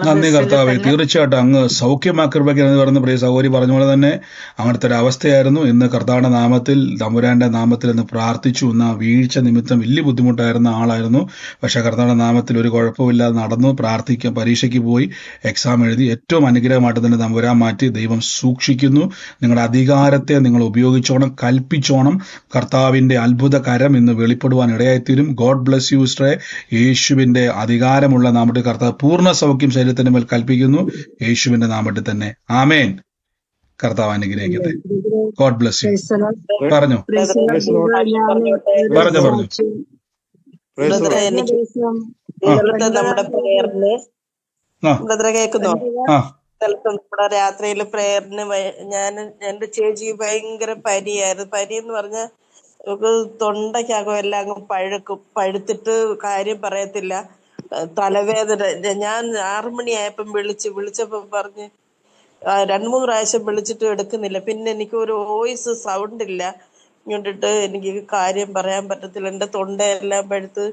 നന്ദി കർത്താവേ. തീർച്ചയായിട്ടും അങ്ങ് സൗഖ്യമാക്കൃപയ്ക്ക് എന്ന് പറയുന്ന പ്രിയ സഹോദരി പറഞ്ഞ പോലെ തന്നെ അങ്ങനത്തെ ഒരു അവസ്ഥയായിരുന്നു. ഇന്ന് കർത്താവിന്റെ നാമത്തിൽ, തമ്പുരാന്റെ നാമത്തിൽ എന്ന് പ്രാർത്ഥിച്ചു. ഇന്ന് ആ വീഴ്ച നിമിത്തം വലിയ ബുദ്ധിമുട്ടായിരുന്ന ആളായിരുന്നു. പക്ഷെ കർത്താവിന്റെ നാമത്തിൽ ഒരു കുഴപ്പമില്ലാതെ നടന്നു, പ്രാർത്ഥിക്കാൻ, പരീക്ഷയ്ക്ക് പോയി, എക്സാം എഴുതി. ഏറ്റവും അനുഗ്രഹമായിട്ട് തന്നെ തമ്പുരാൻ മാറ്റി. ദൈവം സൂക്ഷിക്കുന്നു. നിങ്ങളുടെ അധികാരത്തെ നിങ്ങൾ ഉപയോഗിച്ചോണം, കൽപ്പിച്ചോണം. കർത്താവിന്റെ അത്ഭുത കരം ഇന്ന് വെളിപ്പെടുവാൻ ഇടയായിത്തീരും. ഗോഡ് ബ്ലസ് യു സിസ്റ്ററെ. യേശുവിന്റെ അധികാരമുള്ള നാമത്തിൽ കർത്താവ് പൂർണ്ണ സൗഖ്യം ശരീരത്തിന്റെ മേൽ കൽപ്പിക്കുന്നു, യേശുവിന്റെ നാമത്തിൽ തന്നെ. ആമേൻ. കർത്താവ് അനുഗ്രഹിക്കട്ടെ. God bless U. പറഞ്ഞു. നമ്മുടെ പ്രേയറിന് ബ്രദറെ കേൾക്കുന്നോ? നമ്മുടെ രാത്രിയില് പ്രേയറിന് എന്റെ ചേച്ചി ഭയങ്കര പനിയായിരുന്നു. പനി എന്ന് പറഞ്ഞാൽ തൊണ്ടയ്ക്കകം എല്ലാം അങ്ങ് പഴുത്തിട്ട് കാര്യം പറയത്തില്ല, തലവേദന. ഞാൻ 6 മണിയായപ്പം വിളിച്ചപ്പോ പറഞ്ഞ് 2-3 പ്രാവശ്യം വിളിച്ചിട്ട് എടുക്കുന്നില്ല. പിന്നെ എനിക്ക് ഒരു വോയിസ് സൗണ്ട് ഇല്ല, ഇങ്ങോട്ടിട്ട് എനിക്ക് കാര്യം പറയാൻ പറ്റത്തില്ല. എന്റെ തൊണ്ടയെല്ലാം പഴുത്ത്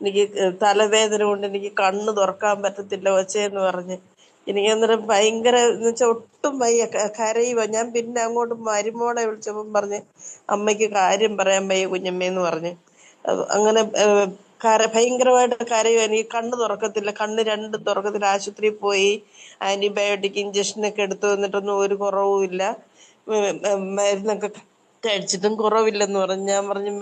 എനിക്ക് തലവേദന കൊണ്ട് എനിക്ക് കണ്ണ് തുറക്കാൻ പറ്റത്തില്ല ഒച്ചയെന്ന് പറഞ്ഞ്. എനിക്ക് അന്നേരം ഭയങ്കര എന്ന് വെച്ചാൽ ഒട്ടും വയ്യ, കരയുക. ഞാൻ പിന്നെ അങ്ങോട്ട് മരുമോളെ വിളിച്ചപ്പം പറഞ്ഞ് അമ്മയ്ക്ക് കാര്യം പറയാൻ വയ്യ കുഞ്ഞമ്മേന്ന് പറഞ്ഞ്. അങ്ങനെ ഭയങ്കരമായിട്ട് കരയും. എനിക്ക് കണ്ണ് തുറക്കത്തില്ല, കണ്ണ് രണ്ടും തുറക്കത്തില്ല. ആശുപത്രിയിൽ പോയി ആന്റിബയോട്ടിക് ഇഞ്ചക്ഷനൊക്കെ എടുത്തു, വന്നിട്ടൊന്നും ഒരു കുറവുമില്ല. മരുന്നൊക്കെ കഴിച്ചിട്ടും കുറവില്ലെന്ന് പറഞ്ഞു. ഞാൻ പറഞ്ഞു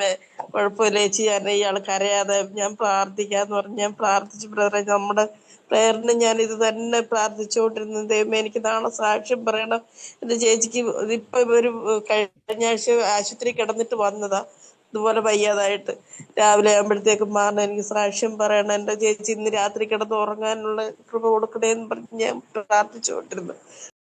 കുഴപ്പമില്ല ചേച്ചി, ഇയാൾ കരയാതെ ഞാൻ പ്രാർത്ഥിക്കാന്ന് പറഞ്ഞു. ഞാൻ പ്രാർത്ഥിച്ചു ബ്രദറെ. നമ്മുടെ പ്രേയറിന് ഞാൻ ഇത് തന്നെ പ്രാർത്ഥിച്ചുകൊണ്ടിരുന്നത്. ദൈവമേ എനിക്ക് നാളെ സാക്ഷ്യം പറയണം. എന്റെ ചേച്ചിക്ക് ഇപ്പൊ ഒരു കഴിഞ്ഞ ആഴ്ച ആശുപത്രി കിടന്നിട്ട് വന്നതാ, ഇതുപോലെ വയ്യാതായിട്ട്. രാവിലെ ആകുമ്പോഴത്തേക്കും മാറണം, എനിക്ക് സാക്ഷ്യം പറയണം. എന്റെ ചേച്ചി ഇന്ന് രാത്രി കിടന്ന് ഉറങ്ങാനുള്ള കൃപ കൊടുക്കണേന്ന് പറഞ്ഞ് ഞാൻ പ്രാർത്ഥിച്ചുകൊണ്ടിരുന്നു.